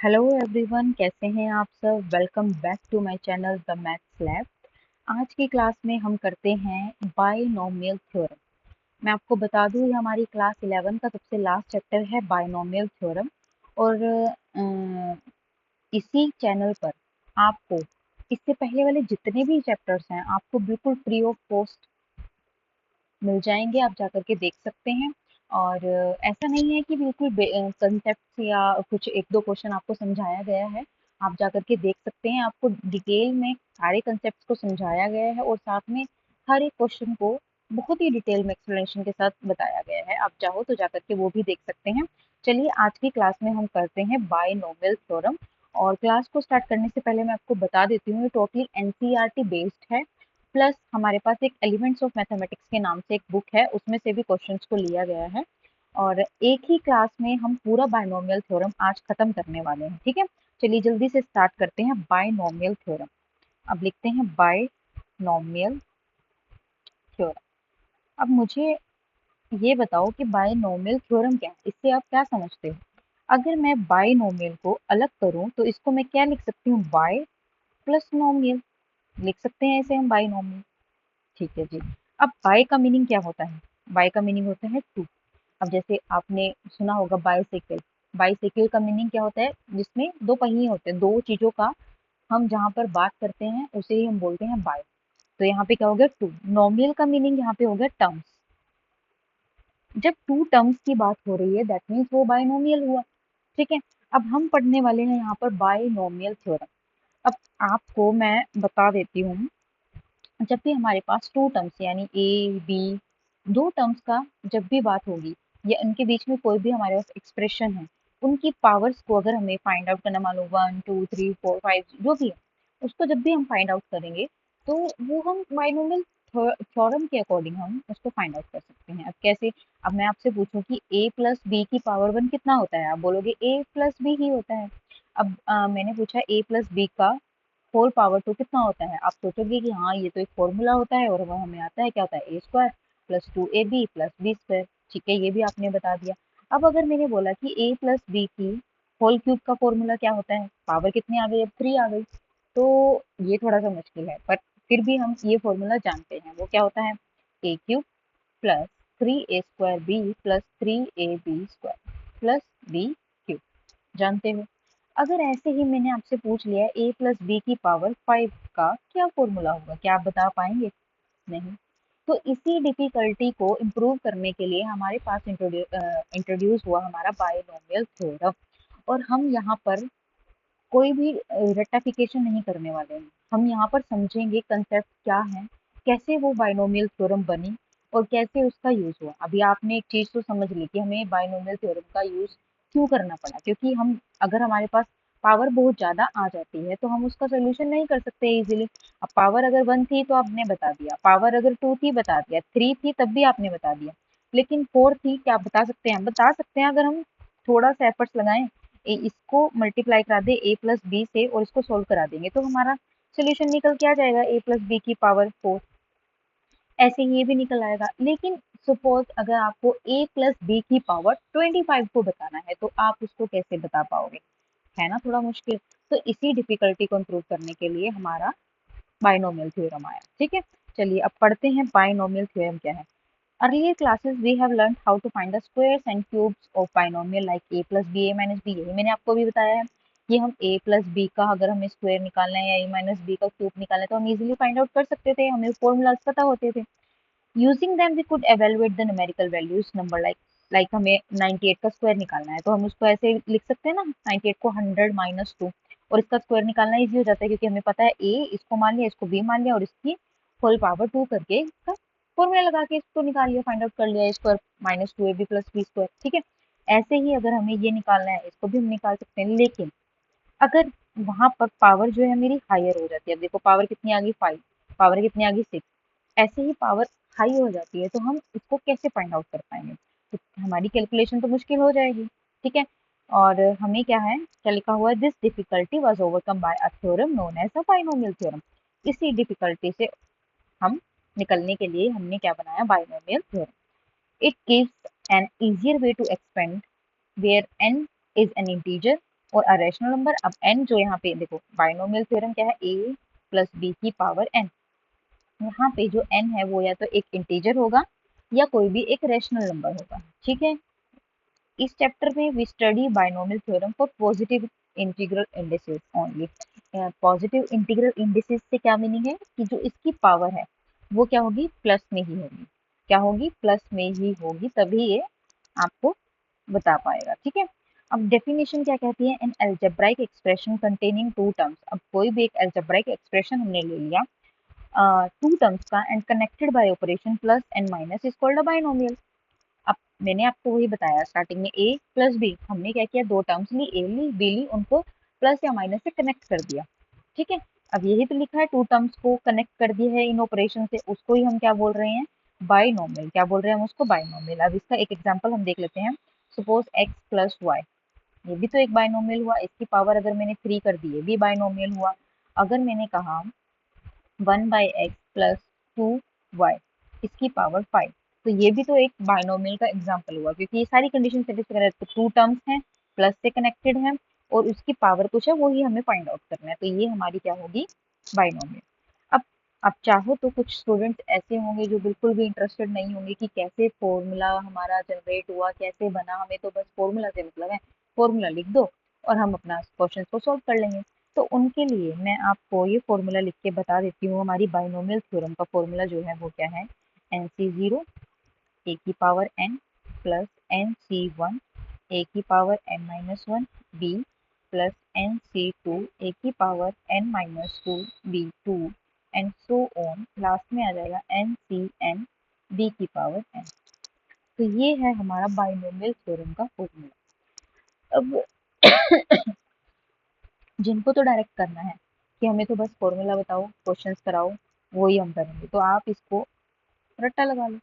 Hello everyone, कैसे हैं आप सब। Welcome back to my channel the maths lab. आज की क्लास में हम करते हैं बायनोमियल थ्योरम। मैं आपको बता दूं, ये हमारी क्लास 11 का सबसे लास्ट चैप्टर है बायनोमियल थ्योरम। और इसी चैनल पर आपको इससे पहले वाले जितने भी चैप्टर्स हैं आपको बिल्कुल फ्री ऑफ कॉस्ट मिल जाएंगे, आप जाकर के देख सकते हैं। और ऐसा नहीं है कि बिल्कुल कंसेप्ट या कुछ एक दो क्वेश्चन आपको समझाया गया है। आप जाकर के देख सकते हैं, आपको डिटेल में सारे कंसेप्ट को समझाया गया है और साथ में हर एक क्वेश्चन को बहुत ही डिटेल में एक्सप्लेनेशन के साथ बताया गया है। आप चाहो तो जाकर के वो भी देख सकते हैं। चलिए, आज की क्लास में हम करते हैं बायनोमियल थ्योरम। और क्लास को स्टार्ट करने से पहले मैं आपको बता देती हूँ, ये टोटली एनसीईआरटी बेस्ड है। प्लस हमारे पास एक एलिमेंट्स ऑफ मैथमेटिक्स के नाम से एक बुक है, उसमें से भी क्वेश्चंस को लिया गया है। और एक ही क्लास में हम पूरा बायनोमियल थ्योरम आज खत्म करने वाले हैं, ठीक है। चलिए जल्दी से स्टार्ट करते हैं बायनोमियल थ्योरम। अब लिखते हैं बायनोमियल थ्योरम। अब मुझे ये बताओ कि बायनोमियल थ्योरम क्या है, इससे आप क्या समझते हो। अगर मैं बायनोमियल को अलग करूं तो इसको मैं क्या लिख सकती हूँ, बाय प्लस नोमियल लिख सकते हैं इसे हम बायनोमियल। ठीक है जी। अब बाय का मीनिंग क्या होता है, बाय का मीनिंग होता है टू। अब जैसे आपने सुना होगा बाइसाइकिल, बाइसाइकिल का मीनिंग क्या होता है, जिसमें दो पहिए होते हैं, दो चीजों का हम जहाँ पर बात करते हैं उसे ही हम बोलते हैं बाय। तो यहाँ पे क्या हो गया, टू। नॉमिनल का मीनिंग यहाँ पे हो गया टर्म्स। जब टू टर्म्स की बात हो रही है दैट मीन्स वो बायनोमियल हुआ, ठीक है। अब हम पढ़ने वाले हैं यहाँ पर बायनोमियल थ्योरम। अब आपको मैं बता देती हूँ, जब भी हमारे पास टू टर्म्स यानी ए बी, दो टर्म्स का जब भी बात होगी या उनके बीच में कोई भी हमारे पास एक्सप्रेशन है, उनकी पावर्स को अगर हमें फाइंड आउट करना, मान लो 1 2 3 4 5 जो भी है, उसको जब भी हम फाइंड आउट करेंगे तो वो हम बाइनोमियल थ्योरम के अकॉर्डिंग हम उसको फाइंड आउट कर सकते हैं। अब कैसे, अब मैं आपसे पूछूं कि a प्लस बी की पावर 1 कितना होता है, आप बोलोगे a प्लस बी ही होता है। अब मैंने पूछा a प्लस बी का होल पावर टू कितना होता है, आप सोचोगे कि हाँ ये तो एक फॉर्मूला होता है और वह हमें आता है, क्या होता है, A square plus two A B plus B square. ठीक है, ये भी आपने बता दिया। अब अगर मैंने बोला कि ए प्लस बी की होल क्यूब का फॉर्मूला क्या होता है, पावर कितनी आ गई, अब 3 आ गई, तो ये थोड़ा सा मुश्किल है, पर फिर भी हम ये फॉर्मूला जानते हैं। वो क्या होता है, A cube plus 3 a square B plus 3 ab square plus B cube, जानते हो। अगर ऐसे ही मैंने आपसे पूछ लिया a प्लस बी की पावर 5 का क्या फॉर्मूला होगा, क्या आप बता पाएंगे, नहीं। तो इसी डिफिकल्टी को इम्प्रूव करने के लिए हमारे पास इंट्रोड्यूस हुआ हमारा बायनोमियल थ्योरम। और हम यहाँ पर कोई भी रेक्टिफिकेशन नहीं करने वाले हैं। हम यहाँ पर समझेंगे कंसेप्ट क्या है, कैसे वो बायनोमियल थ्योरम बनी और कैसे उसका यूज हुआ। अभी आपने एक चीज तो समझ ली कि हमें बायनोमियल थ्योरम का यूज क्यों करना पड़ा, क्योंकि हम अगर हमारे पास पावर बहुत ज्यादा आ जाती है तो हम उसका सोल्यूशन नहीं कर सकते इजीली। अब पावर अगर 1 थी तो आपने बता दिया, पावर अगर 2 थी बता दिया, 3 थी तब भी आपने बता दिया, लेकिन 4 थी, क्या आप बता सकते हैं, हम बता सकते हैं अगर हम थोड़ा सा एफर्ट्स लगाएं। इसको मल्टीप्लाई करा दे ए प्लस बी से और इसको सोल्व करा देंगे तो हमारा सोल्यूशन निकल के आ जाएगा, ए प्लस बी की पावर 4। ऐसे ही ये भी निकल आएगा। लेकिन सपोज अगर आपको ए प्लस बी की पावर 25 को बताना है तो आप उसको कैसे बता पाओगे, है ना थोड़ा मुश्किल। तो इसी डिफिकल्टी को इम्प्रूव करने के लिए हमारा बायनोमियल थ्योरम आया, ठीक है। चलिए अब पढ़ते हैं बायनोमियल थ्योरम क्या है। Earlier classes we have learned how to find the squares and cubes of binomial like a plus b a minus b, यही मैंने आपको अभी बताया है। ये हम a प्लस बी का अगर हमें स्क्वायर निकालना है या a माइनस बी का क्यूब निकालना है तो हम इजीली फाइंड आउट कर सकते थे, हमें फॉर्मूलाज पता होते थे। Using them we could evaluate the numerical values number like हमें 98 का स्क्वायर निकालना है तो हम उसको ऐसे लिख सकते हैं ना, 98 को 100 माइनस 2, और इसका स्क्वायर निकालना इजी हो जाता है क्योंकि हमें पता है ए इसको मान लिया, इसको बी मान लिया और इसकी होल पावर 2 करके इसका फॉर्मूला लगा के इसको निकाल लिया, फाइंड आउट कर लिया, square minus 2ab plus B square, ठीक है। ऐसे ही अगर हमें ये निकालना है इसको भी हम निकाल सकते हैं, लेकिन अगर वहां पर पावर जो है मेरी हायर हो जाती है, अब देखो पावर कितनी आ गई 5, पावर कितनी आ गई 6, ऐसे ही पावर हाई हो जाती है तो हम इसको कैसे फाइंड आउट कर पाएंगे, तो हमारी कैलकुलेशन तो मुश्किल हो जाएगी, ठीक है। और हमें क्या है, क्या लिखा हुआ है, this difficulty was overcome by a theorem known as a binomial theorem. इसी डिफिकल्टी से हम निकलने के लिए हमने क्या बनाया, binomial theorem. It gives an easier way to expand where n is an integer और अ रैशनल नंबर, अब n जो यहाँ पे देखो बाइनोमियल थ्योरम क्या है, a प्लस बी की पावर n, यहाँ पे जो n है वो या तो एक इंटीजर होगा या कोई भी एक रैशनल नंबर होगा। ठीक है, इस चैप्टर में we study binomial theorem for positive integral indices only. Positive integral indices से क्या मीनिंग है कि जो इसकी पावर है वो क्या होगी, प्लस में ही होगी। क्या होगी, प्लस में ही होगी, तभी ये आपको बता पाएगा। ठीक है, अब डेफिनेशन क्या कहती है, an algebraic expression containing two terms. अब कोई भी एक एल्जेब्राइक एक्सप्रेशन हमने ले लिया टू टर्म्स का and connected by operation plus and minus is called a binomial. अब मैंने आपको वही बताया स्टार्टिंग में, ए प्लस बी, हमने क्या किया, दो टर्म्स ली, ए ली बी ली, उनको प्लस या माइनस से कनेक्ट कर दिया। ठीक है, अब यही तो लिखा है, टू टर्म्स को कनेक्ट कर दिया है इन ऑपरेशन से, उसको ही हम क्या बोल रहे हैं, बाइनोमियल। क्या बोल रहे हैं हम उसको, बाइनोमियल। अब इसका एक एग्जांपल हम देख लेते हैं, सपोज एक्स प्लस वाई, ये भी तो एक बाइनोमियल हुआ, इसकी पावर अगर मैंने 3 कर दी, ये भी बाइनोमियल हुआ। अगर मैंने कहा 1/x प्लस 2y, इसकी पावर 5, तो ये भी तो एक बाइनोमियल का एग्जाम्पल हुआ, क्योंकि ये सारी कंडीशन सेटिस्फाई कर रहे हैं। तो टू टर्म्स हैं, प्लस से कनेक्टेड हैं, और उसकी पावर कुछ है, वो ही हमें फाइंड आउट करना है, तो ये हमारी क्या होगी, बाइनोमियल। अब आप चाहो तो कुछ स्टूडेंट्स ऐसे होंगे जो बिल्कुल भी इंटरेस्टेड नहीं होंगे कि कैसे फॉर्मूला हमारा जनरेट हुआ, कैसे बना, हमें तो बस फॉर्मूला से मतलब है, फॉर्मूला लिख दो और हम अपना क्वेश्चन को सॉल्व कर लेंगे। तो उनके लिए मैं आपको ये फॉर्मूला लिख के बता देती हूँ। हमारी बाइनोमियल थ्योरम का फॉर्मूला जो है वो क्या है, NC0 ए की पावर n प्लस NC1 ए की power n-1 b plus NC2 ए की power n-2 b2 and so on, last में आ जाएगा NCn b की पावर n। तो ये है हमारा बाइनोमियल थ्योरम का फॉर्मूला। अब जिनको तो डायरेक्ट करना है कि हमें तो बस फॉर्मूला बताओ, क्वेश्चंस कराओ, वही हम करेंगे, तो आप इसको रट्टा लगा लो,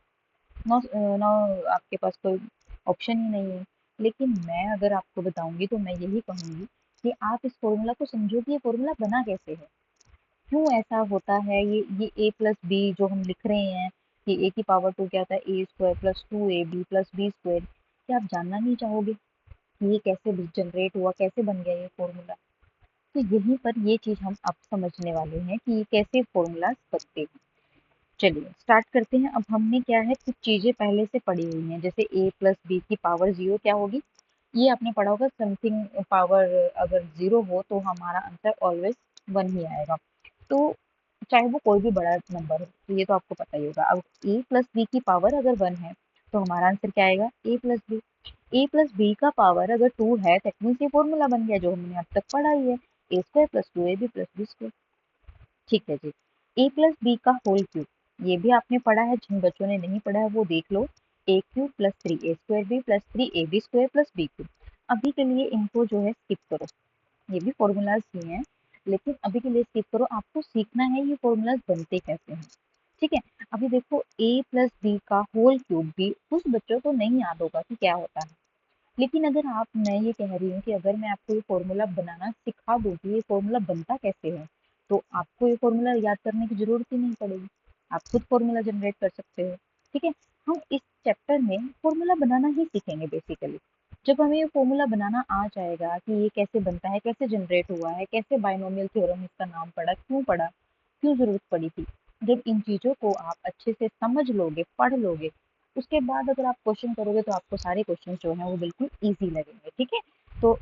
नो नो, आपके पास कोई ऑप्शन ही नहीं है। लेकिन मैं अगर आपको बताऊंगी तो मैं यही कहूंगी कि आप इस फॉर्मूला को समझो कि ये फॉर्मूला बना कैसे है, क्यों ऐसा होता है। ये ए प्लस बी जो हम लिख रहे हैं कि ए की पावर 2 क्या होता है, A square plus 2ab plus B square, क्या आप जानना नहीं चाहोगे कि ये कैसे जनरेट हुआ, कैसे बन गया ये फॉर्मूला। तो यहीं पर ये चीज़ हम अब समझने वाले हैं कि ये कैसे फॉर्मूलाज बनते हैं। चलिए स्टार्ट करते हैं। अब हमने क्या है, कुछ चीज़ें पहले से पढ़ी हुई हैं, जैसे a प्लस बी की पावर 0 क्या होगी, ये आपने पढ़ा होगा, समथिंग पावर अगर 0 हो तो हमारा आंसर ऑलवेज 1 ही आएगा, तो चाहे वो कोई भी बड़ा नंबर हो, तो ये तो आपको पता ही होगा। अब a प्लस बी की पावर अगर 1 है तो हमारा आंसर क्या आएगा, a plus b. A plus B का पावर अगर 2 है, दैट मीन्स ये फॉर्मूला बन गया जो हमने अब तक पढ़ा ही है, A square plus 2ab plus B square. ठीक है जी, ए प्लस बी का होल क्यूब, ये भी आपने पढ़ा है, जिन बच्चों ने नहीं पढ़ा है वो देख लो, A cube plus 3a² B plus 3ab² plus B cube. अभी के लिए इनको जो है स्किप करो, ये भी फॉर्मूलाज ही हैं, लेकिन अभी के लिए स्किप करो, आपको सीखना है ये फॉर्मूलाज बनते कैसे हैं। ठीक है, अभी देखो ए प्लस बी का होल क्यूब भी कुछ बच्चों को नहीं याद होगा कि क्या होता है, लेकिन अगर आप, मैं ये कह रही हूँ कि अगर मैं आपको ये फॉर्मूला बनाना सिखा दूँ कि ये फॉर्मूला बनता कैसे है, तो आपको ये फॉर्मूला याद करने की जरूरत ही नहीं पड़ेगी, आप खुद फॉर्मूला जनरेट कर सकते हो। ठीक है, हम इस चैप्टर में फॉर्मूला बनाना ही सीखेंगे बेसिकली। जब हमें ये फॉर्मूला बनाना आ जाएगा कि ये कैसे बनता है, कैसे जनरेट हुआ है, कैसे बाइनोमियल थ्योरम इसका नाम पड़ा, क्यों जरूरत पड़ी थी, जब इन चीज़ों को आप अच्छे से समझ लोगे, पढ़ लोगे, उसके बाद अगर आप क्वेश्चन करोगे तो आपको सारे क्वेश्चन जो हैं वो बिल्कुल ईजी लगेंगे। ठीक है, तो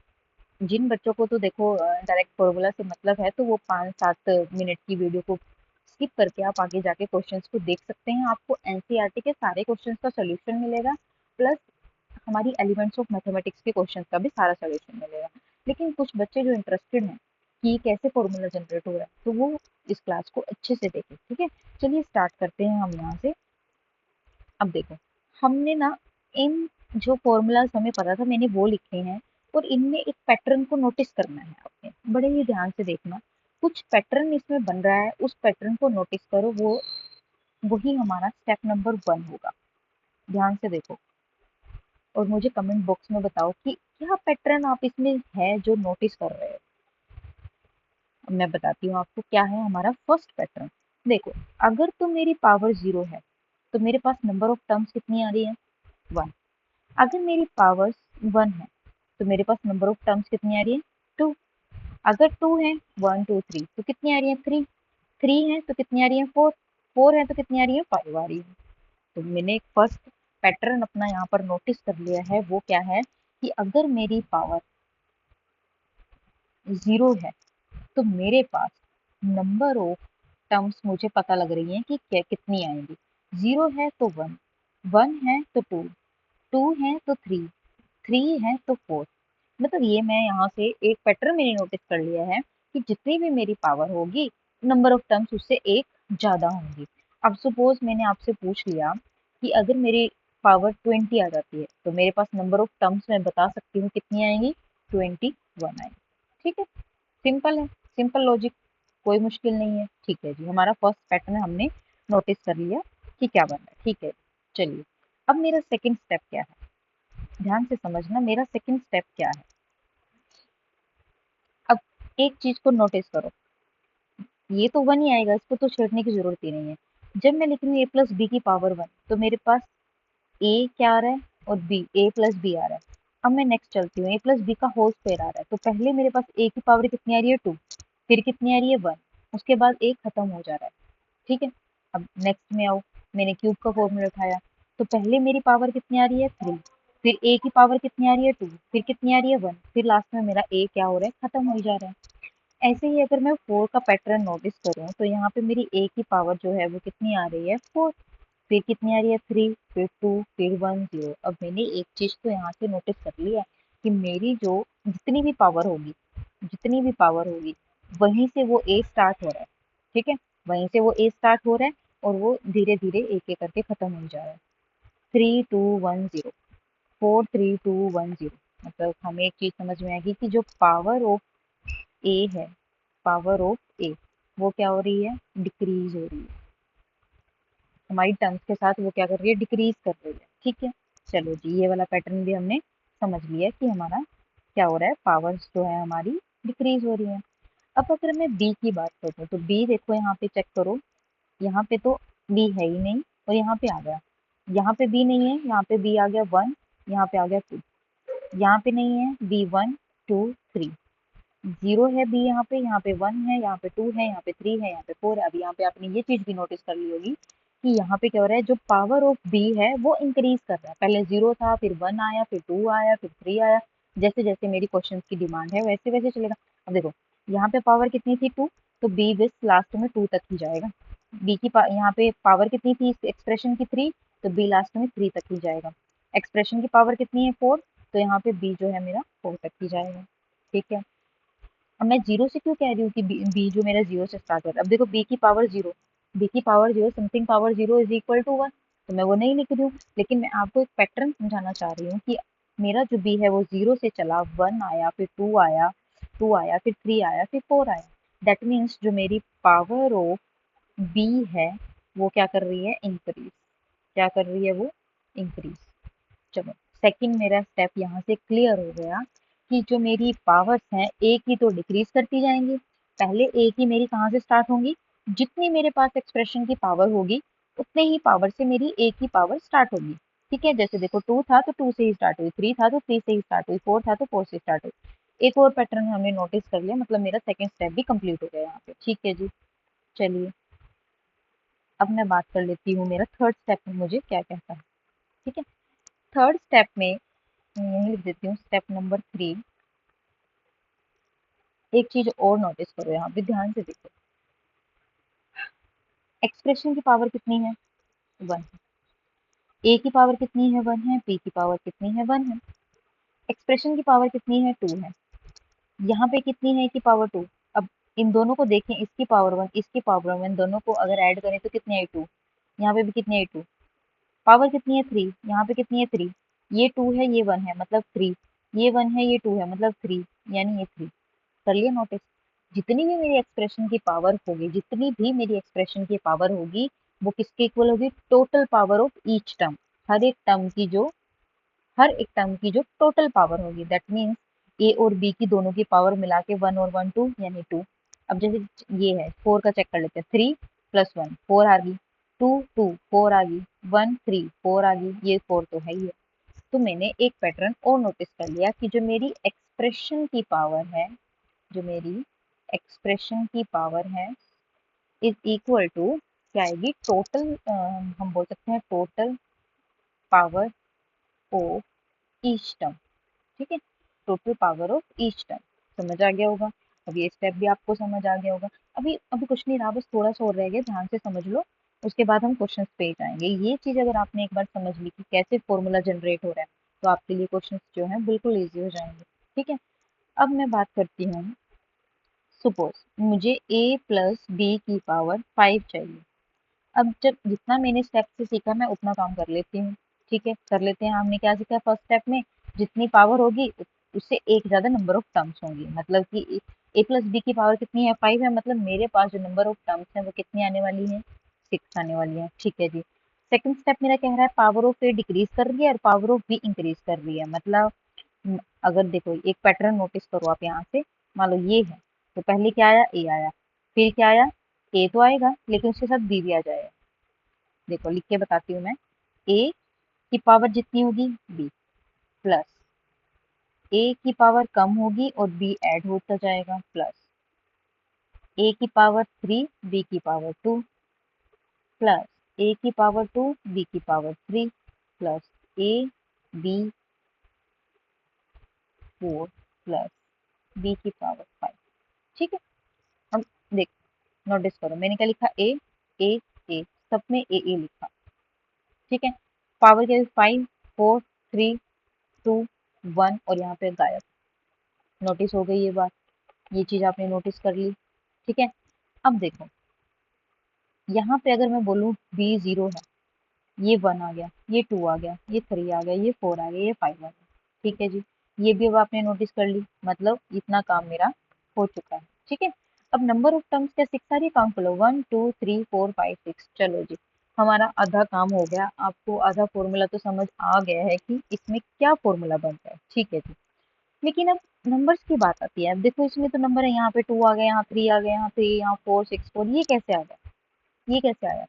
जिन बच्चों को तो देखो डायरेक्ट फॉर्मूला से मतलब है, तो वो 5-7 मिनट की वीडियो को स्किप करके आप आगे जाके क्वेश्चंस को देख सकते हैं। आपको एनसीईआरटी के सारे क्वेश्चंस का सोल्यूशन मिलेगा, प्लस हमारी एलिमेंट्स ऑफ मैथमेटिक्स के क्वेश्चंस का भी सारा सोल्यूशन मिलेगा। लेकिन कुछ बच्चे जो इंटरेस्टेड हैं कि कैसे फॉर्मूला जनरेट हो रहा है, तो वो इस क्लास को अच्छे से देखें। ठीक है, चलिए स्टार्ट करते हैं हम यहाँ से। अब देखो, हमने ना इन जो फॉर्मूलाज हमें पता था मैंने वो लिखे हैं, और इनमें एक पैटर्न को नोटिस करना है आपने, बड़े ही ध्यान से देखना, कुछ पैटर्न इसमें बन रहा है, उस पैटर्न को नोटिस करो, वो वही हमारा स्टेप नंबर 1 होगा। ध्यान से देखो और मुझे कमेंट बॉक्स में बताओ कि क्या पैटर्न आप इसमें है जो नोटिस कर रहे हो। अब मैं बताती हूँ आपको क्या है हमारा फर्स्ट पैटर्न। देखो, अगर तो मेरी पावर 0 है तो मेरे पास नंबर ऑफ टर्म्स कितनी आ रही है, 1। अगर मेरी पावर 1 है तो मेरे पास नंबर ऑफ टर्म्स कितनी आ रही है, अगर 2 है 1 2 3 तो कितनी आ रही है 3, 3 है तो कितनी आ रही है 4, 4 है तो कितनी आ रही है 5 आ रही है। तो मैंने एक फर्स्ट पैटर्न अपना यहाँ पर नोटिस कर लिया है, वो क्या है कि अगर मेरी पावर 0 है तो मेरे पास नंबर ऑफ टर्म्स मुझे पता लग रही है कि कितनी आएंगी। 0 है तो 1, 1 है तो 2, 2 है तो 3, 3 है तो 4। मतलब ये मैं यहाँ से एक पैटर्न मैंने नोटिस कर लिया है कि जितनी भी मेरी पावर होगी नंबर ऑफ टर्म्स उससे एक ज़्यादा होंगी। अब सपोज मैंने आपसे पूछ लिया कि अगर मेरी पावर 20 आ जाती है तो मेरे पास नंबर ऑफ टर्म्स मैं बता सकती हूँ कितनी आएंगी, 21 आएंगी। ठीक है, सिंपल है, सिंपल लॉजिक, कोई मुश्किल नहीं है। ठीक है जी, हमारा फर्स्ट पैटर्न हमने नोटिस कर लिया कि क्या बन रहा है। ठीक है, चलिए अब मेरा सेकंड स्टेप क्या है, ध्यान से समझना मेरा सेकंड स्टेप क्या है। अब एक चीज को नोटिस करो, ये तो 1 ही आएगा, इसको तो छेड़ने की जरूरत ही नहीं है। जब मैं लिख रही हूँ a प्लस बी की पावर 1 तो मेरे पास a क्या आ रहा है और b, a प्लस बी आ रहा है। अब मैं नेक्स्ट चलती हूँ, a प्लस बी का होल स्क्वायर आ रहा है तो पहले मेरे पास a की पावर कितनी आ रही है 2, फिर कितनी आ रही है 1, उसके बाद a खत्म हो जा रहा है। ठीक है, अब नेक्स्ट में आओ, मैंने क्यूब का फॉर्मूला उठाया तो पहले मेरी पावर कितनी आ रही है 3, फिर a की पावर कितनी आ रही है 2, फिर कितनी आ रही है 1, फिर लास्ट में मेरा a क्या हो रहा है, खत्म हो जा रहा है। ऐसे ही अगर मैं 4 का पैटर्न नोटिस करूँ तो यहाँ पे मेरी a की पावर जो है वो कितनी आ रही है 4, फिर कितनी आ रही है 3, फिर 2, फिर 1 0। अब मैंने एक चीज तो यहाँ से नोटिस कर लिया कि मेरी जो जितनी भी पावर होगी, जितनी भी पावर होगी वहीं से वो a स्टार्ट हो रहा है। ठीक है, वहीं से वो a स्टार्ट हो रहा है और वो धीरे धीरे एक एक करके खत्म हो जा रहा है। 3210, 43210, मतलब हमें एक चीज समझ में आएगी कि जो पावर ऑफ ए है, पावर ऑफ ए वो क्या हो रही है, डिक्रीज हो रही है। हमारी टर्म्स के साथ वो क्या कर रही है, डिक्रीज कर रही है। ठीक है, चलो जी, ये वाला पैटर्न भी हमने समझ लिया कि हमारा क्या हो रहा है, पावर्स जो है हमारी डिक्रीज हो रही है। अब अगर मैं बी की बात करूँ तो बी देखो, यहाँ पे चेक करो, यहाँ पे तो बी है ही नहीं और यहाँ पे आ गया, यहाँ पे बी नहीं है, यहाँ पे बी आ गया 1, यहाँ पे आ गया 2, यहाँ पे नहीं है बी 1 2 3, 0 है बी यहाँ पे 1 है, यहाँ पे 2 है, यहाँ पे 3 है, यहाँ पे 4 है। अब यहाँ पे आपने ये चीज भी नोटिस कर ली होगी कि यहाँ पे क्या हो रहा है, जो पावर ऑफ बी है वो इंक्रीज कर रहा है। पहले 0 था, फिर 1 आया, फिर 2 आया, फिर 3 आया। जैसे जैसे मेरी क्वेश्चन की डिमांड है वैसे वैसे चलेगा। अब देखो, यहाँ पे पावर कितनी थी 2, तो बी विस लास्ट में 2 तक ही जाएगा। बी की यहाँ पे पावर कितनी थी एक्सप्रेशन की 3, तो बी लास्ट में 3 तक ही जाएगा। एक्सप्रेशन की पावर कितनी है 4, तो यहाँ पे बी जो है मेरा 4 तक ही जाएगा। ठीक है, अब मैं जीरो से क्यों कह रही हूँ कि बी जो मेरा जीरो से स्टार्ट होता है। अब देखो, बी की पावर जीरो, बी की power zero, something power zero is equal to 1, तो मैं वो नहीं लिख रही हूँ, लेकिन मैं आपको एक पैटर्न समझाना चाह रही हूँ कि मेरा जो बी है वो जीरो से चला, 1 आया, फिर 2 आया, 2 आया, फिर 3 आया, फिर 4 आया। दैट मीन्स जो मेरी पावर ऑफ बी है वो क्या कर रही है, इंक्रीज। क्या कर रही है वो, इंक्रीज। चलो, सेकंड मेरा स्टेप यहाँ से क्लियर हो गया कि जो मेरी पावर्स हैं ए की तो डिक्रीज करती जाएंगी। पहले ए की मेरी कहाँ से स्टार्ट होंगी, जितनी मेरे पास एक्सप्रेशन की पावर होगी उतने ही पावर से मेरी ए की पावर स्टार्ट होगी। ठीक है, जैसे देखो 2 था तो 2 से ही स्टार्ट हुई, 3 था तो 3 से ही स्टार्ट हुई, 4 था तो 4 से स्टार्ट हुई। एक और पैटर्न हमने नोटिस कर लिया, मतलब मेरा सेकंड स्टेप भी कंप्लीट हो गया यहाँ पे। ठीक है जी, चलिए अब मैं बात कर लेती हूँ मेरा थर्ड स्टेप में मुझे क्या कहता है। ठीक है, थर्ड स्टेप में मैं यही लिख देती हूँ, स्टेप नंबर 3। एक चीज और नोटिस करो, यहाँ पे ध्यान से देखो, एक्सप्रेशन की पावर कितनी है 1, ए की पावर कितनी है 1 है, बी की पावर कितनी है 1 है, एक्सप्रेशन की पावर कितनी है 2 है, यहाँ पे कितनी है ए की पावर 2। अब इन दोनों को देखें, इसकी पावर 1 इसकी पावर 1, दोनों को अगर ऐड करें तो कितनी आई 2, यहाँ पे भी कितनी आई 2, पावर कितनी है 3, यहाँ पे कितनी है 3, ये 2 है ये 1 है मतलब 3, ये 1 है ये 2 है मतलब 3, यानी ये 3। कर लिया नोटिस, जितनी भी मेरी एक्सप्रेशन की पावर होगी, जितनी भी मेरी एक्सप्रेशन की पावर होगी वो किसके इक्वल होगी, total power of each term. हर एक टर्म की जो हर एक टर्म की जो टोटल पावर होगी, दैट मीन्स ए और बी की दोनों की पावर मिला के 1 और 1 2 यानी 2। अब जैसे ये है 4 का चेक कर लेते हैं, 3 प्लस 1 4 आ गई, 2 2 4 आ गई, 1 3 4 आ गई, ये 4 तो है ही है। तो मैंने एक पैटर्न और नोटिस कर लिया कि जो मेरी एक्सप्रेशन की पावर है जो मेरी एक्सप्रेशन की पावर है इज इक्वल टू क्या आएगी, टोटल हम बोल सकते हैं total power of each term. ठीक है, total power of each term. समझ आ गया होगा। अब ये स्टेप भी आपको समझ आ गया होगा। अभी अभी कुछ नहीं रहा, बस थोड़ा सा और रह गया, ध्यान से समझ लो। उसके बाद हम क्वेश्चन पे जाएंगे। ये चीज अगर आपने एक बार समझ ली कि कैसे फॉर्मूला जनरेट हो रहा है, तो आपके लिए क्वेश्चन जो है बिल्कुल ईजी हो जाएंगे। ठीक है, अब मैं बात करती हूँ, सपोज मुझे a प्लस बी की पावर 5 चाहिए। अब जब जितना मैंने स्टेप से सीखा मैं उतना काम कर लेती हूँ। ठीक है, कर लेते हैं। हमने क्या सीखा फर्स्ट स्टेप में, जितनी पावर होगी उससे एक ज्यादा नंबर ऑफ टर्म्स होंगी। मतलब कि a प्लस बी की पावर कितनी है, 5 है, मतलब मेरे पास जो नंबर ऑफ टर्म्स है वो कितनी आने वाली है, 6 आने वाली है। ठीक है जी। सेकंड स्टेप मेरा कह रहा है पावर ऑफ ए डिक्रीज कर रही है और पावर ऑफ बी इंक्रीज कर रही है। मतलब अगर देखो एक पैटर्न नोटिस करो आप यहाँ से, मान लो ये है, तो पहले क्या आया, ए आया, फिर क्या आया, ए तो आएगा लेकिन उसके साथ बी भी आ जाएगा। देखो लिख के बताती हूँ मैं, ए की पावर जितनी होगी बी प्लस ए की पावर कम होगी और बी ऐड होता जाएगा प्लस ए की पावर 3 बी की पावर 2 प्लस ए की पावर 2 बी की power 3 plus a b 4 plus b की पावर 5। ठीक है, हम देख नोटिस करो मैंने क्या लिखा, ए ए ए, सब में ए लिखा। ठीक है, पावर क्या है, 5 4 3 2 1 और यहाँ पे गायब। नोटिस हो गई ये बात, ये चीज आपने नोटिस कर ली। ठीक है, अब देखो यहाँ पे अगर मैं बोलूँ बी 0 है, ये 1 आ गया, ये 2 आ गया, ये 3 आ गया, ये 4 आ गया, ये 5 आ गया। ठीक है जी, ये भी अब आपने नोटिस कर ली, मतलब इतना काम मेरा हो चुका है। ठीक है, अब नंबर ऑफ टर्म्स क्या 6 आ रही है, काउंट कर लो 1 2 3 4 5 6। चलो जी, हमारा आधा काम हो गया। आपको आधा फॉर्मूला तो समझ आ गया है कि इसमें क्या फॉर्मूला बनता है। ठीक है जी, लेकिन अब नंबर्स की बात आती है। अब देखो इसमें तो नंबर है, यहाँ पे 2 आ गया, यहाँ 3 आ गया, यहाँ 3, यहाँ 4 6 4, ये कैसे आ गया, ये कैसे आया,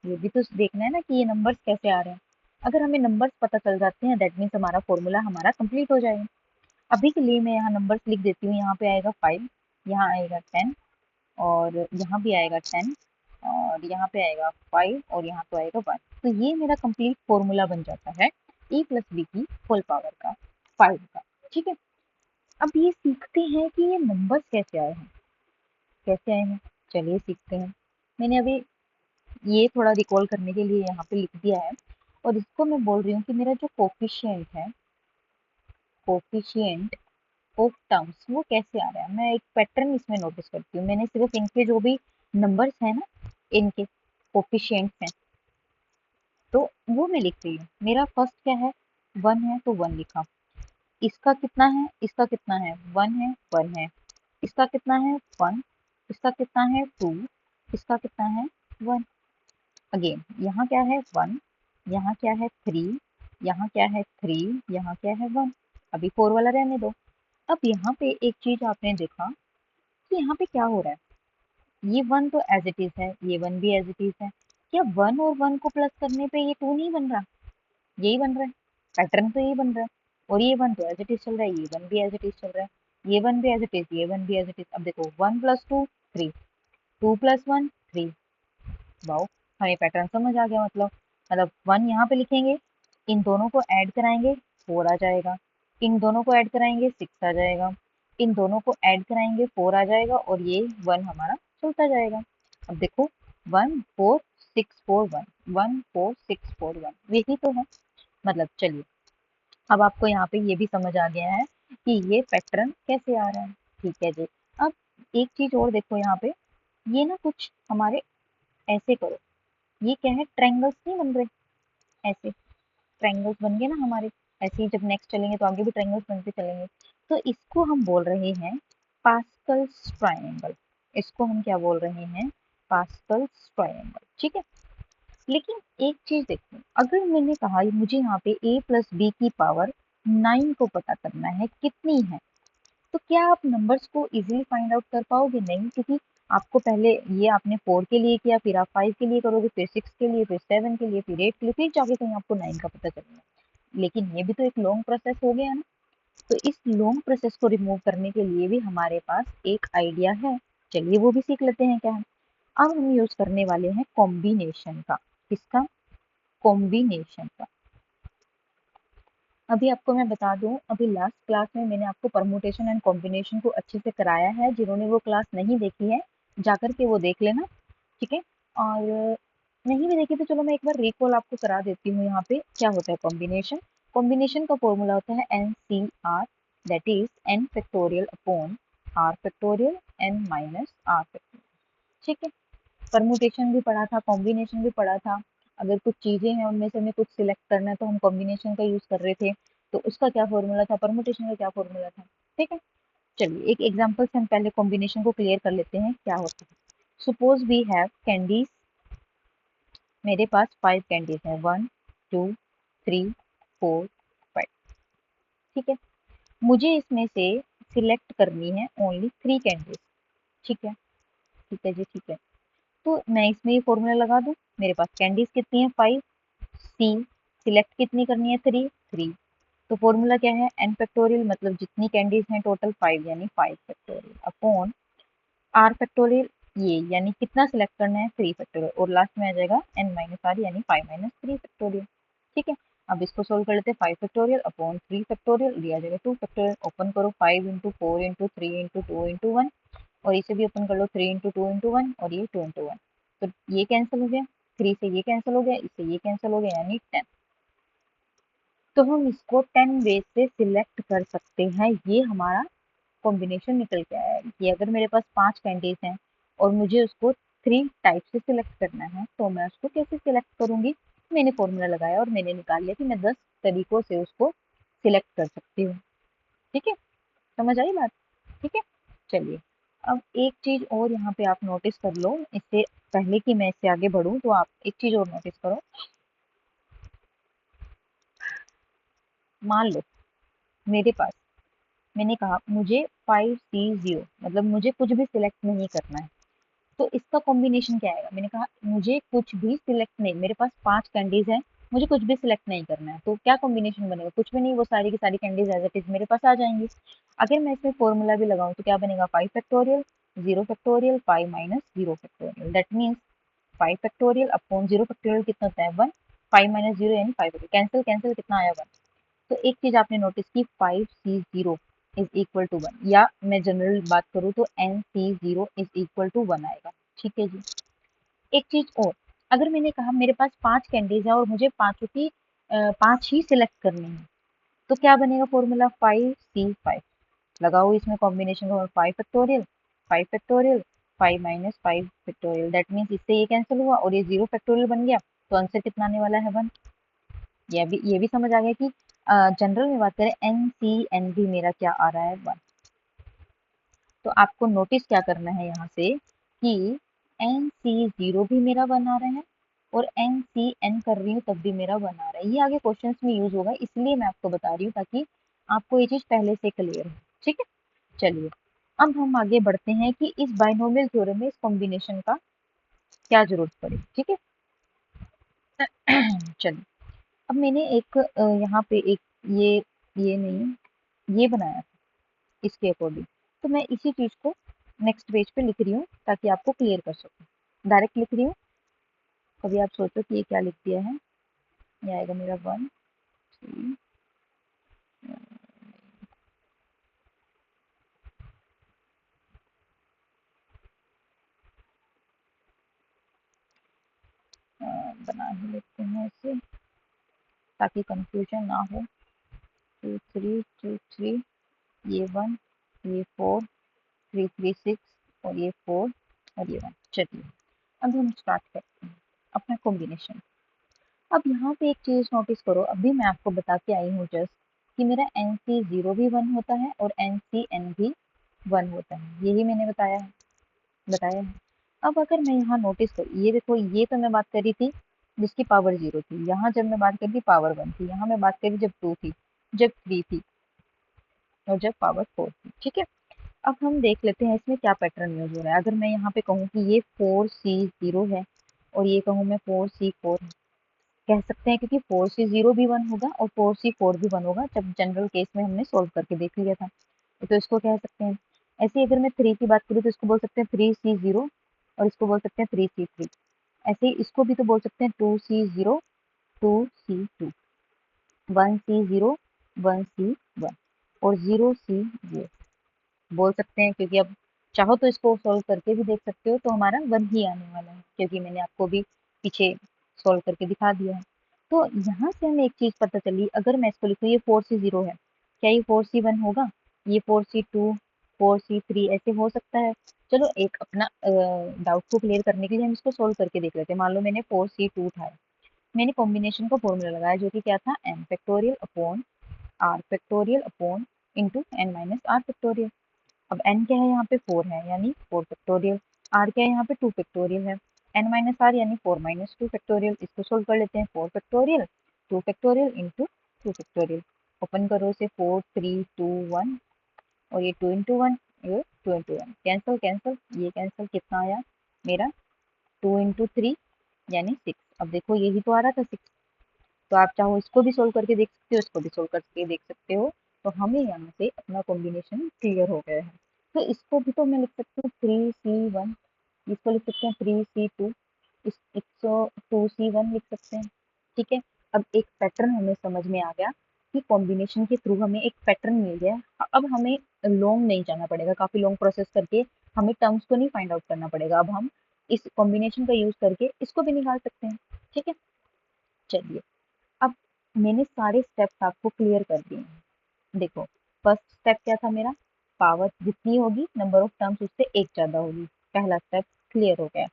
ये भी तो देखना है ना कि ये नंबर्स कैसे आ रहे हैं। अगर हमें नंबर्स पता चल जाते हैं दैट मीन्स हमारा फॉर्मूला हमारा कंप्लीट हो जाएगा। अभी के लिए मैं यहाँ नंबर्स लिख देती हूँ। यहाँ पे आएगा 5, यहाँ आएगा 10 और यहाँ भी आएगा 10 और यहाँ पे आएगा 5 और यहाँ तो आएगा 1। तो ये मेरा कंप्लीट फॉर्मूला बन जाता है ए प्लस बी की होल पावर का 5 का। ठीक है, अब ये सीखते हैं कि ये नंबर्स कैसे आए हैं, कैसे आए हैं, चलिए सीखते हैं। मैंने अभी ये थोड़ा रिकॉल करने के लिए यहाँ पे लिख दिया है और इसको मैं बोल रही हूँ कि मेरा जो कोफिशिएंट है, कोफिशिएंट ऑफ टर्म्स, वो कैसे आ रहा है। मैं एक पैटर्न इसमें नोटिस करती हूँ। मैंने सिर्फ इनके जो भी नंबर्स हैं ना, इनके कोफिशिएंट्स हैं, तो वो मैं लिख रही हूँ। मेरा फर्स्ट क्या है, 1 है तो 1 लिखा। इसका कितना है, इसका कितना है, 1 है 1 है। इसका कितना है 1, इसका कितना है 2, इसका कितना है 1। अगेन यहाँ क्या है 1, यहाँ क्या है 3, यहाँ क्या है 3, यहाँ क्या है 1। अभी 4 वाला रहने दो। अब यहाँ पे एक चीज आपने देखा कि यहाँ पे क्या हो रहा है, ये 1 तो एज इट इज है, ये 1 भी एज इट इज है। क्या 1 और 1 को प्लस करने पे ये 2 नहीं बन रहा, यही बन रहा है, पैटर्न तो यही बन रहा है। और ये 1 तो एज इट इज चल रहा है, ये 1 भी एज इट इज चल रहा है, ये 1 भी एज इट इज, ये 1 भी एज इट इज। अब देखो 1 प्लस 2 3, 2 प्लस 1 3। वाओ, हमें पैटर्न समझ आ गया। मतलब 1 यहाँ पे लिखेंगे, इन दोनों को ऐड कराएंगे 4 आ जाएगा, इन दोनों को ऐड कराएंगे 6 आ जाएगा, इन दोनों को ऐड कराएंगे 4 आ जाएगा और ये 1 हमारा चलता जाएगा। अब देखो 1 4 6 4 1, 1 4 6 4 1, यही तो है। मतलब चलिए, अब आपको यहाँ पे ये भी समझ आ गया है कि ये पैटर्न कैसे आ रहा है। ठीक है जी, अब एक चीज और देखो यहाँ पे, ये ना कुछ हमारे ऐसे करो, ये क्या है, ट्रायंगल्स नहीं बन रहे, ऐसे ट्रायंगल्स बन गए ना हमारे। ऐसे ही जब नेक्स्ट चलेंगे तो आगे भी ट्रायंगल्स बनते चलेंगे। तो इसको हम बोल रहे हैं पास्कल्स ट्रायंगल। इसको हम क्या बोल रहे हैं, पास्कल्स ट्रायंगल। ठीक है, लेकिन एक चीज देखो, अगर मैंने कहा मुझे यहाँ पे a प्लस बी की पावर 9 को पता करना है कितनी है, तो क्या आप नंबर्स को इजीली फाइंड आउट कर पाओगे, नहीं, क्योंकि आपको पहले ये आपने 4 के लिए किया, फिर आप 5 के लिए करोगे, फिर 6 के लिए, फिर 7 के लिए, फिर 8 के लिए, फिर जाके कहीं आपको 9 का पता चलेगा। लेकिन ये भी तो एक लॉन्ग प्रोसेस हो गया ना। तो इस लॉन्ग प्रोसेस को रिमूव करने के लिए भी हमारे पास एक आइडिया है। चलिए वो भी सीख लेते हैं क्या है। अब हम यूज करने वाले हैं कॉम्बिनेशन का। किसका? कॉम्बिनेशन का। अभी आपको मैं बता दूं, अभी लास्ट क्लास में मैंने आपको परमुटेशन एंड कॉम्बिनेशन को अच्छे से कराया है। जिन्होंने वो क्लास नहीं देखी है जाकर के वो देख लेना, ठीक है। और नहीं भी देखी तो चलो मैं एक बार रिकॉल आपको करा देती हूँ। यहाँ पे क्या होता है कॉम्बिनेशन। कॉम्बिनेशन का फॉर्मूला होता है n C r, that is n factorial upon r factorial n minus r factorial, ठीक है। परमुटेशन भी पढ़ा था, कॉम्बिनेशन भी पढ़ा था। अगर कुछ चीजें हैं उनमें से हमें कुछ सिलेक्ट करना है तो हम कॉम्बिनेशन का यूज कर रहे थे, तो उसका क्या फॉर्मूला था, परमुटेशन का क्या फॉर्मूला था, ठीक है। चलिए एक एग्जांपल से हम पहले कॉम्बिनेशन को क्लियर कर लेते हैं क्या होता है। सपोज वी हैव कैंडीज, मेरे पास 5 कैंडीज हैं, 1 2 3 4 5, ठीक है। मुझे इसमें से सिलेक्ट करनी है ओनली 3 कैंडीज, ठीक है। ठीक है जी, ठीक है। तो मैं इसमें ये फॉर्मूला लगा दूं। मेरे पास कैंडीज कितनी है 5, सी सिलेक्ट कितनी करनी है 3 3। तो फॉर्मूला क्या है, एन फैक्टोरियल मतलब जितनी कैंडीज हैं टोटल 5 यानी 5 फैक्टोरियल अपॉन आर फैक्टोरियल, ये यानी कितना सिलेक्ट करना है 3 फैक्टोरियल, और लास्ट में आ जाएगा एन माइनस आर यानी 5 माइनस 3 फैक्टोरियल, ठीक है। अब इसको सोल्व कर लेते हैं। 5 फैक्टोरियल अपॉन 3 फैक्टोरियल दिया जाएगा 2 फैक्टोरियल। ओपन करो 5 इंटू 4 इंटू 3 इंटू 2 इंटू 1, और इसे भी ओपन कर लो 3 इंटू 2 इंटू 1 और ये 2 इंटू 1। तो ये कैंसिल हो गया, 3 से ये कैंसिल हो गया, इससे ये कैंसिल हो गया यानी 10। तो हम इसको 10 वे से सिलेक्ट कर सकते हैं। ये हमारा कॉम्बिनेशन निकल के आया है कि अगर मेरे पास 5 कैंडीज हैं और मुझे उसको 3 टाइप से सिलेक्ट करना है तो मैं उसको कैसे सिलेक्ट करूंगी। मैंने फॉर्मूला लगाया और मैंने निकाल लिया कि मैं 10 तरीकों से उसको सिलेक्ट कर सकती हूँ, ठीक है। समझ आई बात, ठीक है। चलिए अब एक चीज और यहाँ पे आप नोटिस कर लो, इससे पहले कि मैं इससे आगे बढ़ूं तो आप एक चीज और नोटिस करो। मान लो मेरे पास, मैंने कहा मुझे 5C0 मतलब मुझे कुछ भी सिलेक्ट नहीं करना है, तो इसका कॉम्बिनेशन क्या आएगा। मैंने कहा मुझे कुछ भी सिलेक्ट नहीं, मेरे पास 5 कैंडीज हैं, मुझे कुछ भी सिलेक्ट नहीं करना है, तो क्या कॉम्बिनेशन बनेगा, कुछ भी नहीं, वो सारी की सारी कैंडीज एज इट इज मेरे पास आ जाएंगी। अगर मैं इसमें फॉर्मूला भी लगाऊं तो क्या बनेगा, 5 factorial 0 factorial 5 minus 0 factorial, that means 5 factorial upon 0 factorial कितना होता है 1, 5 माइनस 0 यानी 5, कैंसिल कैंसिल कितना आया 1। तो एक चीज आपने नोटिस की 5C0 इज इक्वल टू 1, या मैं जनरल बात करूँ तो NC0 इज इक्वल टू 1 आएगा, ठीक है जी। एक चीज और, अगर मैंने कहा मेरे पास 5 कैंडीज है और मुझे पांचों की 5 ही सिलेक्ट करनी है, तो क्या बनेगा फॉर्मूला 5C5। लगाओ इसमें कॉम्बिनेशन का 5 factorial 5 factorial 5 minus 5 factorial, that means इससे ये कैंसिल हुआ और ये 0 फैक्टोरियल बन गया, तो आंसर कितना आने वाला है 1। ये भी समझ आ गया कि जनरल में बात करें NC भी मेरा क्या आ रहा है 1। तो आपको नोटिस क्या करना है यहाँ से कि NC0 भी मेरा 1 आ रहा है और NCN कर रही हूँ तब भी मेरा 1 आ रहा है। ये आगे क्वेश्चंस में यूज होगा, इसलिए मैं आपको बता रही हूँ ताकि आपको ये चीज पहले से क्लियर हो, ठीक है। चलिए अब हम आगे बढ़ते हैं कि इस बाइनोमियल थ्योरम में इस कॉम्बिनेशन का क्या जरूरत पड़ी, ठीक है। चलिए अब मैंने एक यहाँ पे एक ये नहीं ये बनाया था इसके अकॉर्डिंग, तो मैं इसी चीज को नेक्स्ट पेज पे लिख रही हूँ ताकि आपको क्लियर कर सकूँ। डायरेक्ट लिख रही हूँ, कभी आप सोचो कि ये क्या लिख दिया है। ये आएगा मेरा 1 3 बना ही लेते हैं इसे ताकि कंफ्यूजन ना हो। 2 3 2 3, ये 1 ये 4 3 3 6 और ये 4 और ये 1। चलिए अब हम स्टार्ट करते हैं अपना कॉम्बिनेशन। अब यहाँ पे एक चीज नोटिस करो, अभी मैं आपको बता के आई हूँ जस्ट कि मेरा NC0 भी 1 होता है और NCN भी 1 होता है, यही मैंने बताया है। अब अगर मैं यहाँ नोटिस करूँ, ये देखो ये तो मैं बात कर रही थी जिसकी पावर 0 थी, यहाँ जब मैं बात कर रही पावर 1 थी, यहाँ मैं बात कर रही जब 2 थी, जब 3 थी और जब पावर 4 थी, ठीक है। अब हम देख लेते हैं इसमें क्या पैटर्न यूज हो रहा है। अगर मैं यहाँ पे कहूँ कि ये 4C0 है और ये कहूँ मैं 4C4 है, कह सकते हैं, क्योंकि 4C0 भी 1 होगा और 4C4 भी 1 होगा, जब जनरल केस में हमने सोल्व करके देख लिया था, तो इसको कह सकते हैं। ऐसे ही अगर मैं 3 की बात करूँ तो इसको बोल सकते हैं 3C0 और इसको बोल सकते हैं 3C3। ऐसे ही इसको भी तो बोल सकते हैं 2C0 2C2, 1C0 1C1 और 0C0 बोल सकते हैं, क्योंकि अब चाहो तो इसको सोल्व करके भी देख सकते हो, तो हमारा 1 ही आने वाला है, क्योंकि मैंने आपको भी पीछे सोल्व करके दिखा दिया है। तो यहाँ से हमें एक चीज़ पता चली, अगर मैं इसको लिखूँ ये 4C0 है, क्या ये 4C1 होगा? ये 4C2 4C3 ऐसे हो सकता है। चलो एक अपना डाउट को क्लियर करने के लिए हम इसको सोल्व करके देख लेते हैं। मान लो मैंने 4C2 उठाया, मैंने कॉम्बिनेशन का फॉर्मूला लगाया जो कि क्या था, n factorial upon r factorial upon into n minus r factorial. अब n क्या है यहाँ पे 4 है, यानी 4 फैक्टोरियल। r क्या है यहाँ पे 2 फैक्टोरियल है। n माइनस r यानी 4 माइनस 2 फैक्टोरियल। इसको सोल्व कर लेते हैं, 4 factorial 2 factorial into 2 factorial. Open करो से 4 3 2 1 और ये 2 इंटू 1, ये 2 इंटू 1 कैंसिल कैंसिल, ये कैंसिल, कितना आया मेरा 2 इंटू 3 यानी 6। अब देखो यही तो आ रहा था 6, तो आप चाहो इसको भी सोल्व करके देख सकते हो, इसको भी सोल्व करके देख सकते हो। तो हमें यहाँ से अपना कॉम्बिनेशन क्लियर हो गया है। तो इसको भी तो मैं लिख सकती हूँ 3C1, इसको लिख सकते हैं 3C2, इसको 2C1 लिख सकते हैं। ठीक है, अब एक पैटर्न हमें समझ में आ गया कि कॉम्बिनेशन के थ्रू हमें एक पैटर्न मिल गया। अब हमें लॉन्ग नहीं जाना पड़ेगा, काफ़ी लॉन्ग प्रोसेस करके हमें टर्म्स को नहीं फाइंड आउट करना पड़ेगा। अब हम इस कॉम्बिनेशन का यूज़ करके इसको भी निकाल सकते हैं। ठीक है, चलिए अब मैंने सारे स्टेप्स आपको क्लियर कर दिए हैं। देखो, फर्स्ट स्टेप क्या था मेरा, पावर जितनी होगी नंबर ऑफ टर्म्स उससे एक ज़्यादा होगी, पहला स्टेप क्लियर हो गया।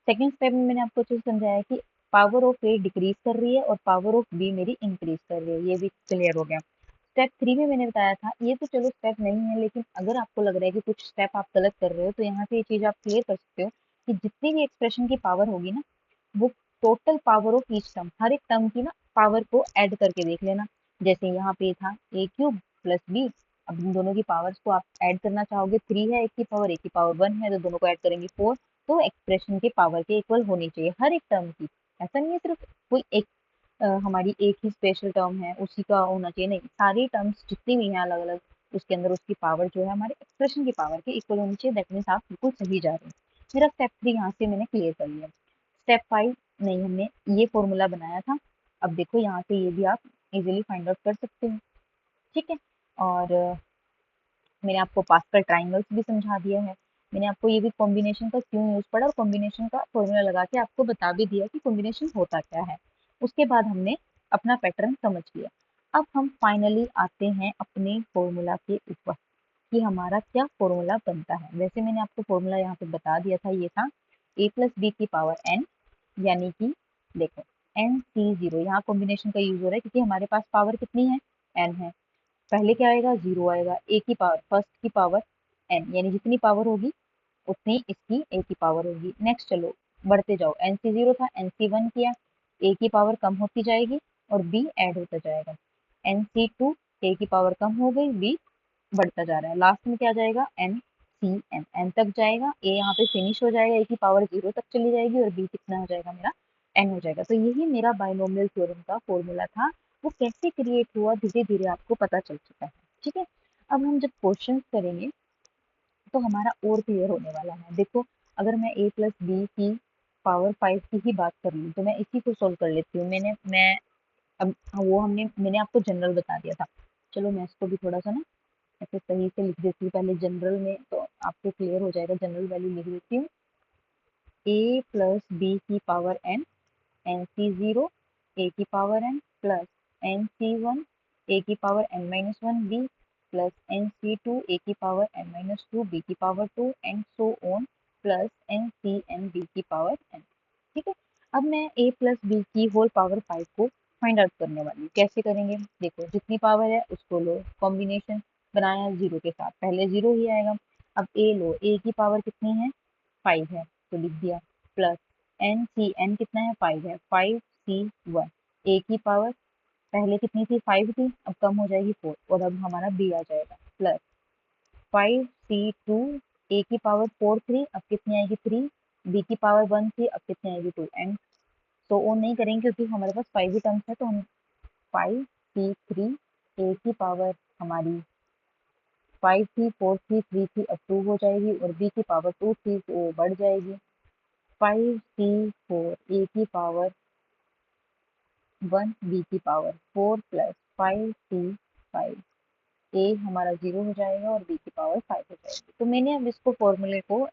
सेकेंड स्टेप में मैंने आपको चीज़ समझाया कि पावर ऑफ ए डिक्रीज कर रही है और पावर ऑफ बी मेरी इंक्रीज कर रही है, ये भी क्लियर हो गया। स्टेप 3 में मैंने बताया था, ये तो चलो स्टेप नहीं है, लेकिन अगर आपको लग रहा है कि कुछ स्टेप आप गलत कर रहे हो तो यहाँ से ये चीज़ आप क्लियर कर सकते हो कि जितनी भी एक्सप्रेशन की पावर होगी ना, वो total power of each term, हर एक टर्म की ना पावर को ऐड करके देख लेना। जैसे यहाँ पे था ए क्यूब प्लस बी, अब इन दोनों की पावर्स को आप ऐड करना चाहोगे, 3 है एक की पावर, एक की पावर 1 है, तो दोनों को ऐड करेंगे 4, तो एक्सप्रेशन के पावर के इक्वल होनी चाहिए हर एक टर्म की। ऐसा नहीं है सिर्फ कोई एक हमारी एक ही स्पेशल टर्म है उसी का होना चाहिए, नहीं, सारी टर्म्स जितनी भी हैं अलग अलग, उसके अंदर उसकी पावर जो है हमारे एक्सप्रेशन की पावर के इक्वल होनी चाहिए। दैट मीन्स आप बिल्कुल सही जा रहे हैं। मेरा स्टेप 3 यहाँ से मैंने क्लियर कर लिया। स्टेप 5 नहीं, हमने ये फॉर्मूला बनाया था, अब देखो यहाँ से ये भी आप इजीली फाइंड आउट कर सकते हो। ठीक है, और मैंने आपको पास्कल ट्राइंगल्स भी समझा दिया है। मैंने आपको ये भी कॉम्बिनेशन का क्यों यूज़ पड़ा और कॉम्बिनेशन का फॉर्मूला लगा के आपको बता भी दिया कि कॉम्बिनेशन होता क्या है। उसके बाद हमने अपना पैटर्न समझ लिया। अब हम फाइनली आते हैं अपने फॉर्मूला के ऊपर कि हमारा क्या फॉर्मूला बनता है। वैसे मैंने आपको फॉर्मूला यहाँ पे बता दिया था, ये था a प्लस बी की पावर n, यानी कि देखो NC0, यहाँ कॉम्बिनेशन का यूज हो रहा है क्योंकि हमारे पास पावर कितनी है, n है। पहले क्या आएगा, जीरो आएगा, ए की पावर फर्स्ट की पावर n, यानी जितनी पावर होगी उतनी इसकी ए की पावर होगी। नेक्स्ट चलो बढ़ते जाओ, NC0 था NC1 किया, ए की पावर कम होती जाएगी और बी ऐड होता जाएगा। NC2 ए की पावर कम हो गई, बी बढ़ता जा रहा है, लास्ट में क्या जाएगा NCn, n तक जाएगा, ए यहाँ पे फिनिश हो जाएगा, ए की पावर 0 तक चली जाएगी और बी कितना हो जाएगा मेरा n हो जाएगा। तो यही मेरा बाइनोमियल थ्योरम का फॉर्मूला था। वो कैसे क्रिएट हुआ धीरे धीरे आपको पता चल चुका है। ठीक है, अब हम जब क्वेश्चन करेंगे तो हमारा और क्लियर होने वाला है। देखो, अगर मैं a प्लस बी की पावर 5 की ही बात कर लूँ तो मैं इसी को सोल्व कर लेती हूँ। मैं अब वो मैंने आपको जनरल बता दिया था। चलो मैं इसको भी थोड़ा सा ना ऐसे सही से लिख देती हूँ पहले जनरल में, तो आपको क्लियर हो जाएगा। जनरल वैल्यू लिख देती हूँ, a प्लस बी की पावर n, NC0 a की power n plus NC1 a की power n minus 1 b plus NC2 a की पावर n माइनस 2 b की power 2 and so on plus NCn b की power n। ठीक है, अब मैं a प्लस बी की होल पावर 5 को फाइंड आउट करने वाली हूँ। कैसे करेंगे, देखो जितनी पावर है उसको लो, कॉम्बिनेशन बनाया जीरो के साथ, पहले जीरो ही आएगा। अब a लो, a की पावर कितनी है 5 है, तो लिख दिया, प्लस NCn कितना है 5 है, 5C1 a की पावर पहले कितनी थी 5 थी, अब कम हो जाएगी 4 और अब हमारा b आ जाएगा, प्लस 5C2 a की पावर 4 3, अब कितनी आएगी 3, b की पावर 1 थी, अब कितनी आएगी 2 एंड सो ऑन नहीं करेंगे क्योंकि हमारे पास 5 ही टर्म्स है, तो हम 5c3 a की पावर हमारी 5 थी, 4 थी, 3 थी, अब 2 हो जाएगी और b की पावर 2 थी तो वो बढ़ जाएगी 5c4 a की पावर 1 b की पावर 4 प्लस 5c5 a हमारा 0 हो जाएगा और b की पावर 5 हो जाएगी। तो मैंने अब इसको फॉर्मूले को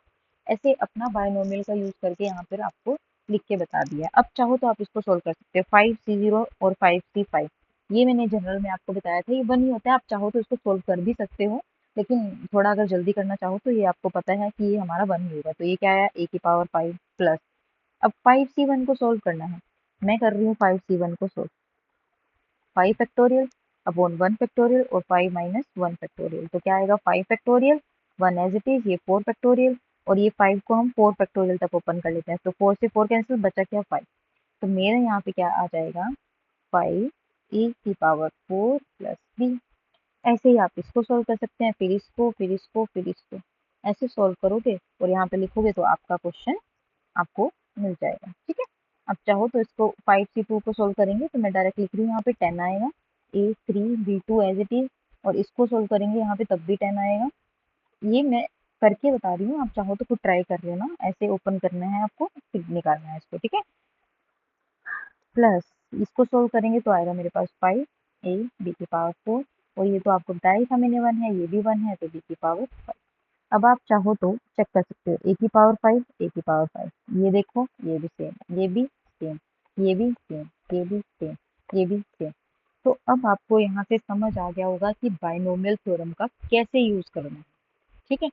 ऐसे अपना बायनोमियल का यूज करके यहाँ पर आपको लिख के बता दिया। अब चाहो तो आप इसको सोल्व कर सकते हो। 5c0 और 5c5 ये मैंने जनरल में आपको बताया था, ये 1 ही होता है। आप चाहो तो इसको सोल्व कर भी सकते हो, लेकिन थोड़ा अगर जल्दी करना चाहो तो ये आपको पता है कि ये हमारा 1 ही होगा। तो ये क्या है, a की पावर 5 प्लस, अब 5c1 को सोल्व करना है। मैं कर रही हूँ 5c1 को सोल्व। 5 फैक्टोरियल अपॉन 1 फैक्टोरियल और 5 माइनस 1 फैक्टोरियल, तो क्या आएगा 5 फैक्टोरियल, 1 एज इट इज, ये 4 फैक्टोरियल और ये 5 को हम 4 फैक्टोरियल तक ओपन कर लेते हैं। तो 4 से 4 कैंसिल, बचा क्या 5। तो मेरे यहाँ पे क्या आ जाएगा 5 e की पावर 4 प्लस b। ऐसे ही आप इसको सोल्व कर सकते हैं, फिर इसको, फिर इसको, फिर इसको, ऐसे सोल्व करोगे और यहाँ पे लिखोगे तो आपका क्वेश्चन आपको मिल जाएगा। ठीक है, अब चाहो तो इसको 5c2 को सोल्व करेंगे तो मैं डायरेक्ट लिख रही हूँ, यहाँ पे 10 आएगा, a3b2 एज इट इज, और इसको सोल्व करेंगे यहाँ पे तब भी 10 आएगा। ये मैं करके बता रही हूँ, आप चाहो तो खुद ट्राई कर लेना, ऐसे ओपन करना है आपको, फिर निकालना है इसको। ठीक है, प्लस इसको सोल्व करेंगे तो आएगा मेरे पास 5 a b की पावर 4, और ये तो आपको बताया ही था मैंने 1 है, ये भी 1 है, तो b की पावर 5। अब आप चाहो तो चेक कर सकते हो, a की पावर 5, a की पावर 5, ये देखो ये भी सेम, ये भी सेम, ये भी सेम, ये भी सेम, ये भी सेम। तो अब आपको यहाँ से समझ आ गया होगा कि बाइनोमियल थ्योरम का कैसे यूज करना है। ठीक है,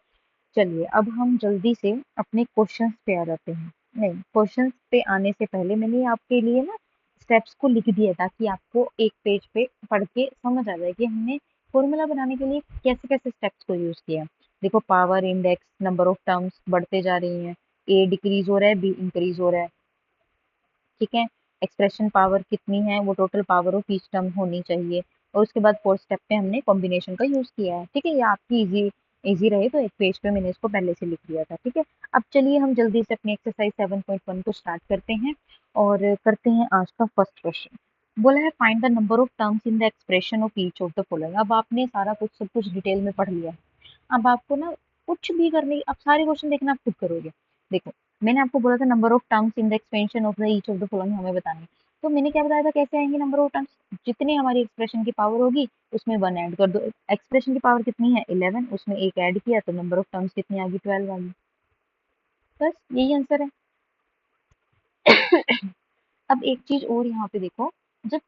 चलिए अब हम जल्दी से अपने क्वेश्चंस पे आ जाते हैं। नहीं, क्वेश्चंस पे आने से पहले मैंने आपके लिए ना स्टेप्स को लिख दिया ताकि आपको एक पेज पे पढ़ के समझ आ जाए कि हमने फॉर्मूला बनाने के लिए कैसे कैसे स्टेप्स को यूज किया। देखो, power index, number of terms बढ़ते जा रही हैं, ए डिक्रीज हो रहा है, बी इंक्रीज हो रहा है। ठीक है, एक्सप्रेशन पावर कितनी है, वो total power of each term होनी चाहिए। और उसके बाद फोर्थ स्टेप पे हमने कॉम्बिनेशन का यूज किया है। ठीक है, ये आपकी इजी रहे तो एक पेज पे मैंने इसको पहले से लिख दिया था। ठीक है, अब चलिए हम जल्दी से अपनी एक्सरसाइज 7.1 को स्टार्ट करते हैं और करते हैं आज का फर्स्ट क्वेश्चन। बोला है find the number of terms in the expression of each of the following. अब आपने सारा कुछ सब कुछ डिटेल में पढ़ लिया है। अब आपको ना कुछ भी करने, अब सारे क्वेश्चन देखना आप खुद करोगे। देखो, मैंने आपको बोला था number of terms in the expansion of the each of the following हमें बतानी। तो मैंने क्या बताया था कैसे आएंगे नंबर ऑफ टर्म्स, जितनी हमारी एक्सप्रेशन की पावर होगी उसमें 1 ऐड कर दो। एक्सप्रेशन की पावर कितनी है 11, उसमें 1 ऐड किया तो नंबर ऑफ टर्म्स कितनी आ गई 12 आ गई। बस यही आंसर है। अब एक चीज और यहाँ पे देखो, जब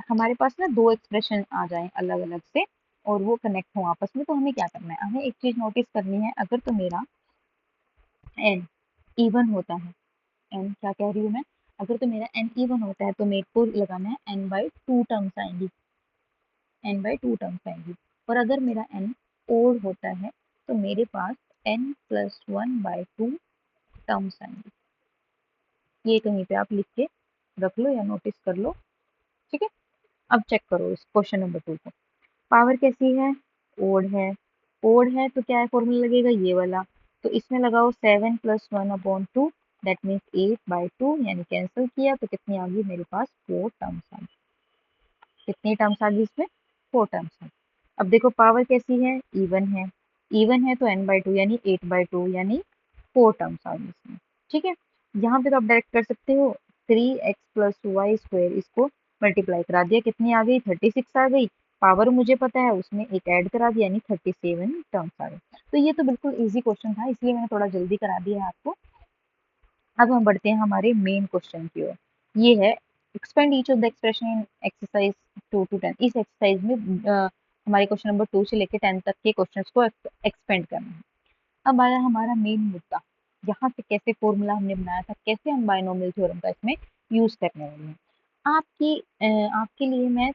हमारे पास ना दो एक्सप्रेशन आ जाए अलग अलग से और वो कनेक्ट हो आपस में, तो हमें क्या करना है, हमें एक चीज नोटिस करनी है। अगर तो मेरा एन इवन होता है, एन क्या कह रही हूँ मैं, अगर तो मेरा एन इवन होता है तो मेरे को लगाना है एन बाई टू टर्म्स आएंगी, एन बाई टू टर्म्स आएंगी। और अगर मेरा एन ओड होता है तो मेरे पास n plus 1 by two terms आएंगी। ये कहीं पे आप लिख के रख लो या नोटिस कर लो। ठीक है, अब चेक करो इस क्वेश्चन नंबर 2 को। पावर कैसी है, ओड है। ओड है तो क्या है फॉर्मूला लगेगा ये वाला, तो इसमें लगाओ 7 plus 1 upon 2, that means 8 by 2, यानी कैंसिल किया तो कितनी आ गई मेरे पास 4 टर्म्स आ गई। कितनी टर्म्स आ गई इसमें, 4 टर्म्स आ गई। अब देखो पावर कैसी है, इवन है। इवन है तो n बाई टू यानी 8 बाई टू यानी 4 टर्म्स आ गई इसमें। ठीक है, यहाँ पे तो आप डायरेक्ट कर सकते हो 3x प्लस वाई स्क्वायर, इसको मल्टीप्लाई करा दिया, कितनी आ गई 36 आ गई। पावर मुझे पता है, उसमें एक ऐड करा दिया यानी 37 टर्म्स आ गए। तो ये तो बिल्कुल इजी क्वेश्चन था, इसलिए मैंने थोड़ा जल्दी करा दिया है आपको। अब हम बढ़ते हैं हमारे मेन क्वेश्चन की ओर। ये है expand each of the expression in exercise 2 to 10। इस एक्सरसाइज में हमारे क्वेश्चन नंबर 2 से लेकर 10 तक के क्वेश्चंस को एक्सपेंड करना है। अब आया हमारा मेन मुद्दा, यहाँ से कैसे फॉर्मूला हमने बनाया था, कैसे हम बायनोमियल थ्योरम का इसमें यूज करने वाले हैं। आपके लिए मैं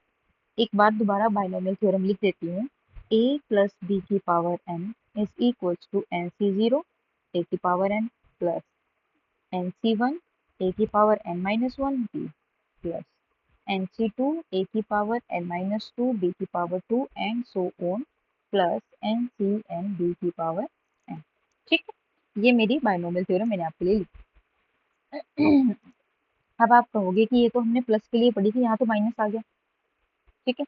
एक बार दोबारा बायनोमियल थ्योरम लिख देती हूँ। a प्लस बी की power n is equals to n c zero a की power n plus nc1 a की power n minus one b plus nc2 a की power n minus two b की power 2 and so on plus ncn b की power n। ठीक है, ये मेरी binomial theorem मैंने आपके लिए लिखी। अब आप कहोगे कि ये तो हमने प्लस के लिए पढ़ी थी, यहाँ तो माइनस आ गया। ठीक है,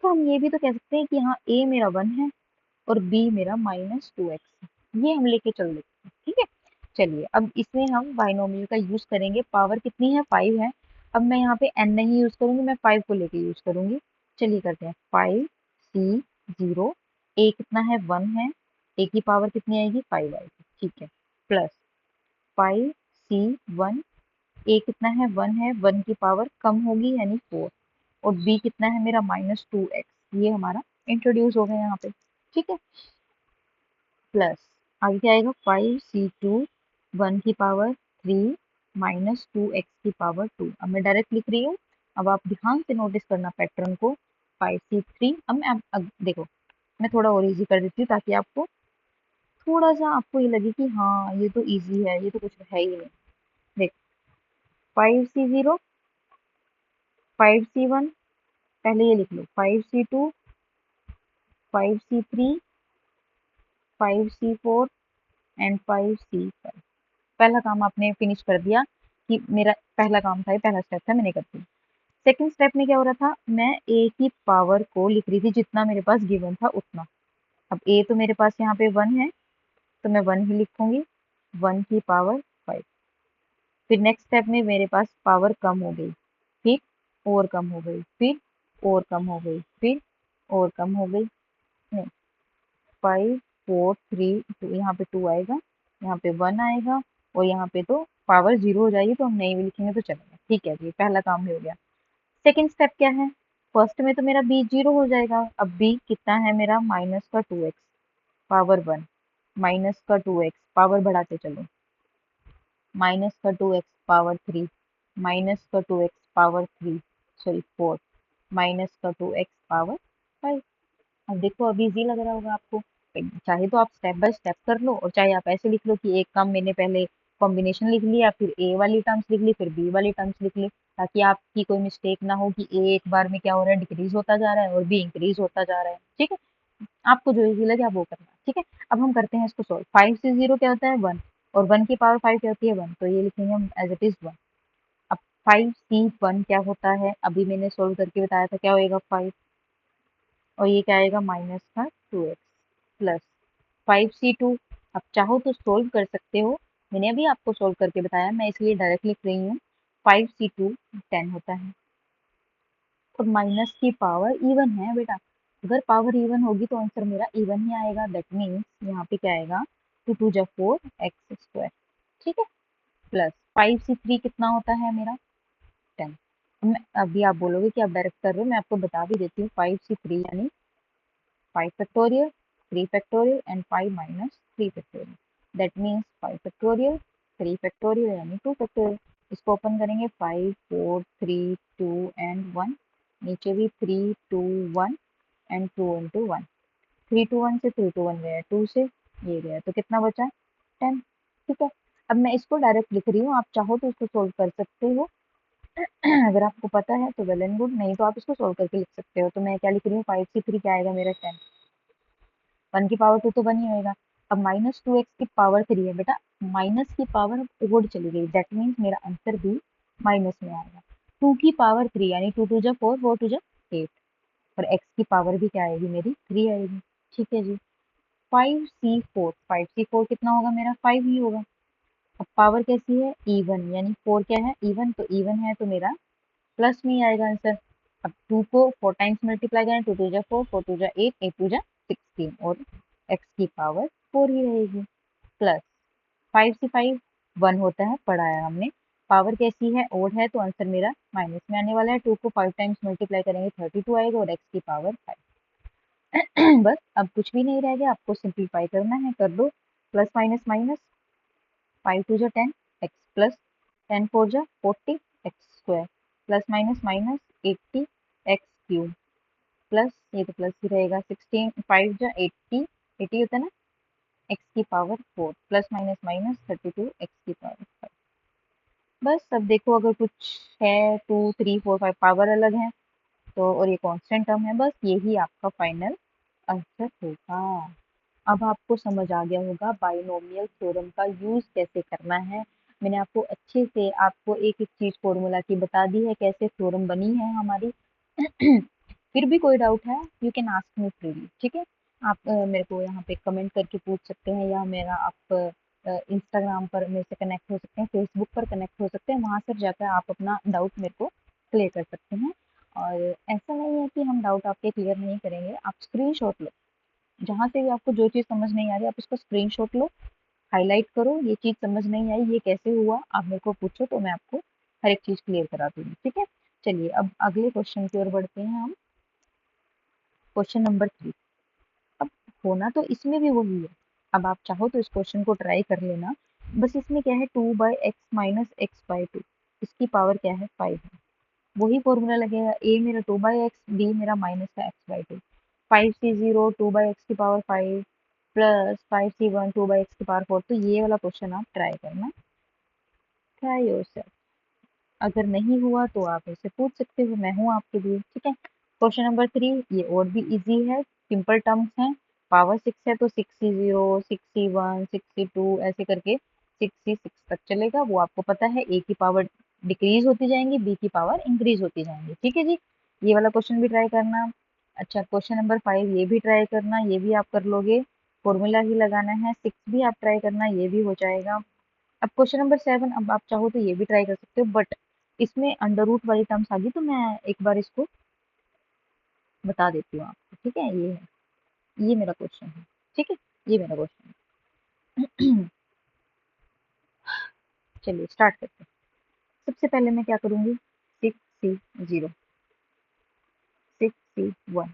तो हम ये भी तो कह सकते हैं कि यहाँ a मेरा 1 है और b मेरा -2x, ये हम लेके चल देते हैं। ठीक है, चलिए अब इसमें हम बाइनोमियल का यूज करेंगे। पावर कितनी है, 5 है। अब मैं यहाँ पे n नहीं यूज करूंगी, मैं 5 को लेके यूज करूंगी। चलिए करते हैं 5c0, a कितना है, 1 है, a की पावर कितनी आएगी, 5 आएगी। ठीक है, प्लस 5c1, a कितना है, 1 है, 1 की पावर कम होगी यानी 4, और b कितना है मेरा -2x, ये हमारा इंट्रोड्यूस हो गया यहाँ पे। ठीक है, प्लस आगे क्या आएगा, 5c2, 1 की पावर 3 -2x की पावर 2। अब मैं डायरेक्ट लिख रही हूँ, अब आप ध्यान से नोटिस करना पैटर्न को। 5c3, अब देखो मैं थोड़ा और इजी कर देती हूँ ताकि आपको थोड़ा सा आपको ये लगे कि हाँ ये तो इजी है, ये तो कुछ है ही नहीं। देख, 5c0, 5c1, पहले ये लिख लो, 5c2, 5c3, 5c4 and 5c5। पहला काम आपने फिनिश कर दिया, कि मेरा पहला काम था, ये पहला स्टेप था, मैंने कर दिया। सेकंड स्टेप में क्या हो रहा था, मैं a की पावर को लिख रही थी, जितना मेरे पास गिवन था उतना। अब a तो मेरे पास यहाँ पे 1 है, तो मैं 1 ही लिखूंगी, 1 की पावर 5। फिर नेक्स्ट स्टेप में मेरे पास पावर कम हो गई, फिर और कम हो गई, फिर और कम हो गई, फिर और कम हो गई। नहीं, 5 4 3 2, यहाँ पे 2 आएगा, यहाँ पे 1 आएगा, और यहाँ पे तो पावर 0 हो जाएगी, तो हम नहीं भी लिखेंगे तो चलेगा। ठीक है जी, पहला काम भी हो गया। सेकंड स्टेप क्या है, फर्स्ट में तो मेरा b 0 हो जाएगा। अब b कितना है मेरा, माइनस का 2x पावर 1, माइनस का 2x पावर बढ़ाते चलो, माइनस का 2x पावर 3, माइनस का 2x पावर 3, सॉरी 4, माइनस का 2x पावर 5। अब देखो, अभी इजी लग रहा होगा आपको। चाहे तो आप स्टेप बाय स्टेप कर लो, और चाहे आप ऐसे लिख लो कि एक काम मैंने पहले कॉम्बिनेशन लिख लिया, फिर ए वाली टर्म्स लिख ली, फिर बी वाली टर्म्स लिख ली, ताकि आपकी कोई मिस्टेक ना हो कि ए एक बार में क्या हो रहा है, डिक्रीज होता जा रहा है, और बी इंक्रीज होता जा रहा है। ठीक है, आपको जो इजी लगे आप वो करना। ठीक है, अब हम करते हैं इसको सॉल्व। 5 से 0 क्या होता है, 1, और 1 की पावर 5 क्या होती है, 1, तो ये लिखेंगे हम एज इट इज 1। अब 5c1 क्या होता है, अभी मैंने सोल्व करके बताया था, क्या होएगा 5, और ये क्या आएगा, माइनस का 2x, प्लस 5c2। अब चाहो तो सोल्व कर सकते हो, मैंने अभी आपको सोल्व करके बताया, मैं इसलिए डायरेक्ट लिख रही हूँ। 5c2 10 होता है, और माइनस की पावर इवन है बेटा, अगर पावर इवन होगी तो आंसर मेरा इवन ही आएगा। दैट मीन्स यहाँ पे क्या आएगा, 2 2 जा 4 एक्स स्क्वायर। ठीक है, प्लस 5c3 कितना होता है मेरा, 10। अभी आप बोलोगे कि आप डायरेक्ट कर रहे हो, मैं आपको बता भी देती हूँ। 5c3 यानी 5 factorial, 3 factorial and 5 minus 3 factorial. That means 5 factorial, 3 factorial यानी 2 factorial. इसको ओपन करेंगे, 5 4 3 2 and 1, नीचे भी 3 2 1 and 2 into 1, 3 to 1 से 3 to 1 गया, 2 से ये गया, तो कितना बचा, 10। ठीक है, अब मैं इसको डायरेक्ट लिख रही हूँ, आप चाहो तो इसको सोल्व कर सकते हो। अगर आपको पता है तो वेल एंड गुड, नहीं तो आप इसको सोल्व करके लिख सकते हो। तो मैं क्या लिख रही हूँ, 5c3 क्या आएगा मेरा, 10। 1 की पावर 2 तो 1 ही होएगा। अब -2x की पावर 3 है बेटा, माइनस की पावर अब ओड चली गई, दैट मीन्स मेरा आंसर भी माइनस में आएगा। 2 की पावर 3 यानी 2 2 जा 4, 4 2 जा 8, और x की पावर भी क्या आएगी मेरी, 3 आएगी। ठीक है जी, 5c4, 5c4 कितना होगा मेरा, 5 ही होगा। अब पावर कैसी है, इवन, यानी 4 क्या है, इवन, तो इवन है तो मेरा प्लस में ही आएगा आंसर। अब 2 को 4 टाइम्स मल्टीप्लाई करें, 2 2 जा 4, 4 2 जा 8, 8 2 जा 16, और x की पावर 4 ही रहेगी। प्लस 5 से 5 1 होता है, पढ़ा है हमने। पावर कैसी है, ओड है, तो आंसर मेरा माइनस में आने वाला है। 2 को 5 टाइम्स मल्टीप्लाई करेंगे, 32 आएगा, और x की पावर 5। बस, अब कुछ भी नहीं रह गया, आपको सिंप्लीफाई करना है, कर दो। प्लस माइनस माइनस, 5 2 जा 10 एक्स, प्लस 10 4 जा 40 x square, plus minus minus 80 x cube, plus ये तो प्लस ही रहेगा, 16 5 जा 80, 80 होता है ना, एक्स की power 4, plus minus minus 32 x की पावर 5। बस अब देखो, अगर कुछ है 2 3 4 5 पावर अलग है तो, और ये कांस्टेंट टर्म है, बस यही आपका फाइनल आंसर होगा। अब आपको समझ आ गया होगा बाइनोमियल थ्योरम का यूज कैसे करना है, मैंने आपको अच्छे से आपको एक एक चीज फॉर्मूला की बता दी है, कैसे थ्योरम बनी है हमारी। फिर भी कोई डाउट है, you can ask me freely, ठीक है। आप मेरे को यहाँ पे कमेंट करके पूछ सकते हैं, या मेरा आप इंस्टाग्राम पर मेरे से कनेक्ट हो सकते हैं, फेसबुक पर कनेक्ट हो सकते हैं, वहाँ से जाकर आप अपना डाउट मेरे को क्लियर कर सकते हैं। और ऐसा नहीं है कि हम डाउट आपके क्लियर नहीं करेंगे, आप स्क्रीनशॉट लो, जहाँ से भी आपको जो चीज़ समझ नहीं आ रही आप उसको स्क्रीनशॉट लो, हाईलाइट करो, ये चीज़ समझ नहीं आई, ये कैसे हुआ, आप मेरे को पूछो तो मैं आपको हर एक चीज़ क्लियर करा दूंगी, ठीक है। चलिए अब अगले क्वेश्चन की ओर बढ़ते हैं हम। Question number 3। अब होना तो इसमें भी वही है। अब आप चाहो तो इस क्वेश्चन को ट्राई कर लेना। बस इसमें क्या है, 2/x - x/2, इसकी पावर क्या है, 5 है। वही फॉर्मूला लगेगा, a मेरा 2/x, b मेरा माइनस है x/2, 5c0 2/x की पावर 5 प्लस 5c1 2/x की पावर 4। तो ये वाला क्वेश्चन आप ट्राई करना, ट्राई योरसेल्फ। अगर नहीं हुआ तो आप ऐसे पूछ सकते हो, मैं हूँ आपके लिए, ठीक है। क्वेश्चन नंबर 3 ये और भी इजी है, सिंपल टर्म्स हैं। पावर 6 है तो 6c0 6c1 6c2 ऐसे करके 6c6 तक चलेगा, वो आपको पता है। ए की पावर डिक्रीज होती जाएंगी, बी की पावर इंक्रीज होती जाएंगी, ठीक है जी। ये वाला क्वेश्चन भी ट्राई करना। अच्छा क्वेश्चन नंबर 5 ये भी ट्राई करना, ये भी आप कर लोगे, फॉर्मूला ही लगाना है। 6 भी आप ट्राई करना, ये भी हो जाएगा। अब क्वेश्चन नंबर 7, अब आप चाहो तो ये भी ट्राई कर सकते हो, बट इसमें अंडर रूट वाली टर्म्स आ गई, तो मैं एक बार इसको बता देती हूँ आपको, ठीक है। ये है, ये मेरा क्वेश्चन है, ठीक है, ये मेरा क्वेश्चन है। चलिए स्टार्ट करते हैं। सबसे पहले मैं क्या करूँगी, 6c0 6c1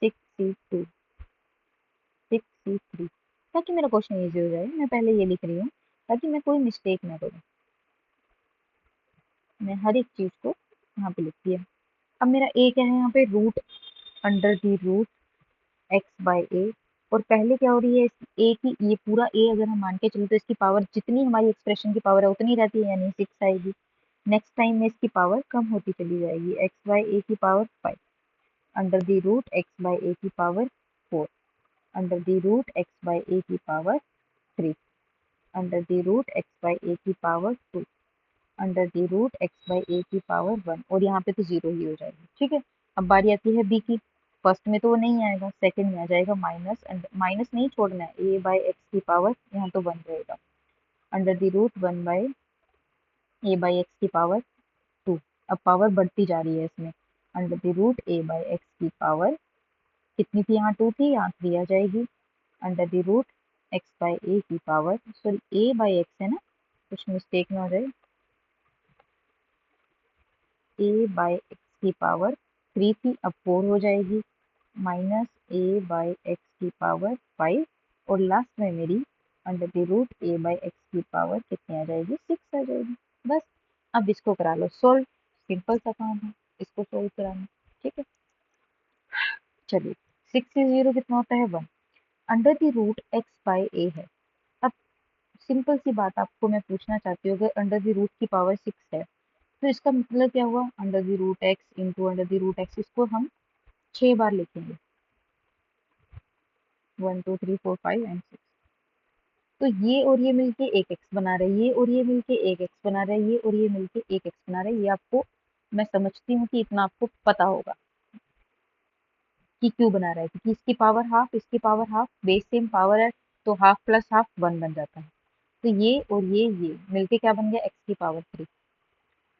6c2 6c3, ताकि मेरा क्वेश्चन ईजी हो जाए मैं पहले ये लिख रही हूँ, ताकि मैं कोई मिस्टेक ना करूँ। मैं हर एक चीज़ को यहाँ पे लिख दिया। अब मेरा ए क्या है यहाँ पे, root under the root x/a। और पहले क्या हो रही है, ए की ये पूरा ए अगर हम मान के चले तो इसकी पावर जितनी हमारी एक्सप्रेशन की पावर है उतनी रहती है, यानी 6 आएगी। नेक्स्ट टाइम में इसकी पावर कम होती चली जाएगी, x/a की power 5 under the root x/a की power 4 under the root x/a की power 3 under the root x/a की power 2 under the root x/a की पावर 1, और यहाँ पे तो जीरो ही हो जाएगी, ठीक है। अब बारी आती है बी की। फर्स्ट में तो वो नहीं आएगा, सेकंड में आ जाएगा माइनस, माइनस नहीं छोड़ना है, a/x की पावर यहाँ तो 1 रहेगा, अंडर द रूट 1/a/x की पावर 2। अब पावर बढ़ती जा रही है इसमें, अंडर द रूट a/x की पावर कितनी थी, यहाँ 2 थी, यहाँ 3 आ जाएगी, अंडर द रूट x/a की पावर, सॉरी a/x है ना, कुछ मिस्टेक ना हो जाए, a/x की पावर 3 थी, अब 4 हो जाएगी, माइनस a/x की पावर 5, और लास्ट में मेरी अंडर द रूट a/x की पावर कितनी आ जाएगी, 6 आ जाएगी। बस अब इसको करा लो सोल्व, सिंपल सा काम है इसको सोल्व कराना, ठीक है। चलिए 6 से 0 कितना होता है, 1 अंडर द रूट x/a है। अब सिंपल सी बात आपको मैं पूछना चाहती हूँ, अगर अंडर द रूट की पावर 6 है तो इसका मतलब क्या हुआ, under the root x into under the root x, इसको हम 6 बार लिखेंगे, 1 2 3 4 5 एंड 6। तो ये और ये मिलके एक x बना रहे हैं, ये और ये मिलके एक x बना रहे हैं, ये और ये मिलके एक x बना रहे हैं। ये आपको मैं समझती हूँ कि इतना आपको पता होगा कि क्यों बना रहा है, क्योंकि इसकी पावर हाफ, इसकी power half, base same power है, तो हाफ प्लस हाफ 1 बन जाता है। तो ये और ये मिलके क्या बन गया, x की पावर 3।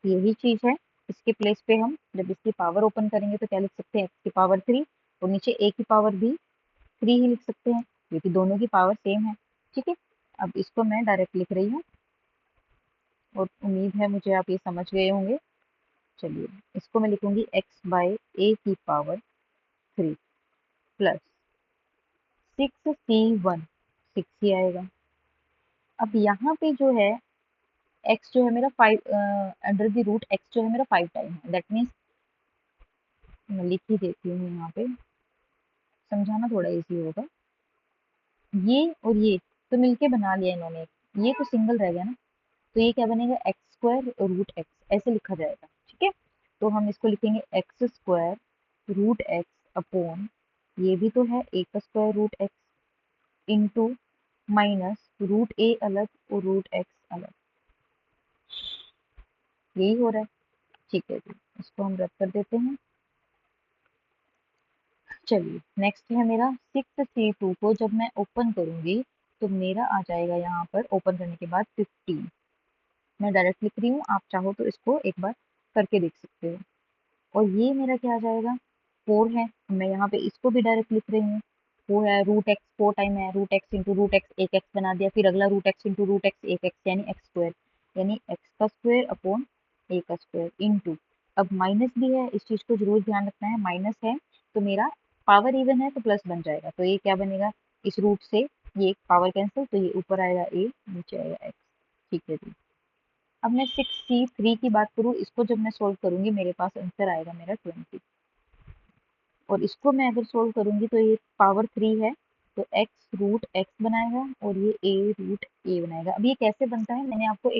यही चीज है, इसके प्लेस पे हम जब इसकी पावर ओपन करेंगे तो क्या लिख सकते हैं, x की पावर 3, और नीचे a की पावर भी 3 ही लिख सकते हैं, क्योंकि दोनों की पावर सेम है, ठीक है। अब इसको मैं डायरेक्ट लिख रही हूँ, और उम्मीद है मुझे आप ये समझ गए होंगे। चलिए इसको मैं लिखूंगी x/a की पावर 3 प्लस 6c1, 6 ही आएगा। अब यहाँ पे जो है x जो है मेरा 5, अंडर द रूट x जो है मेरा 5 टाइम है, दैट मीन्स मैं लिख ही देती हूँ यहाँ पे, समझाना थोड़ा इजी होगा। ये और ये तो मिलके बना लिया इन्होंने, ये तो सिंगल रह गया ना, तो ये क्या बनेगा, x² रूट x, ऐसे लिखा जाएगा, ठीक है। तो हम इसको लिखेंगे x² रूट x अपॉन, ये भी तो है a का square root x, into minus root a अलग और रूट एक्स अलग, यही हो रहा है। ठीक है जी, इसको हम रद्द कर देते हैं। चलिए नेक्स्ट है मेरा 6C2 को जब मैं ओपन करूंगी तो मेरा आ जाएगा यहाँ पर ओपन करने के बाद 15। मैं डायरेक्ट लिख रही हूँ, आप चाहो तो इसको एक बार करके देख सकते हो। और ये मेरा क्या आ जाएगा, 4 है, मैं यहाँ पे इसको भी डायरेक्ट लिख रही हूँ। वो है रूट एक्स, 4 टाइम है, root x into root x, एक एक्स बना दिया, फिर अगला root x into root x, एक एक्स यानी एक्स स्क्वायर, यानी एक्स का स्क्वायर अपॉन ए का स्क्वायर इंटू, अब माइनस भी है, इस चीज को जरूर ध्यान रखना है, माइनस है तो मेरा पावर इवन है तो प्लस बन जाएगा, तो ये क्या बनेगा, इस रूट से ये पावर कैंसिल, तो ये ऊपर आएगा ए, नीचे आएगा एक्स। ठीक है जी। अब मैं 6C3 की बात करूँ, इसको जब मैं सोल्व करूंगी मेरे पास आंसर आएगा मेरा 20, और इसको मैं अगर सोल्व करूंगी तो ये पावर 3 है, तो एक्स रूट एक्स बनाएगा और ये ए रूट ए बनाएगा। अब ये कैसे बनता है, मैंने आपको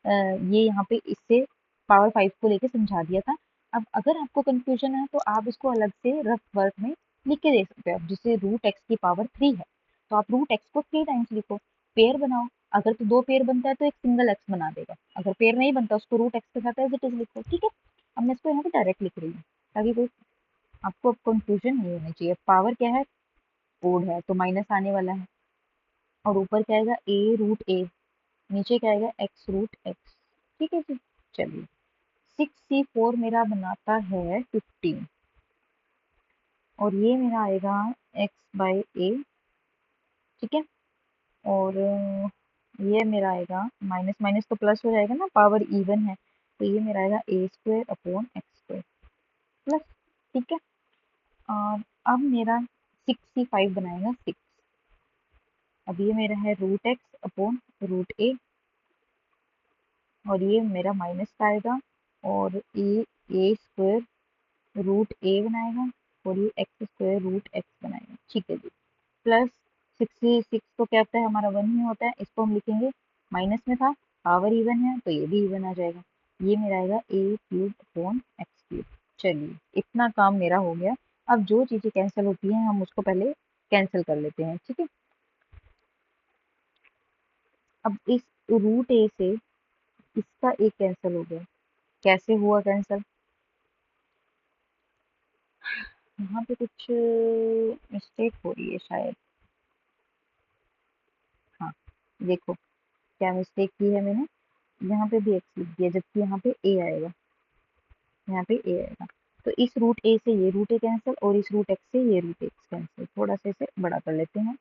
ये यहाँ पे इससे पावर 5 को लेके समझा दिया था। अब अगर आपको कंफ्यूजन है तो आप इसको अलग से रफ वर्क में लिख के दे सकते हो। अब जैसे रूट एक्स की पावर 3 है तो आप रूट एक्स को 3 टाइम्स लिखो, पेयर बनाओ, अगर तो 2 पेयर बनता है तो एक सिंगल एक्स बना देगा, अगर पेयर नहीं बनता उसको रूट एक्स के साथ एज इट इज लिखो। ठीक है, अब मैं इसको यहाँ पे डायरेक्ट लिख रही हूँ ताकि कोई आपको अब कंफ्यूजन नहीं होनी चाहिए। पावर क्या है, कोड है तो माइनस आने वाला है, और ऊपर क्या आएगा ए रूट ए, नीचे क्या आएगा एक्स रूट एक्स। ठीक है जी। चलिए 6C4 मेरा बनाता है 15, और ये मेरा आएगा एक्स बाई ए। ठीक है, और ये मेरा आएगा माइनस माइनस तो प्लस हो जाएगा ना, पावर इवन है, तो ये मेरा आएगा a square upon x square plus. ठीक है, और अब मेरा 6C5 बनाएगा 6, अब ये मेरा है रूट एक्स अपॉन रूट ए, और ये मेरा माइनस का आएगा, और ए स्क्वायर रूट ए बनाएगा, और ये एक्स स्क्वायर रूट एक्स बनाएगा। ठीक है जी, प्लस 66 तो क्या होता है हमारा 1 ही होता है, इसको हम लिखेंगे, माइनस में था, पावर इवन है तो ये भी इवन आ जाएगा, ये मेरा आएगा ए क्यूब अपॉन एक्स क्यूब। चलिए इतना काम मेरा हो गया। अब जो चीज़ें कैंसिल होती हैं हम उसको पहले कैंसिल कर लेते हैं। ठीक है, अब इस रूट ए से इसका एक कैंसिल हो गया, कैसे हुआ कैंसिल, यहाँ पे कुछ मिस्टेक हो रही है शायद। हाँ देखो क्या मिस्टेक की है मैंने, यहाँ पे भी एक्स लिख दिया जबकि यहाँ पे ए आएगा, यहाँ पे ए आएगा, तो इस रूट ए से ये रूट ए कैंसिल, और इस रूट एक्स से ये रूट एक्स कैंसिल, थोड़ा सा इसे बड़ा कर लेते हैं,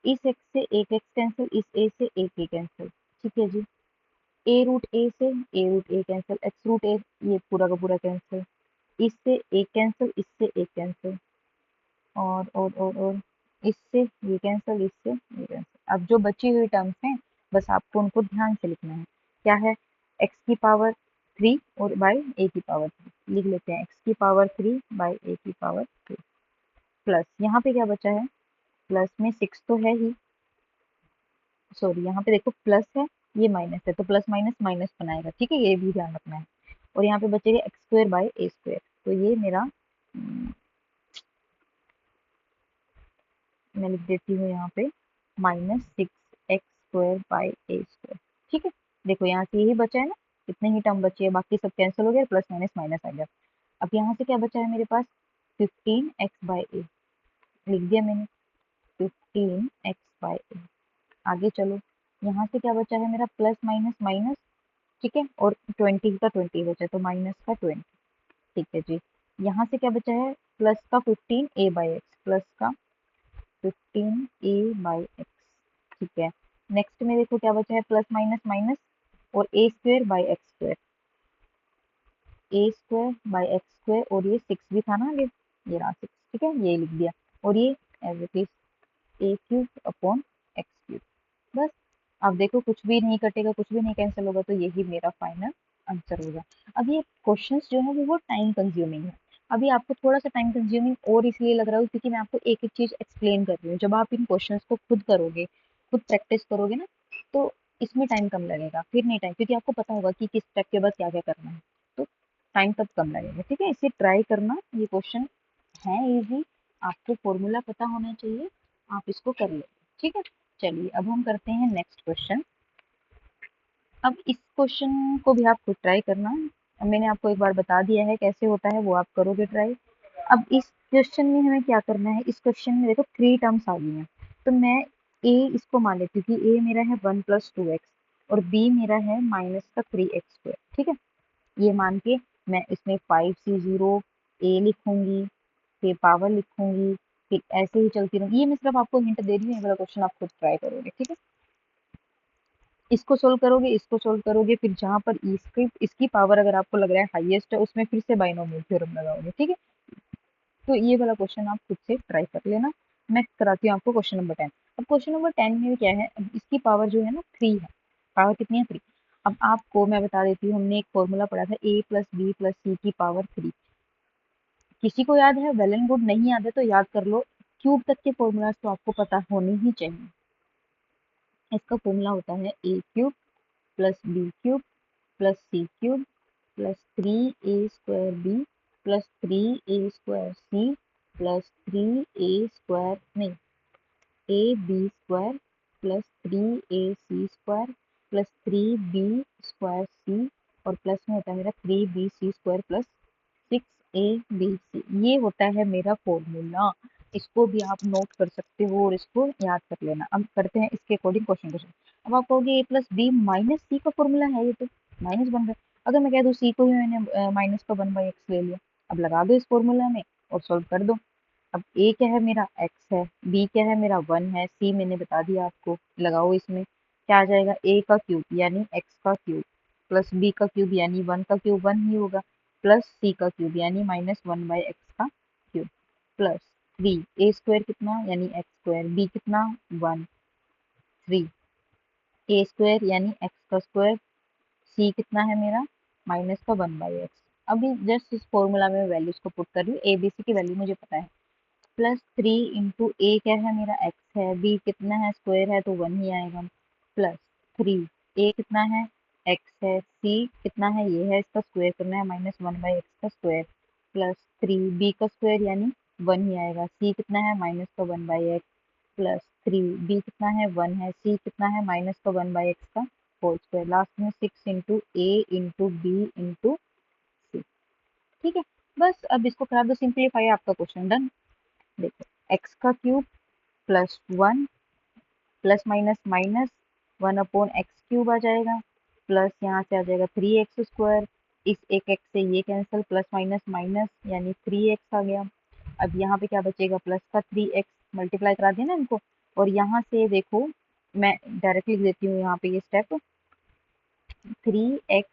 इस एक्स से एक एक्स कैंसिल, इस ए से एक ए कैंसिल। ठीक है जी, ए रूट ए से ए रूट ए कैंसिल, एक्स रूट ए ये पूरा का पूरा कैंसिल, इससे एक कैंसिल, इससे एक कैंसिल, और इससे ये कैंसिल, इससे ये कैंसिल। अब जो बची हुई टर्म्स हैं बस आपको उनको ध्यान से लिखना है, क्या है, एक्स की पावर 3 और बाई ए की पावर 3 लिख लेते हैं, एक्स की पावर 3 बाई ए की पावर 3, प्लस यहाँ पे क्या बचा है, प्लस में 6 तो है ही, सॉरी यहाँ पे देखो प्लस है, ये माइनस है, तो प्लस माइनस माइनस बनाएगा। ठीक है, ये भी ध्यान रखना है, और यहाँ पे बचेगा x square by A square, तो ये मेरा मैं लिख देती हूँ यहाँ पे -6x² बाई ए स्क्वायर। ठीक है, देखो यहाँ से यही बचा है ना, इतने ही टर्म बचे हैं, बाकी सब कैंसिल हो गया, प्लस माइनस माइनस आ गया। अब यहाँ से क्या बचा है मेरे पास, 15x बाई ए लिख दिया मैंने, 15x बाई ए। आगे चलो, यहाँ से क्या बचा है मेरा, प्लस माइनस माइनस, ठीक है, और 20 का 20 बचा तो माइनस का 20। ठीक है जी, यहाँ से क्या बचा है, प्लस का 15 a बाई एक्स, प्लस का 15 a बाई एक्स। ठीक है, नेक्स्ट में देखो क्या बचा है, प्लस माइनस माइनस, और a square by x square, a square by x square, और ये 6 भी था ना आगे, ये रहा 6। ठीक है, ये लिख दिया, और ये as it is a cube upon x cube. बस, अब देखो कुछ भी नहीं कटेगा, कुछ भी नहीं कैंसिल होगा, तो यही मेरा फाइनल आंसर होगा। अब ये क्वेश्चंस जो है वो टाइम कंज्यूमिंग है, अभी आपको थोड़ा सा टाइम कंज्यूमिंग और इसलिए लग रहा है क्योंकि मैं आपको एक एक चीज एक्सप्लेन कर रही हूँ। जब आप इन क्वेश्चंस को खुद करोगे, खुद प्रैक्टिस करोगे ना, तो इसमें टाइम कम लगेगा, फिर नहीं टाइम, क्योंकि आपको पता होगा कि किस स्टेप के बाद क्या क्या करना है, तो टाइम तब कम लगेगा। ठीक है, इसे ट्राई करना, ये क्वेश्चन है इजी, आपको फॉर्मूला पता होना चाहिए, आप इसको कर लो। ठीक है, चलिए अब हम करते हैं नेक्स्ट क्वेश्चन। अब इस क्वेश्चन को भी आप खुद ट्राई करना, मैंने आपको एक बार बता दिया है कैसे होता है, वो आप करोगे ट्राई। अब इस क्वेश्चन में हमें क्या करना है, इस क्वेश्चन में देखो 3 टर्म्स आ गई हैं, तो मैं ए इसको मान लेती हूँ कि ए मेरा है 1 + 2x और बी मेरा है -3x²। ठीक है, ये मान के मैं इसमें 5c0 ए लिखूंगी, फिर पावर लिखूंगी, फिर ऐसे ही चलती रहूंगी। ये मैं सिर्फ आपको हिंट दे रही हूँ, ये वाला क्वेश्चन आप खुद ट्राई करोगे। ठीक है, इसको सोल्व करोगे, इसको सोल्व करोगे, फिर जहां पर इसकी पावर अगर आपको लग रहा है हाईएस्ट है, उसमें फिर से बाइनोमियल थ्योरम लगाओगे। ठीक है, तो ये वाला क्वेश्चन आप खुद से ट्राई कर लेना। मैं कराती हूँ आपको क्वेश्चन नंबर 10। अब क्वेश्चन नंबर 10 में क्या है, अब इसकी पावर जो है ना 3 है। पावर कितनी है, 3। अब आपको मैं बता देती हूँ, हमने एक फॉर्मूला पढ़ा था a + b + c की पावर 3। किसी को याद है, वेल एंड गुड, नहीं याद है तो याद कर लो। क्यूब तक के फॉर्मूलाज तो आपको पता होने ही चाहिए। इसका फॉर्मूला होता है a³ + b³ + c³ + 3a² b + 3a² c + 3a² नहीं, ab² + 3ac² + 3b² c और प्लस में होता है मेरा 3bc² + 6abc। ये होता है मेरा फॉर्मूला। इसको भी आप नोट कर सकते हो और इसको याद कर लेना। अब करते हैं इसके अकॉर्डिंग क्वेश्चन। अब आप कहोगे a + b - c का फॉर्मूला है, ये तो माइनस बन रहा है। अगर मैं कह दूं c को ही मैंने माइनस का 1/x ले लिया, अब लगा दो इस फॉर्मूला में और सॉल्व कर दो। अब a क्या है मेरा, x है, b क्या है मेरा 1 है, c मैंने बता दिया आपको, लगाओ इसमें। क्या आ जाएगा, a का क्यूब यानी x का क्यूब प्लस b का क्यूब यानी 1 का क्यूब 1 ही होगा, प्लस c का क्यूब यानी -1/x का क्यूब प्लस 3a² कितना यानी x², b कितना 1, 3a² यानी x का स्क्वायर, c कितना है मेरा -1/x। अभी जस्ट इस फॉर्मूला में वैल्यूज को पुट कर रही हूँ, a b c की वैल्यू मुझे पता है। +3 × a क्या है मेरा, x है, b कितना है, स्क्वायर है तो 1 ही आएगा, प्लस 3 a कितना है, x है, c कितना है, ये है, इसका स्क्वायर करना है -1/x का स्क्वायर, प्लस 3 b का स्क्वायर यानी 1 ही आएगा, c कितना है -1/x प्लस 3 b कितना है 1 है, c कितना है -1/x का होल स्क्वायर, लास्ट में 6 × a × b × c। ठीक है, बस अब इसको करा दो सिंप्लीफाई, आपका क्वेश्चन डन। देखो x का cube plus 1 plus minus minus 1/x³ आ जाएगा, प्लस यहाँ से आ जाएगा 3x², इस एक x से ये कैंसिल, प्लस माइनस माइनस यानी 3x आ गया। अब यहाँ पे क्या बचेगा, प्लस का 3x, मल्टीप्लाई करा दिया ना इनको, और यहाँ से देखो मैं डायरेक्टली लिख देती हूँ यहाँ पे ये स्टेप, 3x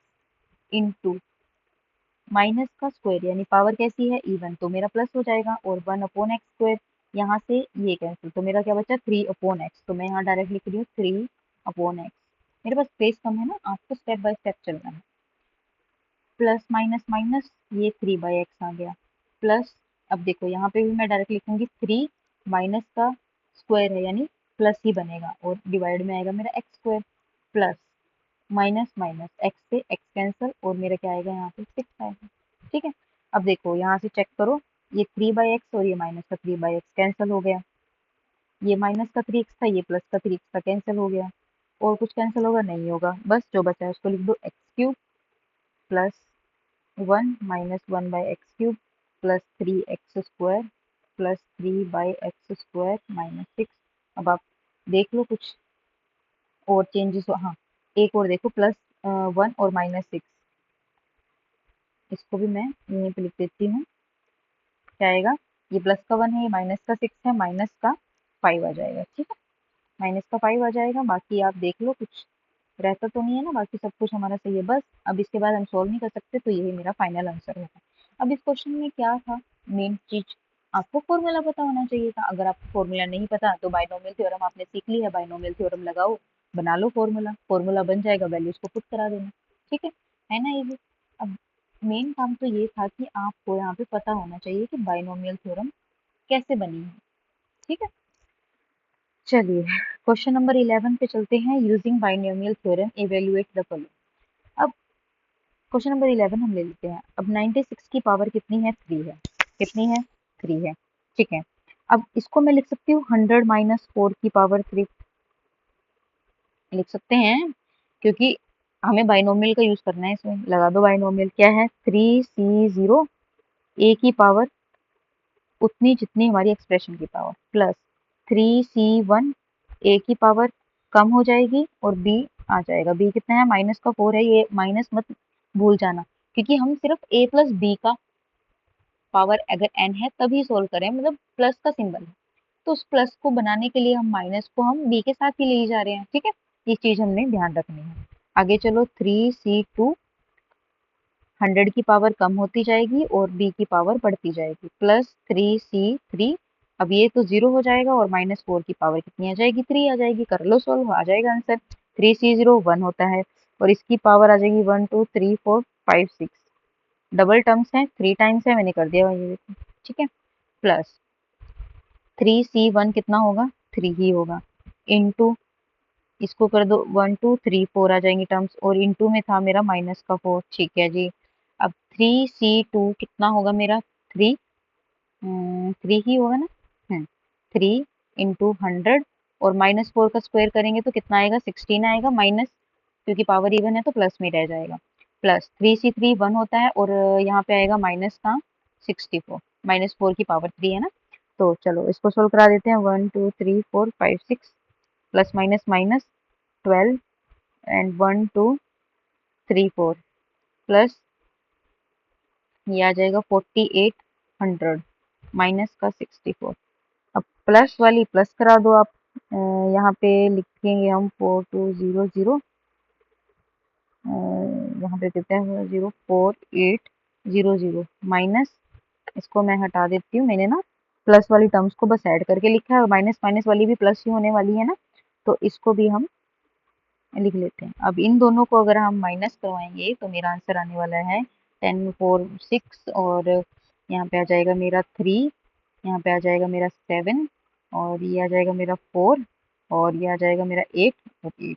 इंटू माइनस का स्क्वायर यानी पावर कैसी है, इवन, तो मेरा प्लस हो जाएगा, और 1/x², यहाँ से ये कैंसिल, तो मेरा क्या बचा 3/x, तो मैं यहाँ डायरेक्ट लिख रही हूँ 3/x। मेरे पास स्पेस कम है ना, आपको स्टेप बाय स्टेप चलना है। प्लस माइनस माइनस ये 3/x आ गया, प्लस अब देखो यहाँ पे भी मैं डायरेक्ट लिखूंगी 3 माइनस का स्क्वायर है यानी प्लस ही बनेगा, और डिवाइड में आएगा मेरा x² plus minus minus x से x कैंसिल, और मेरा क्या आएगा यहाँ पे 6 आएगा। ठीक है, अब देखो यहाँ से चेक करो, ये 3/x और ये माइनस का 3/x कैंसिल हो गया, ये माइनस का 3x था, ये प्लस का 3x का कैंसिल हो गया, और कुछ कैंसिल होगा नहीं होगा, बस जो बचा है उसको लिख दो x³ plus 1 - 1/x³ plus 3x² plus 3/x² -6। अब आप देख लो कुछ और चेंजेस हो, हाँ एक और देखो, प्लस 1 और -6, इसको भी मैं यहीं पे लिख देती हूँ। क्या आएगा, ये प्लस का 1 है, ये माइनस का 6 है, माइनस का 5 आ जाएगा। ठीक है, माइनस का 5 आ जाएगा, बाकी आप देख लो कुछ रहता तो नहीं है ना, बाकी सब कुछ हमारा सही है। बस अब इसके बाद हम सॉल्व नहीं कर सकते, तो यही मेरा फाइनल आंसर होगा। अब इस क्वेश्चन में क्या था मेन चीज, आपको फॉर्मूला पता होना चाहिए था। अगर आपको फॉर्मूला नहीं पता तो बाइनोमियल थ्योरम आपने सीख ली है, बाइनोमियल थ्योरम लगाओ, बना लो फॉर्मूला, फॉर्मूला बन जाएगा, वैल्यूज को पुट करा देना। ठीक है ना इजी। अब मेन काम तो ये था कि आपको यहाँ पे पता होना चाहिए कि बाइनोमियल थ्योरम कैसे बनी है। ठीक है, चलिए क्वेश्चन नंबर 11 पे चलते हैं। Using binomial theorem evaluate the following. अब क्वेश्चन नंबर 11 हम ले लेते हैं। अब 96 की पावर कितनी है, 3 है। कितनी है, 3 है। ठीक है, अब इसको मैं लिख सकती हूँ 100 - 4 की पावर 3। लिख सकते हैं, क्योंकि हमें बाइनोमियल का यूज करना है इसमें। लगा दो बाइनोमियल, क्या है 3c0 a की पावर उतनी जितनी हमारी एक्सप्रेशन की पावर, प्लस 3c1 a की पावर कम हो जाएगी और b आ जाएगा। b कितना है, -4 है, ये माइनस मत भूल जाना, क्योंकि हम सिर्फ a प्लस b का पावर अगर n है तभी सोल्व करें, मतलब प्लस का सिंबल है, तो उस प्लस को बनाने के लिए हम माइनस को हम b के साथ ही ले जा रहे हैं। ठीक है, ये चीज हमने ध्यान रखनी है। आगे चलो, 3c2 100 की पावर कम होती जाएगी और b की पावर बढ़ती जाएगी, प्लस 3c3, अब ये तो 0 हो जाएगा और -4 की पावर कितनी आ जाएगी, 3 आ जाएगी। कर लो सोल्व, आ जाएगा आंसर। 3c0 1 होता है और इसकी पावर आ जाएगी 1 2 3 4 5 6, डबल टर्म्स है, 3 टाइम्स है, मैंने कर दिया ये देखो। ठीक है, प्लस 3c1 कितना होगा, 3 ही होगा, इनटू इसको कर दो 1 2 3 4 आ जाएंगी टर्म्स, और इनटू में था मेरा -4। ठीक है जी। अब 3c2 कितना होगा मेरा, 3, 3 ही होगा ना, 3 इंटू 100 और -4 का स्क्वायर करेंगे तो कितना आएगा, 16 आएगा, माइनस क्योंकि पावर इवन है तो प्लस में रह जाएगा, प्लस 3c3 1 होता है और यहाँ पे आएगा माइनस का 64, -4 की पावर 3 है ना। तो चलो इसको सोल्व करा देते हैं, 1 2 3 4 5 6, plus minus minus 12 and 1 2 3 4, plus ये आ जाएगा 4800 माइनस का 64। अब प्लस वाली प्लस करा दो आप, यहाँ पे लिखेंगे हम 4200, यहाँ पे देते हैं 04800 माइनस, इसको मैं हटा देती हूँ, मैंने ना प्लस वाली टर्म्स को बस ऐड करके लिखा है और माइनस माइनस वाली भी प्लस ही होने वाली है ना, तो इसको भी हम लिख लेते हैं। अब इन दोनों को अगर हम माइनस करवाएंगे तो मेरा आंसर आने वाला है 1046, और यहाँ पे आ जाएगा मेरा 3, यहाँ पे आ जाएगा मेरा 7, और ये आ जाएगा मेरा 4, और ये आ जाएगा मेरा 8 और 8।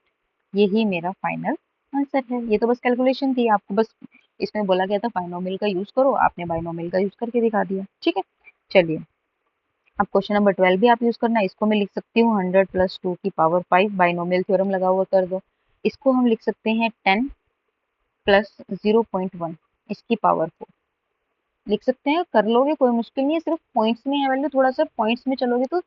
यही मेरा फाइनल आंसर है। ये तो बस कैलकुलेशन थी, आपको बस इसमें बोला गया था बाइनोमियल का यूज करो, आपने बाइनोमियल का यूज करके दिखा दिया। ठीक है, चलिए अब क्वेश्चन नंबर 12 भी आप यूज करना। इसको मैं लिख सकती हूँ 100 प्लस 2 की पावर 5, बाइनोमियल थ्योरम लगा हुआ कर दो। इसको हम लिख सकते हैं 10 प्लस 0.1, इसकी पावर 4 लिख सकते हैं। कर लोगे, कोई मुश्किल नहीं है, सिर्फ पॉइंट्स में है वैल्यू, थोड़ा सा पॉइंट्स में चलोगे तो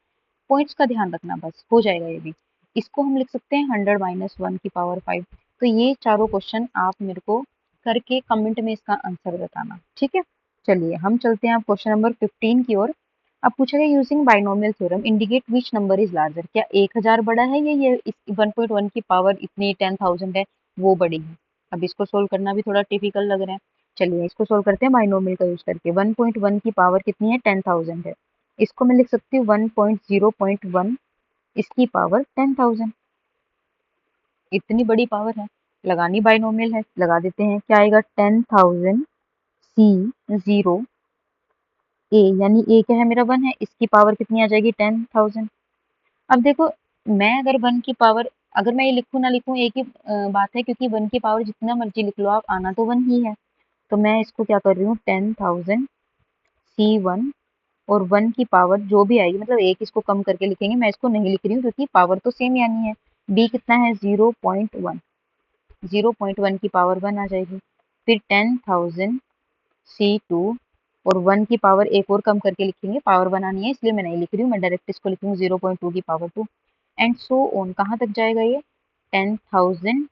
पॉइंट्स का ध्यान रखना, बस हो जाएगा ये भी। इसको हम लिख सकते हैं 100 माइनस 1 की पावर 5। तो ये चारों क्वेश्चन आप मेरे को करके कमेंट में इसका आंसर बताना। ठीक है, चलिए हम चलते हैं अब क्वेश्चन नंबर 15 की ओर। अब पूछा गया using binomial theorem indicate which number is larger, क्या 1000 बड़ा है या ये 1.1 की पावर इतनी 10,000 है वो बड़ी है। अब इसको सोल्व करना भी थोड़ा टिपिकल लग रहा है, चलिए इसको सोल्व करते हैं बाइनोमियल का यूज करके। 1.1 की पावर कितनी है, 10,000 है, इसको मैं लिख सकती हूँ 1.0.1, इसकी पावर 10,000, इतनी बड़ी पावर है, लगानी बाइनोमियल है, लगा देते हैं। क्या आएगा, 10,000 c0 a, यानी a क्या है मेरा 1 है, इसकी पावर कितनी आ जाएगी 10,000। अब देखो, मैं अगर 1 की पावर, अगर मैं ये लिखूं ना लिखूं एक ही बात है, क्योंकि 1 की पावर जितना मर्जी लिख लो आप, आना तो 1 ही है। तो मैं इसको क्या कर रही हूँ, 10,000 c1 और 1 की पावर जो भी आएगी, मतलब एक इसको कम करके लिखेंगे, मैं इसको नहीं लिख रही हूँ क्योंकि पावर तो सेम यानी है। b कितना है 0.1, 0.1 की पावर 1 आ जाएगी, फिर 10,000 c2 और 1 की पावर एक और कम करके लिखेंगे, पावर बनानी है इसलिए मैं नहीं लिख रही हूँ, मैं डायरेक्ट इसको लिखूंगी 0.2 की पावर 2, एंड सो ऑन। कहाँ तक जाएगा ये, 10,000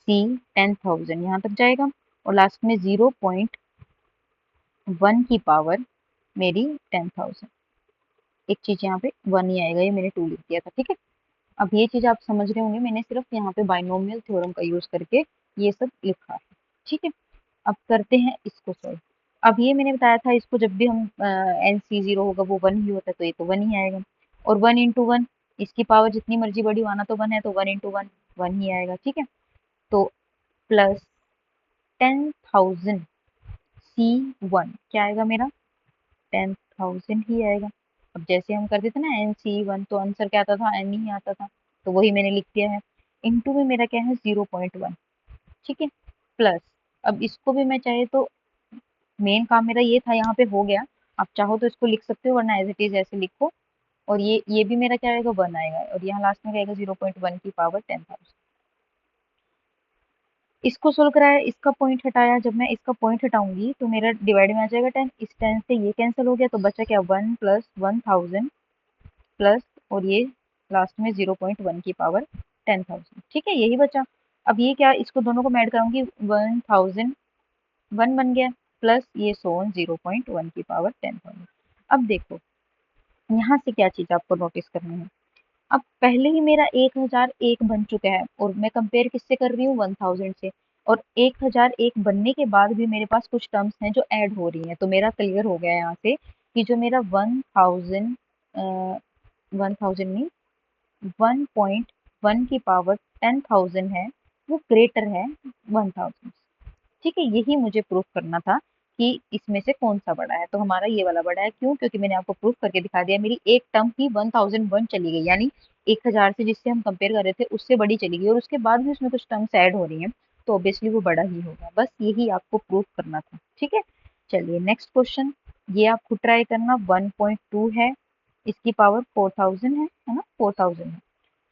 c 10,000 यहाँ तक जाएगा, और लास्ट में 0.1 की पावर मेरी 10,000। एक चीज यहाँ पे 1 ही आएगा, ये मैंने 2 लिख दिया था। ठीक है, अब ये चीज आप समझ रहे होंगे, मैंने सिर्फ यहाँ पे बाइनोमियल थ्योरम का यूज करके ये सब लिखा है। ठीक है, अब करते हैं इसको सॉल्व। अब ये मैंने बताया था, इसको जब भी हम NC0 होगा वो 1 ही होता है, तो ये तो 1 ही आएगा, और 1 इंटू 1, इसकी पावर जितनी मर्जी बड़ी हो, आना तो 1 है, तो 1 इंटू 1 1 ही आएगा। ठीक है, तो प्लस 10,000 C1 क्या आएगा मेरा, 10,000 ही आएगा। अब जैसे हम करते थे ना NC1, तो आंसर क्या आता था, N ही आता था, तो वही मैंने लिख दिया है। इंटू में मेरा क्या है 0.1। ठीक है, प्लस अब इसको भी मैं चाहे तो, मेन काम मेरा ये था, यहाँ पे हो गया। आप चाहो तो इसको लिख सकते हो, वरना एज इट इज ऐसे लिखो, और ये भी मेरा क्या आएगा 1 आएगा, और यहाँ लास्ट में रहेगा 0.1 की पावर 10,000। इसको सोल्व कराया, इसका पॉइंट हटाया, जब मैं इसका पॉइंट हटाऊंगी तो मेरा डिवाइड में आ जाएगा 10, इस 10 से ये कैंसिल हो गया तो बचा क्या 1 प्लस 1000 प्लस और ये लास्ट में 0.1 की पावर 10,000। ठीक है, यही बचा। अब ये क्या, इसको दोनों को मैं ऐड कराऊंगी 1000 1 बन गया प्लस ये सोन 0.1 की पावर 10,000। अब देखो यहाँ से क्या चीज आपको नोटिस करनी है। अब पहले ही मेरा 1001 बन चुका है और मैं कंपेयर किससे कर रही हूँ 1000 से, और 1001 बनने के बाद भी मेरे पास कुछ टर्म्स हैं जो ऐड हो रही हैं, तो मेरा क्लियर हो गया यहाँ से कि जो मेरा 1000 नहीं 1.1 की पावर 10,000 है वो ग्रेटर है 1000। ठीक है, यही मुझे प्रूफ करना था कि इसमें से कौन सा बड़ा है, तो हमारा ये वाला बड़ा है। क्यों? क्योंकि मैंने आपको प्रूफ करके दिखा दिया, मेरी एक टर्म ही 1001 चली गई, यानी 1000 से जिससे हम कंपेयर कर रहे थे उससे बड़ी चली गई और उसके बाद भी उसमें कुछ टर्म्स ऐड हो रही हैं, तो ऑब्वियसली वो बड़ा ही होगा। बस यही आपको प्रूफ करना था। ठीक है, चलिए नेक्स्ट क्वेश्चन, ये आप खुद ट्राई करना। 1.2 है, इसकी पावर 4000 है ना, 4000 है,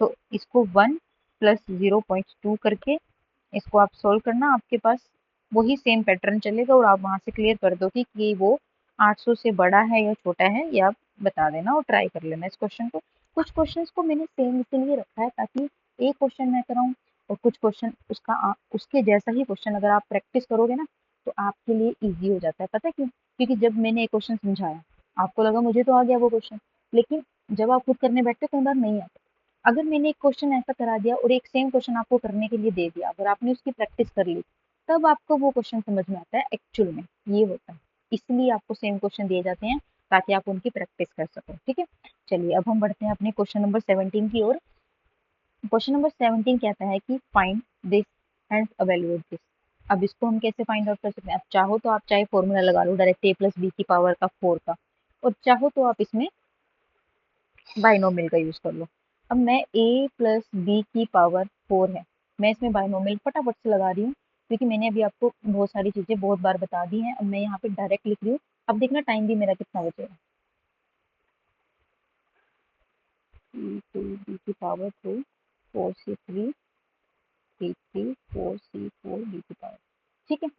तो इसको 1 प्लस 0.2 करके इसको आप सोल्व करना, आपके पास वही सेम पैटर्न चलेगा और आप वहां से क्लियर कर दो कि वो 800 से बड़ा है या छोटा है, ये आप बता देना और ट्राई कर लेना इस क्वेश्चन को। कुछ क्वेश्चंस को मैंने सेम इसलिए रखा है ताकि एक क्वेश्चन मैं कराऊं और कुछ क्वेश्चन उसके जैसा ही क्वेश्चन अगर आप प्रैक्टिस करोगे ना तो आपके लिए इजी हो जाता है। पता है क्यों? क्योंकि जब मैंने एक क्वेश्चन समझाया आपको लगा मुझे तो आ गया वो क्वेश्चन, लेकिन जब आप खुद करने बैठते कई बार नहीं आता। अगर मैंने एक क्वेश्चन ऐसा करा दिया और एक सेम क्वेश्चन आपको करने के लिए दे दिया, अगर आपने उसकी प्रैक्टिस कर ली तब आपको वो क्वेश्चन समझ में आता है एक्चुअल में, ये होता है। इसलिए आपको सेम क्वेश्चन दिए जाते हैं ताकि आप उनकी प्रैक्टिस कर सको। ठीक है, चलिए अब हम बढ़ते हैं अपने क्वेश्चन नंबर 17 की ओर। क्वेश्चन नंबर 17 कहता है कि find this and evaluate this. अब इसको हम कैसे फाइंड आउट कर सकते हैं? अब चाहो तो आप चाहे फॉर्मूला लगा लो डायरेक्ट a प्लस बी की पावर का 4 का, और चाहो तो आप इसमें बाइनोमियल का यूज कर लो। अब मैं a प्लस बी की पावर 4 है, मैं इसमें बाइनोमियल फटाफट से लगा रही हूँ क्योंकि मैंने अभी आपको बहुत सारी चीजें बहुत बार बता दी हैं। अब मैं यहाँ पे डायरेक्ट लिख रही हूँ। अब देखना टाइम भी मेरा कितना बचेगा। बी की power 2 4c3 c3 4c4 B की पावर। ठीक है,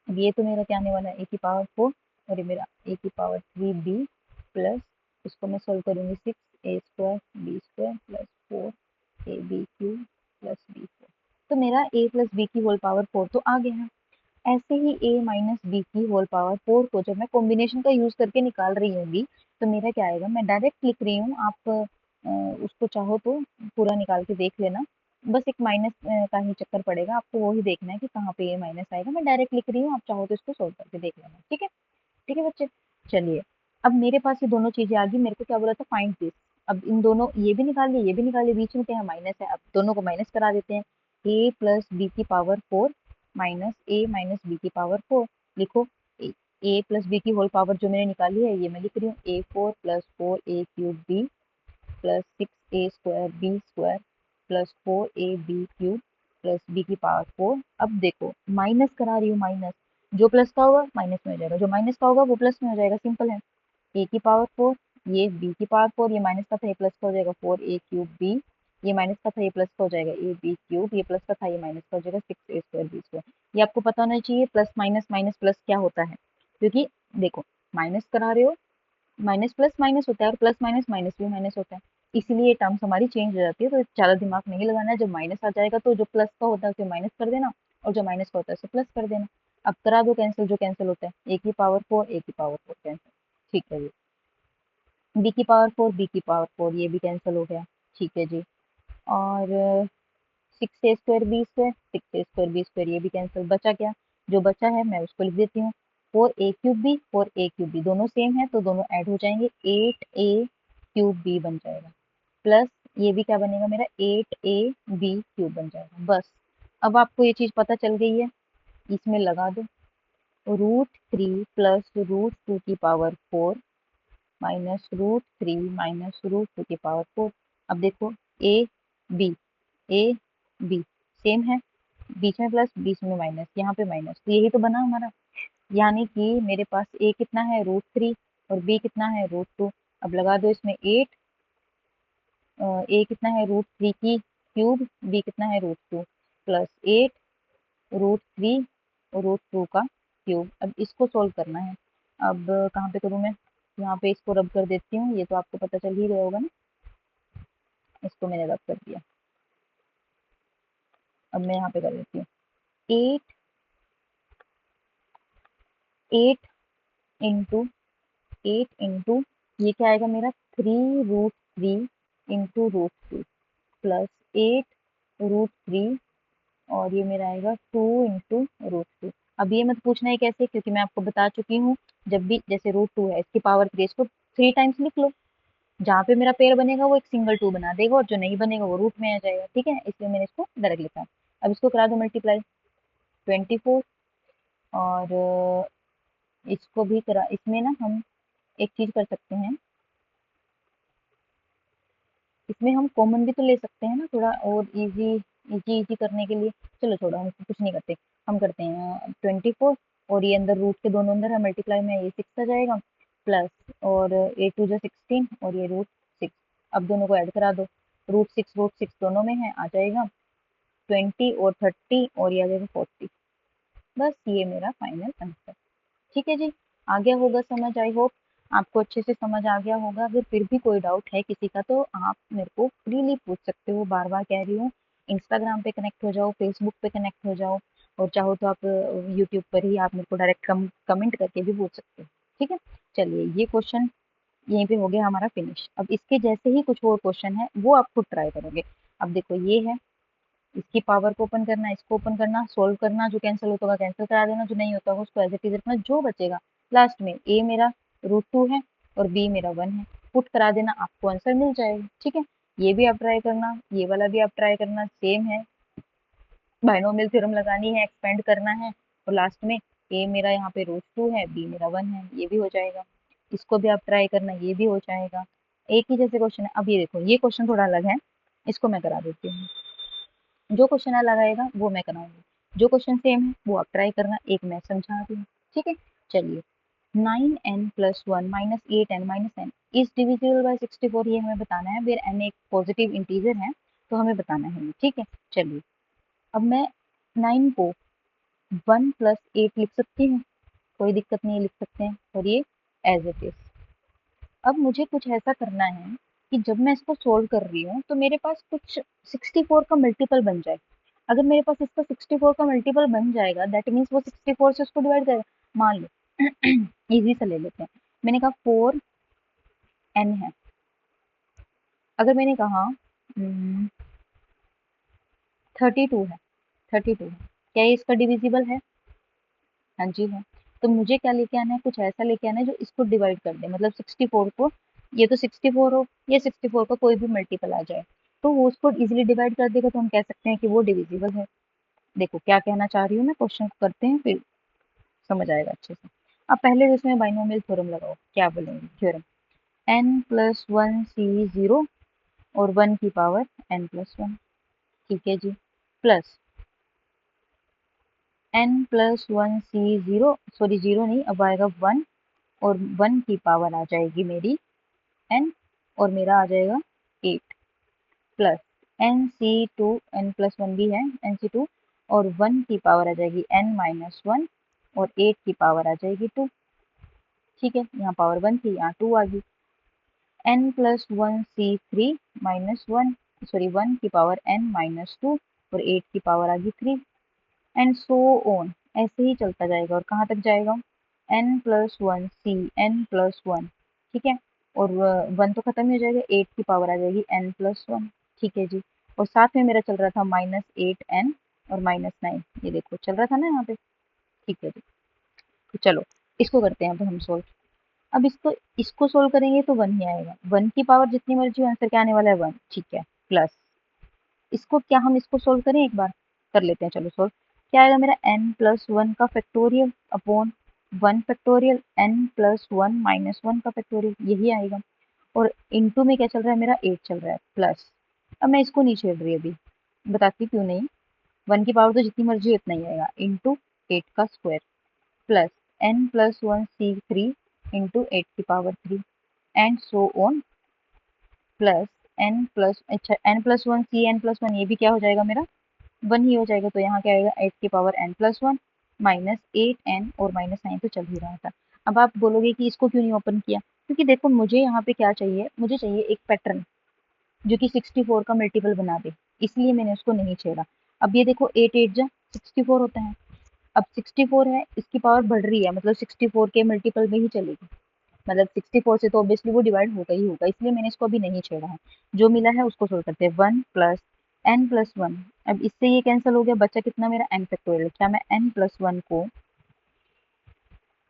अब ये तो मेरा क्या आने वाला है a की पावर 4 और ये मेरा a की पावर 3b प्लस इसको मैं सोल्व करूंगी 6a² b² plus 4ab³ plus b4। तो मेरा a प्लस बी की होल पावर 4 तो आ गया है। ऐसे ही a माइनस बी की होल पावर 4 को जब मैं कॉम्बिनेशन का यूज करके निकाल रही होंगी तो मेरा क्या आएगा, मैं डायरेक्ट लिख रही हूँ, आप उसको चाहो तो पूरा निकाल के देख लेना। बस एक माइनस का ही चक्कर पड़ेगा, आपको वो ही देखना है कि कहाँ पे ये माइनस आएगा। मैं डायरेक्ट लिख रही हूँ, आप चाहो तो इसको सोल्व करके देख लेना। ठीक है, ठीक है बच्चे, चलिए अब मेरे पास ये दोनों चीजें आ गई। मेरे को क्या बोला था, फाइंड दिस। अब इन दोनों, ये भी निकाल लिया ये भी निकाल लिया, बीच में क्या है माइनस है, अब दोनों को माइनस करा देते हैं। a प्लस बी की power 4 minus a minus b की पावर 4। लिखो a प्लस बी की होल पावर जो मैंने निकाली है ये मैं लिख रही हूँ a4 plus 4a³ b plus 6a² b² plus 4ab³ plus b की पावर 4। अब देखो माइनस करा रही हूँ, माइनस जो प्लस का होगा माइनस में हो जाएगा, जो माइनस का होगा वो प्लस में हो जाएगा, सिंपल है। a की पावर 4, ये b की पावर 4, ये माइनस का था ये प्लस का हो जाएगा 4a³ b, ये माइनस का था ये प्लस का हो जाएगा ab³, ये प्लस का था ये माइनस का हो जाएगा 6a² b²। ये आपको पता होना चाहिए प्लस माइनस माइनस प्लस क्या होता है, क्योंकि देखो माइनस करा रहे हो, माइनस प्लस माइनस होता है और प्लस माइनस माइनस भी माइनस होता है, इसलिए टर्म्स हमारी चेंज हो जाती है। तो ज़्यादा दिमाग नहीं लगाना है, जब माइनस आ जाएगा तो जो प्लस का होता है उसे माइनस कर देना और जो माइनस का होता है उसे प्लस कर देना। अब करा दो कैंसिल, जो कैंसिल होता है a की पावर 4 a की पावर 4 कैंसिल। ठीक है जी, b की पावर 4 b की पावर 4 ये भी कैंसिल हो गया। ठीक है जी, और 6a² b² ये भी कैंसिल। बचा क्या, जो बचा है मैं उसको लिख देती हूँ 4a³ b दोनों सेम है तो दोनों ऐड हो जाएंगे, 8a³ बन जाएगा प्लस ये भी क्या बनेगा मेरा 8ab³ बन जाएगा। बस अब आपको ये चीज पता चल गई है, इसमें लगा दो √3 प्लस √2 की पावर 4 माइनस √3 माइनस √2 की पावर 4। अब देखो a b, a b same है, बीच में प्लस बीच में माइनस, यहाँ पे माइनस, तो यही तो बना हमारा। यानी कि मेरे पास a कितना है √3 और b कितना है √2। अब लगा दो इसमें 8, a कितना है √3 की क्यूब, b कितना है √2, प्लस 8 √3 और √2 का क्यूब। अब इसको सोल्व करना है। अब कहाँ पे करूँ मैं? यहाँ पे इसको रब कर देती हूँ, ये तो आपको पता चल ही गया होगा ना। इसको मैंने रब कर दिया। अब मैं यहाँ पे कर देती हूँ 8 8 इंटू 8 इंटू ये क्या आएगा मेरा 3√3 इंटू √2 प्लस 8 √3 और ये मेरा आएगा 2 इंटू √2। अब ये मत पूछना है कैसे, क्योंकि मैं आपको बता चुकी हूँ। जब भी जैसे √2 है, इसकी पावर 3, इसको 3 टाइम्स लिख लो। जहाँ पे मेरा पेयर बनेगा वो एक सिंगल 2 बना देगा, और जो नहीं बनेगा वो रूट में आ जाएगा। ठीक है, इसलिए मैंने इसको डायरेक्ट लिखा। अब इसको करा दो मल्टीप्लाई 24, और इसको भी करा। इसमें ना हम एक चीज कर सकते हैं, इसमें हम कॉमन भी तो ले सकते हैं ना, थोड़ा और इजी इजी इजी करने के लिए। चलो छोड़ो, हम कुछ नहीं करते। हम करते हैं 24, और ये अंदर रूट के दोनों अंदर है, मल्टीप्लाई में ये 6 आ जाएगा, प्लस और 8 2 16 और ये √6। अब दोनों को ऐड करा दो, √6 दोनों में है, आ जाएगा 20 और 30, और ये आ जाएगा 40। बस ये मेरा फाइनल आंसर। ठीक है जी, आ गया होगा समझ। आई होप आपको अच्छे से समझ आ गया होगा। अगर फिर भी कोई डाउट है किसी का, तो आप मेरे को फ्रीली पूछ सकते हो। बार बार कह रही हूँ, इंस्टाग्राम पे कनेक्ट हो जाओ, फेसबुक पे कनेक्ट हो जाओ, और चाहो तो आप यूट्यूब पर ही आप मेरे को डायरेक्ट कमेंट करके भी पूछ सकते हो। ठीक है, चलिए ये क्वेश्चन यहीं पे हो गया हमारा फिनिश। अब इसके जैसे ही कुछ और क्वेश्चन है, वो आप खुद ट्राई करोगे। अब देखो ये है, इसकी पावर को ओपन करना, इसको ओपन करना, सोल्व करना, जो कैंसिल होता होगा कैंसिल करा देना, जो नहीं होता होगा उसको एज इट इज रखना, जो बचेगा लास्ट में। ए मेरा √2 है और बी मेरा 1 है, पुट करा देना, आपको आंसर मिल जाएगा। ठीक है, ये भी आप ट्राई करना, ये वाला भी आप ट्राई करना, सेम है। बाइनोमियल थ्योरम लगानी है, एक्सपेंड करना है, और लास्ट में ए मेरा यहाँ पे √2 है, बी मेरा 1 है, ये भी हो जाएगा। इसको भी आप ट्राई करना, ये भी हो जाएगा। एक ही जैसे क्वेश्चन है। अब ये देखो, ये क्वेश्चन थोड़ा अलग है, इसको मैं करा देती हूँ। जो क्वेश्चन अलग आएगा वो मैं कराऊंगी, जो क्वेश्चन सेम है वो आप ट्राई करना, एक मैं समझा दूँ। ठीक है, चलिए। 9n+1 -8n-n is divisible by 64, ये हमें बताना है। वेयर n एक पॉजिटिव इंटीजर है, तो हमें बताना है। ठीक है, चलिए। अब मैं 9 को 1 + 8 लिख सकती हूँ, कोई दिक्कत नहीं है, लिख सकते हैं, और ये एज इट इज। अब मुझे कुछ ऐसा करना है कि जब मैं इसको सोल्व कर रही हूँ, तो मेरे पास कुछ 64 का मल्टीपल बन जाए। अगर मेरे पास इसका 64 का मल्टीपल बन जाएगा, दैट मीन्स वो 64 से उसको डिवाइड करेगा। मान लो इजी से ले लेते हैं, मैंने कहा 4n है। अगर मैंने कहा 32 है, 32 है, क्या ये इसका डिविजिबल है? हाँ जी है। तो मुझे क्या लेके आना है, कुछ ऐसा लेके आना है जो इसको डिवाइड कर दे, मतलब 64 को, ये तो 64 हो, ये 64 का कोई भी मल्टीपल आ जाए, तो वो उसको इजीली डिवाइड कर देगा, तो हम कह सकते हैं कि वो डिविजिबल है। देखो क्या कहना चाह रही हूँ मैं, क्वेश्चन को करते हैं फिर समझ आएगा अच्छे से। अब पहले जिसमें बाइनोमियल थ्योरम लगाओ, क्या बोलेंगे? थ्योरम n+1c0 और 1 की पावर n+1। ठीक है जी, प्लस n+1c0, सॉरी जीरो नहीं, अब आएगा 1, और 1 की पावर आ जाएगी मेरी n, और मेरा आ जाएगा 8, प्लस nc2, n+1 भी है, nc2, और 1 की पावर आ जाएगी n-1, और 8 की पावर आ जाएगी 2। ठीक है, यहाँ पावर 1 थी, यहाँ 2 आ गई। n+1c3 -1, सॉरी 1 की पावर n-2, और 8 की पावर आ गई 3, एंड सो ऑन, ऐसे ही चलता जाएगा। और कहाँ तक जाएगा? n+1c n+1। ठीक है, और 1 तो खत्म ही हो जाएगा, 8 की पावर आ जाएगी n+1। ठीक है जी, और साथ में मेरा चल रहा था -8n और -9, ये देखो चल रहा था ना यहाँ पे। ठीक है जी, तो चलो इसको करते हैं अब हम सोल्व। अब इसको इसको सोल्व करेंगे तो 1 ही आएगा, 1 की पावर जितनी मर्जी हो, आंसर क्या आने वाला है? 1। ठीक है, प्लस इसको, क्या हम इसको सोल्व करें? एक बार कर लेते हैं, चलो सोल्व। क्या आएगा मेरा? n+1 का फैक्टोरियल अपॉन 1 फैक्टोरियल n+1 -1 का फैक्टोरियल, यही आएगा। और इनटू में क्या चल रहा है मेरा? 8 चल रहा है, प्लस। अब मैं इसको नहीं छेड़ रही अभी, बताती क्यों नहीं। 1 की पावर तो जितनी मर्जी उतना ही आएगा, इंटू 8 का स्क्वायर, प्लस n+1c3 इंटू 8 की power 3, and so on, plus n+1c n+1, ये भी क्या हो जाएगा मेरा? 1 ही हो जाएगा, तो यहाँ क्या आएगा 8 की पावर n+1 माइनस 8n और माइनस साइन तो चल ही रहा था। अब आप बोलोगे कि इसको क्यों नहीं ओपन किया, क्योंकि देखो मुझे यहाँ पे क्या चाहिए, मुझे चाहिए एक पैटर्न जो कि 64 का मल्टीपल बना दे, इसलिए मैंने उसको नहीं छेड़ा। अब ये देखो 8 8 जा 64 होता है। अब 64 है, इसकी पावर बढ़ रही है, मतलब 64 के मल्टीपल में ही चलेगी, मतलब 64 से तो ऑब्वियसली वो डिवाइड होगा ही होगा, इसलिए मैंने इसको अभी नहीं छेड़ा है। जो मिला है उसको सोल्व करते हैं, 1 प्लस n+1। अब इससे ये कैंसिल हो गया, बचा कितना मेरा n फैक्टोरियल। क्या मैं n+1 को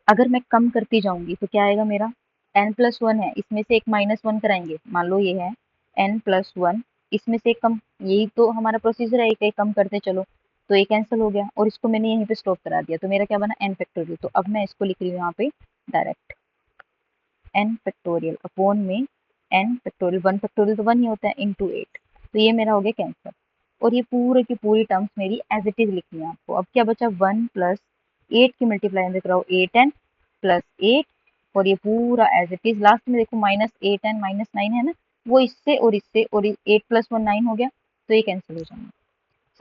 अगर मैं कम करती जाऊंगी तो क्या आएगा मेरा, n+1 है, इसमें से एक -1 कराएंगे, मान लो ये है n+1, इसमें से एक कम, यही तो हमारा प्रोसीजर है, एक कम करते चलो, तो ये कैंसिल हो गया और इसको मैंने यहीं पे स्टॉप करा दिया, तो मेरा क्या बना n फैक्टोरियल। तो अब मैं इसको लिख रही हूँ यहाँ पे डायरेक्ट n फैक्टोरियल अपॉन में n फैक्टोरियल, 1 फैक्टोरियल तो 1 ही होता है, इंटू 8। तो ये मेरा हो गया कैंसिल, और ये पूरे की पूरी टर्म्स मेरी एज इट इज लिखनी है आपको। अब क्या बचा, 1 प्लस 8 की मल्टीप्लाई में देख रहा हूँ 8n प्लस 8, और ये पूरा एज इट इज, लास्ट में देखो माइनस 8n माइनस 9 है ना, वो इससे और इससे, और 8+1 9 हो गया, तो ये कैंसिल हो जाएगा।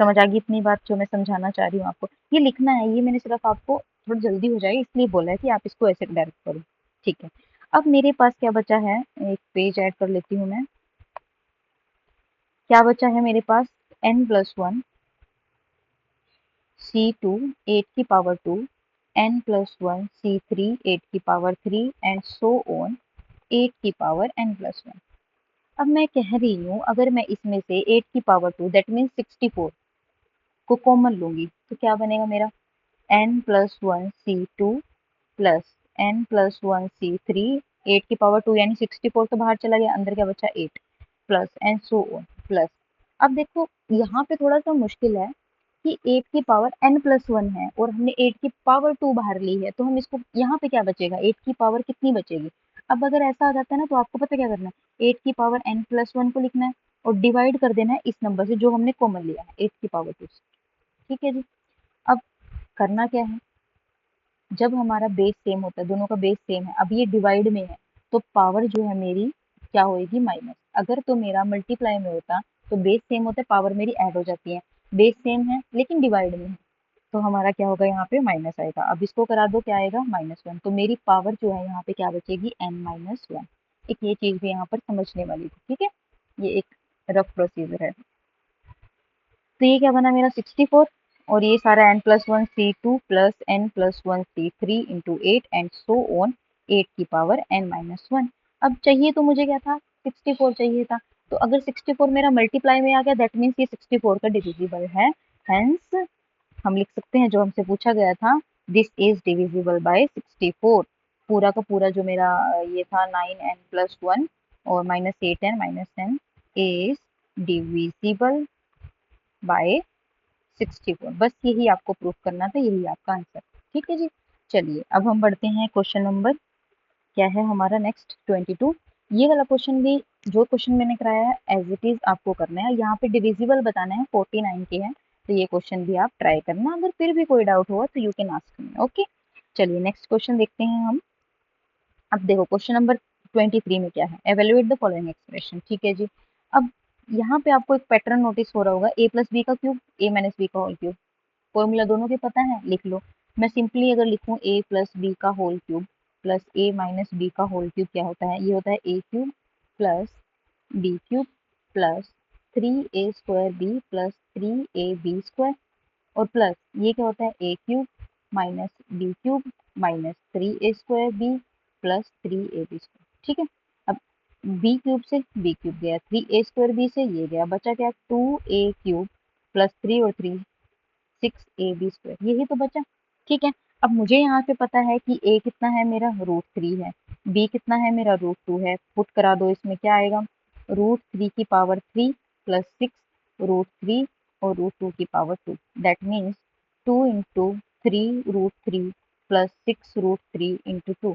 समझ आ गई इतनी बात जो मैं समझाना चाह रही हूँ आपको, ये लिखना है, ये मैंने सिर्फ आपको थोड़ा जल्दी हो जाए इसलिए बोला है कि आप इसको ऐसे डायरेक्ट करो, ठीक है। अब मेरे पास क्या बचा है, एक पेज ऐड कर लेती हूँ मैं, क्या बचा है मेरे पास, n+1 c2 8 की पावर 2, n+1 c3 8 की पावर 3 एंड सो ऑन 8 की पावर n+1। अब मैं कह रही हूँ अगर मैं इसमें से 8 की पावर 2 दैट मीन्स 64 को कॉमन लूंगी तो क्या बनेगा मेरा, n+1 c2 plus n+1 c3, 8 की पावर 2 यानी 64 तो बाहर चला गया, अंदर क्या बचा 8, plus and so on plus. अब देखो यहाँ पे थोड़ा सा मुश्किल है कि 8 की पावर n+1 है और हमने 8 की पावर 2 बाहर ली है, तो हम इसको यहाँ पे क्या बचेगा, 8 की पावर कितनी बचेगी। अब अगर ऐसा आ जाता है ना, तो आपको पता क्या करना है, 8 की पावर n+1 को लिखना है और डिवाइड कर देना है इस नंबर से जो हमने कॉमन लिया है 8 की पावर 2 से, ठीक है जी। अब करना क्या है, जब हमारा बेस सेम होता है, दोनों का बेस सेम है, अब ये डिवाइड में है, तो पावर जो है मेरी क्या होएगी, माइनस। अगर तो मेरा मल्टीप्लाई में होता तो बेस सेम होता है, पावर मेरी ऐड हो जाती है, बेस सेम है लेकिन डिवाइड में है, तो हमारा क्या होगा यहाँ पे माइनस आएगा। अब इसको करा दो, क्या आएगा -1, तो मेरी पावर जो है यहाँ पे क्या बचेगी, n-1। एक ये चीज भी यहाँ पर समझने वाली थी, ठीक है, ये एक रफ प्रोसीजर है। तो ये क्या बना मेरा 64, और ये सारा n+1 c2 plus n+1 c3 into 8 and so on 8 की पावर n-1। अब चाहिए तो मुझे क्या था, 64 चाहिए था, तो अगर 64 मेरा मल्टीप्लाई में आ गया दैट मीन्स ये 64 का डिविजिबल है, हेंस हम लिख सकते हैं जो हमसे पूछा गया था, दिस इज डिविजिबल बाय 64। पूरा का पूरा जो मेरा ये था 9n+1 और -8n -n is divisible by 64, बस यही आपको प्रूफ करना था, यही आपका आंसर, ठीक है जी। चलिए अब हम बढ़ते हैं क्वेश्चन नंबर, क्या है हमारा नेक्स्ट 22। ये वाला क्वेश्चन भी, जो क्वेश्चन मैंने कराया है एज इट इज आपको करना है, यहाँ पे डिविजिबल बताना है, 49 के हैं, तो ये क्वेश्चन भी आप ट्राई करना, अगर फिर भी कोई डाउट हुआ तो you can ask me, okay. चलिए नेक्स्ट क्वेश्चन देखते हैं हम। अब देखो क्वेश्चन नंबर 23 में क्या है, एवेल्युएट द फॉलोइंग एक्सप्रेशन, ठीक है जी। अब यहाँ पे आपको एक पैटर्न नोटिस हो रहा होगा, a+b का क्यूब a-b का होल क्यूब, फॉर्मूला दोनों के पता है, लिख लो। मैं सिंपली अगर लिखूं a+b का होल क्यूब प्लस a-b का होल क्यूब क्या होता है, ये होता है a³ plus b³ plus 3a² b plus 3ab² और प्लस ये क्या होता है a³ minus b³ minus 3a² b plus 3ab², ठीक है। अब b³ से b³ गया, 3a² b से ये गया, बचा क्या, 2a³ प्लस 3 और 3 6ab², यही तो बचा, ठीक है। अब मुझे यहाँ पे पता है कि a कितना है मेरा, √3 है, b कितना है मेरा, √2 है, पुट करा दो, इसमें क्या आएगा, √3 की पावर 3 प्लस 6 √3 और √2 की power 2, that means 2 into 3 √3 plus 6 √3 into 2,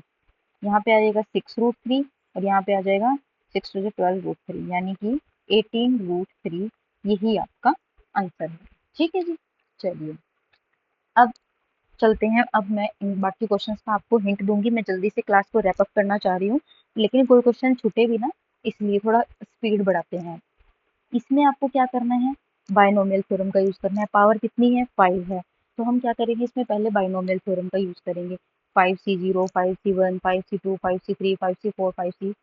यहाँ पे आ जाएगा 6 √3 और यहाँ पे आ जाएगा 6 to the 12 √3, यानी कि 18 √3, यही आपका आंसर है, ठीक है जी। चलिए अब चलते हैं, अब मैं इन बाकी क्वेश्चंस का आपको हिंट दूंगी, मैं जल्दी से क्लास को रैप अप करना चाह रही हूँ, लेकिन कोई क्वेश्चन छूटे भी ना, इसलिए थोड़ा स्पीड बढ़ाते हैं। इसमें आपको क्या करना है, बायनोमियल थ्योरम का यूज करना है। पावर कितनी है, 5 है, तो हम क्या करेंगे, इसमें पहले बायनोमियल थ्योरम का यूज करेंगे। 5C0, 5C1, 5C2, 5C3, 5C4, 5C।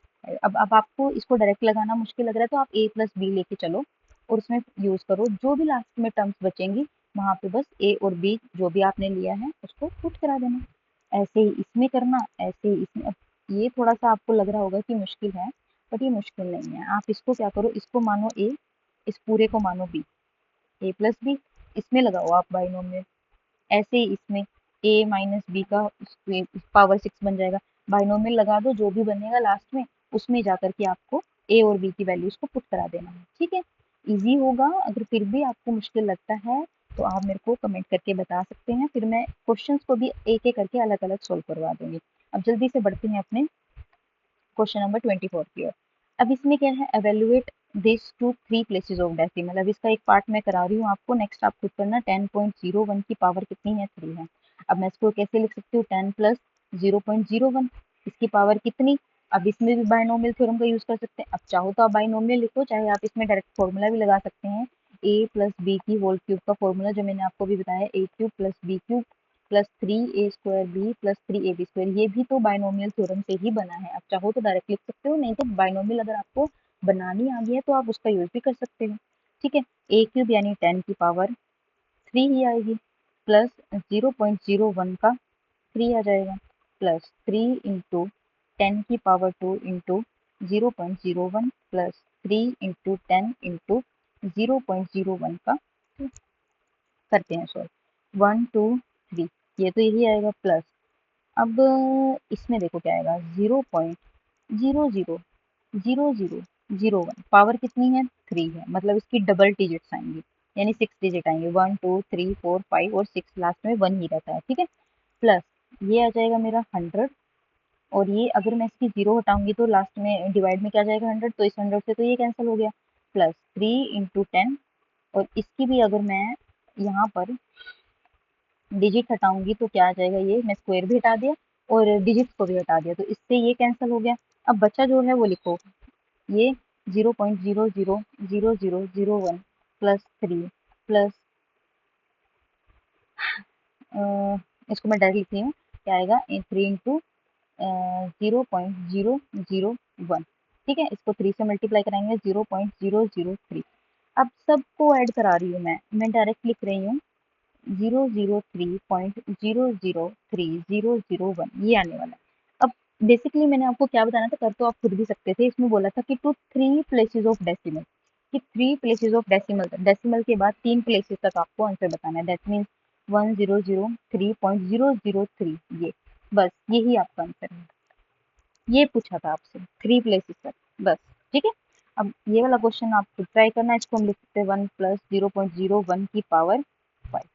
अब आपको इसको डायरेक्ट लगाना मुश्किल लग रहा है तो आप a+b लेके चलो और उसमें यूज करो। जो भी लास्ट में टर्म्स बचेंगी वहां पे बस a और b जो भी आपने लिया है उसको पुट करा देना। ऐसे ही इसमें करना, ऐसे ही इसमें। अब ये थोड़ा सा आपको लग रहा होगा कि मुश्किल है, बट ये मुश्किल नहीं है। आप इसको क्या करो, इसको मानो a, इस पूरे को मानो b, a+b, इसमें लगाओ आप बाइनोमियल। ऐसे ही इसमें a-b का पावर 6 बन जाएगा। बाइनोमियल लगा दो, जो भी बनेगा लास्ट में उसमें जाकर के आपको a और b की वैल्यूज को पुट करा देना है। ठीक है, इजी होगा। अगर फिर भी आपको मुश्किल लगता है तो आप मेरे को कमेंट करके बता सकते हैं, फिर मैं क्वेश्चंस को भी एक एक करके अलग अलग सोल्व करवा दूंगी। अब जल्दी से बढ़ते हैं अपने क्वेश्चन नंबर 24 की ओर। अब इसमें क्या है, evaluate this to 3 places of decimal. अब इसका एक पार्ट मैं करा रही हूँ आपको, नेक्स्ट आप खुद करना। 10.01 की पावर कितनी है, 3 है। अब मैं इसको कैसे लिख सकती हूँ, 10 प्लस 0.01, इसकी पावर कितनी। अब इसमें भी बाइनोमियल थ्योरम का यूज कर सकते हैं। अब चाहो तो आप बाइनोमियल लिखो, चाहे आप इसमें डायरेक्ट फॉर्मूला भी लगा सकते हैं। a+b की होल क्यूब का फॉर्मूला जो मैंने आपको भी बताया, a³ + b³ plus 3a² plus 3ab², ये भी तो बाइनोमियल थ्योरम से ही बना है। आप चाहो तो डायरेक्ट लिख सकते हो, नहीं तो बाइनोमियल अगर आपको बनानी आ गई है तो आप उसका यूज भी कर सकते हो। ठीक है, a³ यानी 10 की पावर 3 ही आएगी, प्लस 0.01 का 3 आ जाएगा, प्लस 3 इंटू 10 की power 2 into 0.01 plus 3 into 10 into 0.01 का करते हैं सॉल्व। 1 2 3, ये तो यही आएगा, प्लस अब इसमें देखो क्या आएगा, 0.000001। पावर कितनी है, 3 है, मतलब इसकी डबल डिजिट्स आएंगी, यानी 6 डिजिट आएंगे। 1 2 3 4 5 और 6, लास्ट में 1 ही रहता है। ठीक है, प्लस ये आ जाएगा मेरा 100, और ये अगर मैं इसकी 0 हटाऊंगी तो लास्ट में डिवाइड में क्या जाएगा, 100, तो इस 100 से तो ये कैंसिल हो गया। प्लस 3 इंटू 10, और इसकी भी अगर मैं यहाँ पर डिजिट हटाऊंगी तो क्या आ जाएगा, ये मैं स्क्वायर भी हटा दिया और डिजिट्स को भी हटा दिया, तो इससे ये कैंसिल हो गया। अब बचा जो है वो लिखो, ये 0.000001 प्लस 3 प्लस इसको मैं डायरेक्ट लिखती हूँ, क्या आएगा, 3 इंटू 0.001। ठीक है, इसको 3 से मल्टीप्लाई कराएंगे, 0.003। अब सबको ऐड करा रही हूँ मैं डायरेक्ट लिख रही हूँ 003.003001, ये आने वाला है। अब बेसिकली मैंने आपको क्या बताना था, कर तो आप खुद भी सकते थे। इसमें बोला था कि टू 3 प्लेसेस ऑफ डेसिमल, कि 3 प्लेसेस ऑफ डेसिमल, डेसिमल के बाद 3 प्लेसेस तक आपको आंसर बताना है। दैट मीन्स 1003.003, ये बस यही आपका आंसर है। ये पूछा था आपसे 3 प्लेसेस तक, बस। ठीक है, अब ये वाला क्वेश्चन आप खुद ट्राई करना। इसको हम लिख सकते हैं 1 प्लस 0.01 की पावर 5।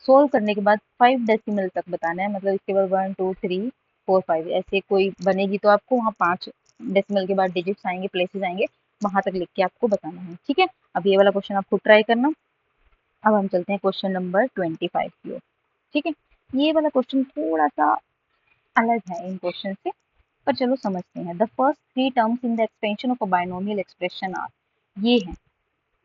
सोल्व करने के बाद 5 डेसिमल तक बताना है, मतलब इसके बाद 1 2 3 4 5 ऐसे कोई बनेगी तो आपको वहाँ 5 डेसिमल के बाद डिजिट्स आएंगे, प्लेसेस आएंगे, वहां तक लिख के आपको बताना है। ठीक है, अब ये वाला क्वेश्चन आप खुद ट्राई करना। अब हम चलते हैं क्वेश्चन नंबर 25 की ओर। ठीक है, ये वाला क्वेश्चन थोड़ा सा अलग है इन क्वेश्चन से, पर चलो समझते हैं। The first 3 terms in the expansion of a binomial expression are, ये है।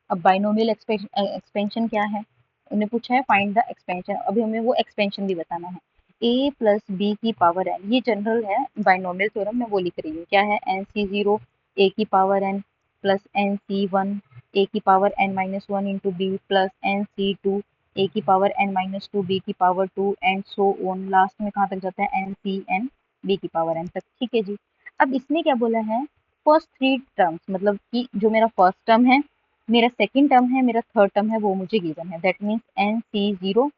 अब बाइनोमियल एक्सपेंशन क्या है, उन्हें पूछा है फाइंड द एक्सपेंशन, अभी हमें वो एक्सपेंशन भी बताना है। a प्लस बी की पावर n, ये जनरल है बाइनोमियल थ्योरम में, वो लिख रही हूँ। क्या है, nc0 a की power n plus nc1 a की power n minus 1 into b plus nc2 a की पावर n माइनस 2 b की power 2 and so on, last में कहाँ तक जाता है, ncn b की पावर n तक। ठीक है जी, अब इसमें क्या बोला है, फर्स्ट 3 टर्म्स, मतलब कि जो मेरा फर्स्ट टर्म है, मेरा सेकंड टर्म है, मेरा थर्ड टर्म है, वो मुझे गिवन है। दैट मीन्स nc0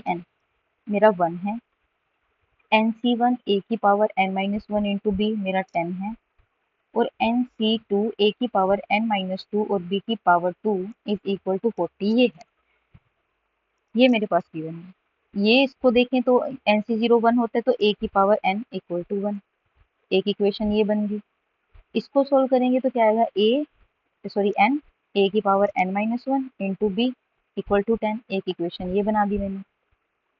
an मेरा 1 है, nc1 a की power n minus 1 into b मेरा 10 है, और nc2 a की पावर n माइनस 2 और b की पावर 2 इज इक्वल टू 40, ये है, ये मेरे पास गिवन है। ये इसको देखें तो nc0 1 होता है तो a की पावर n इक्वल टू 1, एक इक्वेशन ये बन गई। इसको सोल्व करेंगे तो क्या आएगा, n a की power n minus 1 into b equal to 10, एक इक्वेशन ये बना दी मैंने।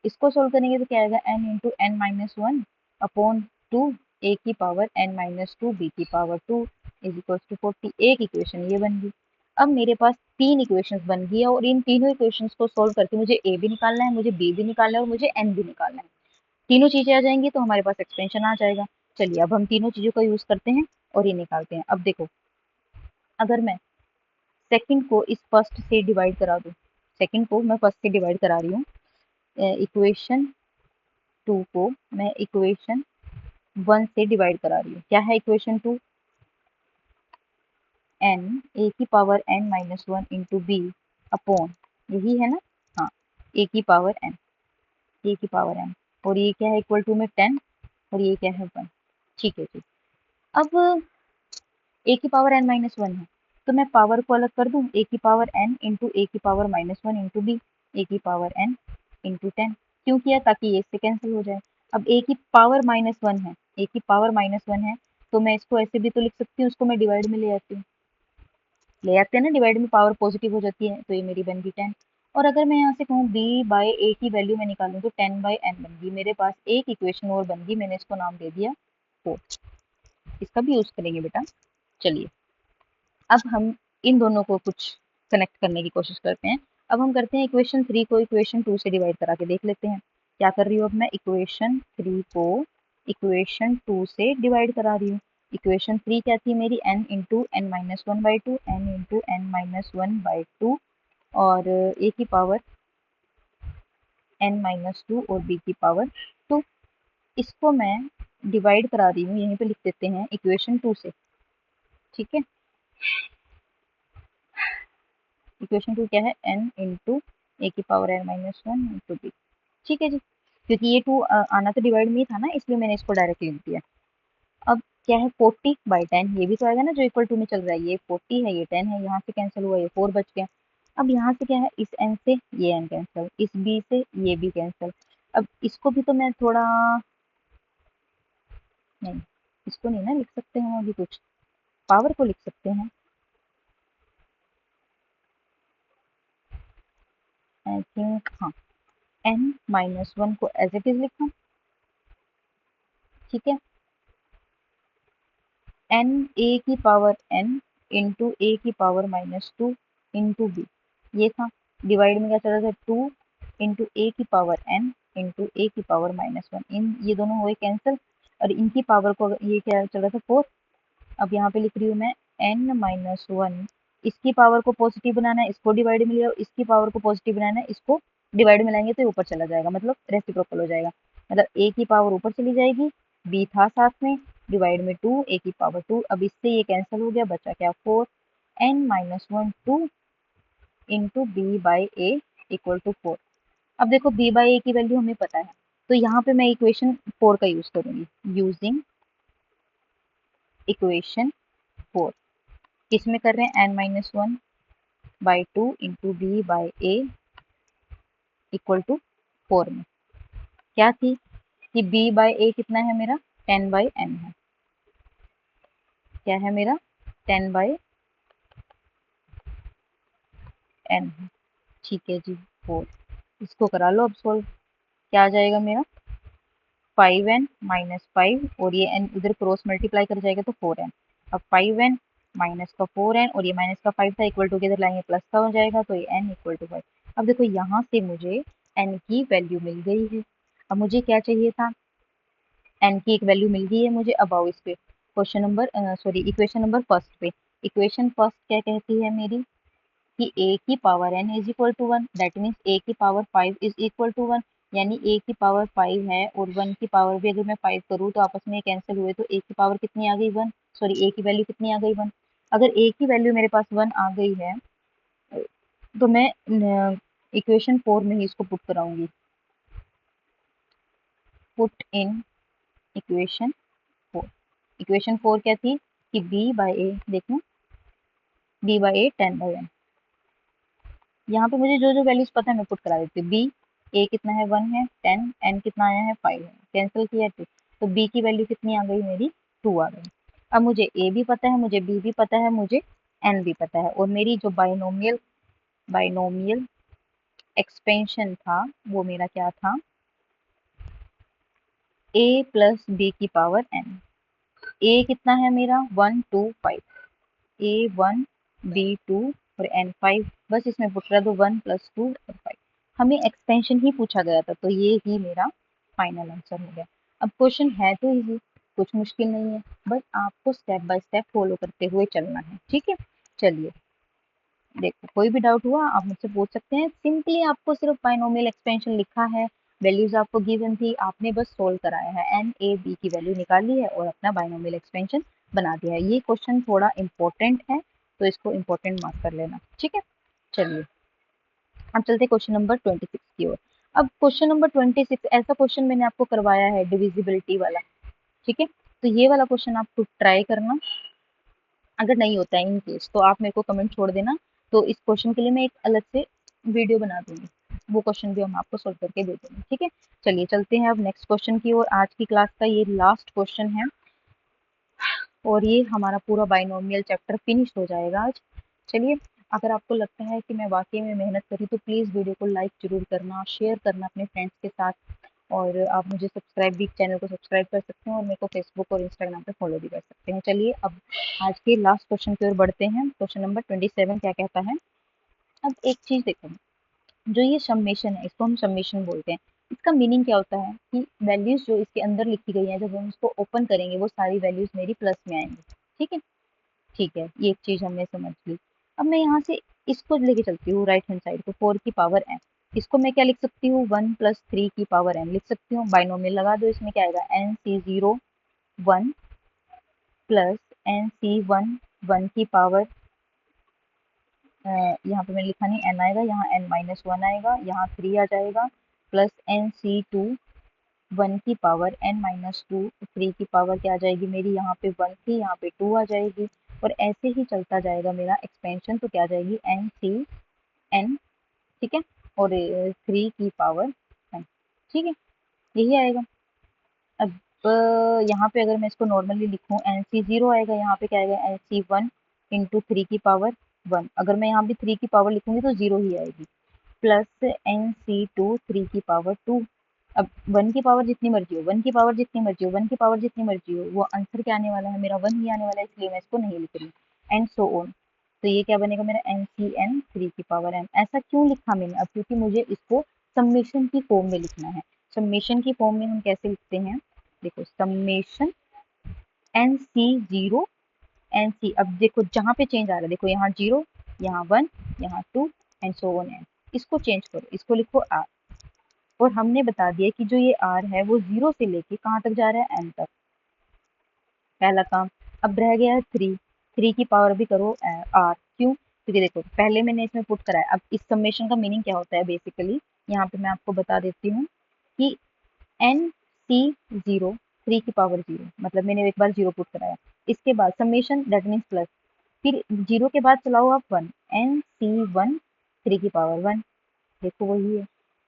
इसको सोल्व करेंगे तो क्या आएगा, n into n minus 1 upon 2 a की पावर n माइनस 2 b की पावर 2 इज इक्वल टू 40, एक इक्वेशन ये बन गई। अब मेरे पास 3 इक्वेशंस बन गई है और इन तीनों इक्वेशंस को सोल्व करके मुझे ए भी निकालना है, मुझे बी भी निकालना है और मुझे एन भी निकालना है। तीनों चीजें आ जाएंगी तो हमारे पास एक्सपेंशन आ जाएगा। चलिए अब हम तीनों चीजों का यूज करते हैं और ये निकालते हैं। अब देखो, अगर मैं सेकंड को इस फर्स्ट से डिवाइड करा दूं, सेकंड को मैं फर्स्ट से डिवाइड करा रही हूँ, इक्वेशन 2 को मैं इक्वेशन 1 से डिवाइड करा रही हूँ। क्या है इक्वेशन 2? n a की power n minus one into b upon, यही है ना? हाँ, a की पावर n, a की पावर n, और ये क्या है इक्वल टू में 10 और ये क्या है 1। ठीक है जी। अब a की पावर n माइनस वन है तो मैं पावर को अलग कर दूं, a की पावर n इंटू a की power minus one into b, a की पावर n इंटू 10। क्यों किया? ताकि ये इससे कैंसिल हो जाए। अब a की पावर माइनस वन है, a की पावर माइनस वन है तो मैं इसको ऐसे भी तो लिख सकती हूँ, उसको मैं डिवाइड में ले आती हूँ, ले आते हैं ना, डिवाइड में पावर पॉजिटिव हो जाती है, तो ये मेरी बन गई 10। और अगर मैं यहाँ से कहूँ b बाय a की वैल्यू मैं निकालूं तो 10 बाय n बन गई। मेरे पास एक इक्वेशन और बन गई, मैंने इसको नाम दे दिया 4। इसका भी यूज करेंगे बेटा। चलिए अब हम इन दोनों को कुछ कनेक्ट करने की कोशिश करते हैं। अब हम करते हैं इक्वेशन 3 को इक्वेशन 2 से डिवाइड करा के देख लेते हैं। क्या कर रही हूँ? अब मैं इक्वेशन 3 को इक्वेशन 2 से डिवाइड करा रही हूँ। इक्वेशन 3 क्या थी मेरी? n into n minus one by two, n into n minus one by two, और a की पावर n माइनस टू और b की पावर 2। इसको मैं डिवाइड करा रही हूँ, यहीं पे लिख देते हैं इक्वेशन 2 से। ठीक है, इक्वेशन 2 क्या है? n इंटू ए की power n minus one into b. ठीक है जी, क्योंकि ये 2 आना तो डिवाइड में ही था ना, इसलिए मैंने इसको डायरेक्टली लिख दिया। अब क्या है? 40/10, ये भी तो आएगा ना जो इक्वल टू में चल रहा है। ये 40 है, ये 10 है, यहाँ से कैंसिल हुआ, ये 4 बच गया। अब यहाँ से क्या है? इस n से ये n कैंसिल, इस b से ये b कैंसिल। अब इसको भी तो मैं थोड़ा, नहीं इसको नहीं ना लिख सकते हम अभी, कुछ पावर को लिख सकते हैं आई थिंक। हाँ, n माइनस वन को एज इट इज लिखा। ठीक है, n a की पावर n इंटू ए की power minus two into b, ये था। डिवाइड में क्या चल रहा था? 2 इंटू ए की पावर n इंटू ए की पावर माइनस वन, इन ये दोनों हुए कैंसिल, और इनकी पावर को ये क्या चल रहा था? 4। अब यहाँ पे लिख रही हूँ मैं n माइनस वन, इसकी पावर को पॉजिटिव बनाना है, इसको डिवाइड में लिया, इसकी पावर को पॉजिटिव बनाना है, इसको डिवाइड में लाएंगे तो ये ऊपर चला जाएगा, मतलब रेसिप्रोकल हो जाएगा। मतलब a की पावर ऊपर चली जाएगी, b था साथ में, डिवाइड में 2, a की पावर 2। अब इससे ये कैंसिल हो गया, बचा क्या? 4। n minus one 2 into b by a equal to 4। अब देखो b बाई ए की वैल्यू हमें पता है, तो यहाँ पे मैं इक्वेशन 4 का यूज करूंगी, यूजिंग इक्वेशन 4। किसमें कर रहे हैं? n minus one by two into b by a equal to 4 में। क्या थी कि b बाई ए कितना है मेरा? 10/n है। क्या है मेरा? 10/n है। ठीक है जी, 4। इसको करा लो अब सोल्व। क्या आ जाएगा मेरा? 5n माइनस 5, और ये n उधर क्रॉस मल्टीप्लाई कर जाएगा तो 4n। अब 5n माइनस का 4n और ये माइनस का 5 था, इक्वल टू के इधर लाएंगे प्लस का हो जाएगा, तो ये n इक्वल टू 5। अब देखो यहाँ से मुझे n की वैल्यू मिल गई है। अब मुझे क्या चाहिए था? n की एक वैल्यू मिल गई है मुझे। अब आओ इस पे, question number sorry equation number first पे। इक्वेशन फर्स्ट क्या कहती है मेरी? कि a की power n is equal to 1, that means a की पावर 5 इज इक्वल टू 1। यानी a की पावर 5 है और 1 की पावर भी अगर मैं 5 करूँ तो आपस में कैंसिल हुए, तो a की पावर कितनी आ गई? 1। सॉरी, a की वैल्यू कितनी आ गई? 1। अगर a की वैल्यू मेरे पास 1 आ गई है तो मैं इक्वेशन 4 में ही इसको पुट कराऊंगी। Put in equation 4। इक्वेशन 4 क्या थी? कि b बाई ए, देखना, b बाई ए 10/n। यहाँ पे मुझे जो जो वैल्यूज पता है मैं पुट करा देती हूँ। बी, ए कितना है? 1 है, 10, एन कितना आया है? 5 है, कैंसिल किया 2, तो बी की वैल्यू कितनी आ गई मेरी? 2 आ गई। अब मुझे ए भी पता है, मुझे बी भी पता है, मुझे एन भी पता है, और मेरी जो बाइनोमियल बाइनोमियल एक्सपेंशन था वो मेरा क्या था? ए प्लस बी की पावर एन। ए कितना है मेरा? 1 2 5, ए 1 बी 2 और n5, बस इसमें पुट कर दो 1 + 2 और 5। हमें एक्सपेंशन ही पूछा गया था, तो ये ही मेरा फाइनल आंसर हो गया। अब क्वेश्चन है तो इजी, कुछ मुश्किल नहीं है, बस आपको स्टेप बाय स्टेप फॉलो करते हुए चलना है, ठीक है। चलिए, देखो कोई भी डाउट हुआ आप मुझसे पूछ सकते हैं। सिंपली आपको सिर्फ बाइनोमियल एक्सपेंशन लिखा है, वैल्यूज आपको गिवन थी, आपने बस सोल्व कराया है, एन ए बी की वैल्यू निकाली है और अपना बाइनोमियल एक्सपेंशन बना दिया है। ये क्वेश्चन थोड़ा इंपॉर्टेंट है, तो इसको इंपॉर्टेंट मार्क कर लेना, ठीक है। चलिए, अब चलते क्वेश्चन नंबर 26 की ओर। अब क्वेश्चन नंबर 26 ऐसा क्वेश्चन मैंने आपको करवाया है डिविजिबिलिटी वाला, ठीक है। तो ये वाला क्वेश्चन आप खुद ट्राई करना, अगर नहीं होता है इन केस तो आप मेरे को कमेंट छोड़ देना, तो इस क्वेश्चन के लिए मैं एक अलग से वीडियो बना दूंगी, वो क्वेश्चन भी हम आपको सोल्व करके दे देंगे, ठीक है। चलिए चलते हैं अब नेक्स्ट क्वेश्चन की ओर। आज की क्लास का ये लास्ट क्वेश्चन है और ये हमारा पूरा बाइनोमियल चैप्टर फिनिश हो जाएगा आज। चलिए, अगर आपको लगता है कि मैं वाकई में मेहनत करी तो प्लीज़ वीडियो को लाइक जरूर करना, शेयर करना अपने फ्रेंड्स के साथ, और आप मुझे सब्सक्राइब भी, चैनल को सब्सक्राइब कर सकते हैं और मेरे को फेसबुक और इंस्टाग्राम पे फॉलो भी कर सकते हैं। चलिए अब आज के लास्ट क्वेश्चन की ओर बढ़ते हैं। क्वेश्चन नंबर 27 क्या कहता है। अब एक चीज देखो, जो ये समेशन है इसको हम समेशन बोलते हैं। इसका मीनिंग क्या होता है कि वैल्यूज जो इसके अंदर लिखी गई हैं, जब हम इसको ओपन करेंगे वो सारी वैल्यूज मेरी प्लस में आएंगी, ठीक है। ठीक है, ये एक चीज हमने समझ ली। अब मैं यहाँ से इसको लेके चलती हूँ राइट हैंड साइड को, 4 की पावर n। इसको मैं क्या लिख सकती हूँ, 1 + 3 की पावर n लिख सकती हूँ। बाइनोमियल लगा दो, इसमें क्या आएगा, nc0 1 प्लस nc1 1 की पावर, यहाँ पे मैंने लिखा नहीं, n आएगा, यहाँ n-1 आएगा, यहाँ 3 आ जाएगा, प्लस nc2 1 की पावर n-2, 3 की पावर क्या आ जाएगी मेरी, यहाँ पे 1 थी, यहाँ पे 2 आ जाएगी, और ऐसे ही चलता जाएगा मेरा एक्सपेंशन। तो क्या आ जाएगी nc n, ठीक है, और 3 की पावर n, ठीक है, यही आएगा। अब यहाँ पे अगर मैं इसको नॉर्मली लिखूँ, nc0 आएगा, यहाँ पे क्या आएगा, nc1 इंटू 3 की पावर 1। अगर मैं यहाँ भी 3 की पावर लिखूंगी तो 0 ही आएगी, प्लस nc2 3 की पावर 2। अब 1 की पावर जितनी मर्जी हो, 1 की पावर जितनी मर्जी हो, 1 की पावर जितनी मर्जी हो, वो आंसर क्या आने वाला है मेरा, 1 ही आने वाला है, इसलिए मैं इसको नहीं लिख रही, एंड सो ऑन। तो ये क्या बनेगा मेरा, ncn 3 की पावर n। ऐसा क्यों लिखा मैंने, अब क्योंकि मुझे इसको समेशन की फॉर्म में लिखना है। समेशन की फॉर्म में हम कैसे लिखते हैं, देखो, समेशन nc0 nc, अब देखो जहाँ पे चेंज आ रहा है, देखो यहाँ 0, यहाँ 1, यहाँ 2 एंड सो ऑन n। इसको चेंज करो, इसको लिखो r। और हमने बता दिया कि जो ये r है वो 0 से लेके कहाँ तक जा रहा है, n तक, पहला काम। अब रह गया है 3, 3 की पावर भी करो r, क्यों, क्योंकि देखो पहले मैंने इसमें पुट कराया। अब इस समेशन का मीनिंग क्या होता है बेसिकली, यहाँ पे मैं आपको बता देती हूँ कि nc0 3 की पावर 0, मतलब मैंने एक बार 0 पुट कराया, इसके बाद समेशन दैट मीन्स प्लस, फिर 0 के बाद चलाओ आप 1, nc1 3 की पावर 1, देखो वही है।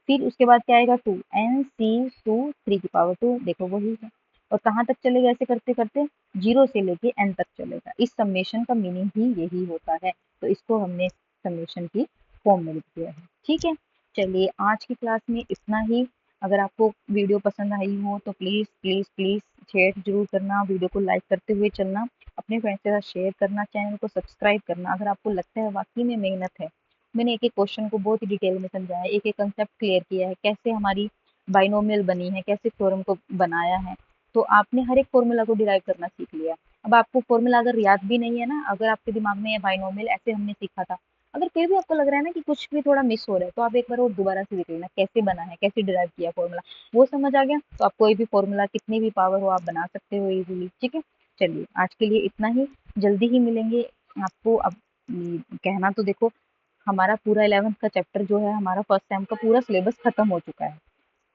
फिर उसके बाद क्या आएगा 2, nc2 3 की पावर 2, देखो वही है। और कहाँ तक चलेगा ऐसे करते करते, 0 से लेके n तक चलेगा। इस समेशन का मीनिंग ही यही होता है, तो इसको हमने समेशन की फॉर्म में लिख दिया है, ठीक है। चलिए, आज की क्लास में इतना ही। अगर आपको वीडियो पसंद आई हो तो प्लीज़ प्लीज़ प्लीज़ शेयर जरूर करना, वीडियो को लाइक करते हुए चलना, अपने फ्रेंड्स के साथ शेयर करना, चैनल को सब्सक्राइब करना। अगर आपको लगता है वाकई में मेहनत है, मैंने एक एक क्वेश्चन को बहुत ही डिटेल में समझाया है, एक एक कंसेप्ट क्लियर किया है, कैसे हमारी बाइनोमियल बनी है, कैसे थ्योरम को बनाया है, तो आपने हर एक फॉर्मूला को डिराइव करना सीख लिया। अब आपको फॉर्मूला अगर याद भी नहीं है ना, अगर आपके दिमाग में ये बाइनोमियल ऐसे हमने सीखा था, अगर फिर भी आपको लग रहा है ना कि कुछ भी थोड़ा मिस हो रहा है, तो आप एक बार और दोबारा से देख लेना कैसे बना है, कैसे डिराइव किया फॉर्मूला, वो समझ आ गया तो आप कोई भी फॉर्मूला कितनी भी पावर हो आप बना सकते हो इजीली, ठीक है। चलिए, आज के लिए इतना ही, जल्दी ही मिलेंगे आपको। अब कहना तो देखो, हमारा पूरा 11th का चैप्टर जो है, हमारा फर्स्ट टाइम का पूरा सिलेबस खत्म हो चुका है।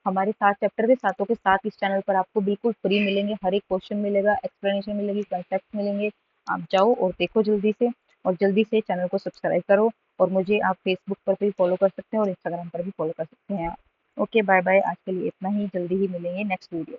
हमारे 7 चैप्टर थे, सातों के साथ इस चैनल पर आपको बिल्कुल फ्री मिलेंगे, हर एक क्वेश्चन मिलेगा, एक्सप्लेनेशन मिलेगी, कंसेप्ट मिलेंगे। आप जाओ और देखो जल्दी से, और जल्दी से चैनल को सब्सक्राइब करो, और मुझे आप फेसबुक पर भी फॉलो कर सकते हैं और इंस्टाग्राम पर भी फॉलो कर सकते हैं। ओके, बाय बाय, आज के लिए इतना ही, जल्दी ही मिलेंगे नेक्स्ट वीडियो।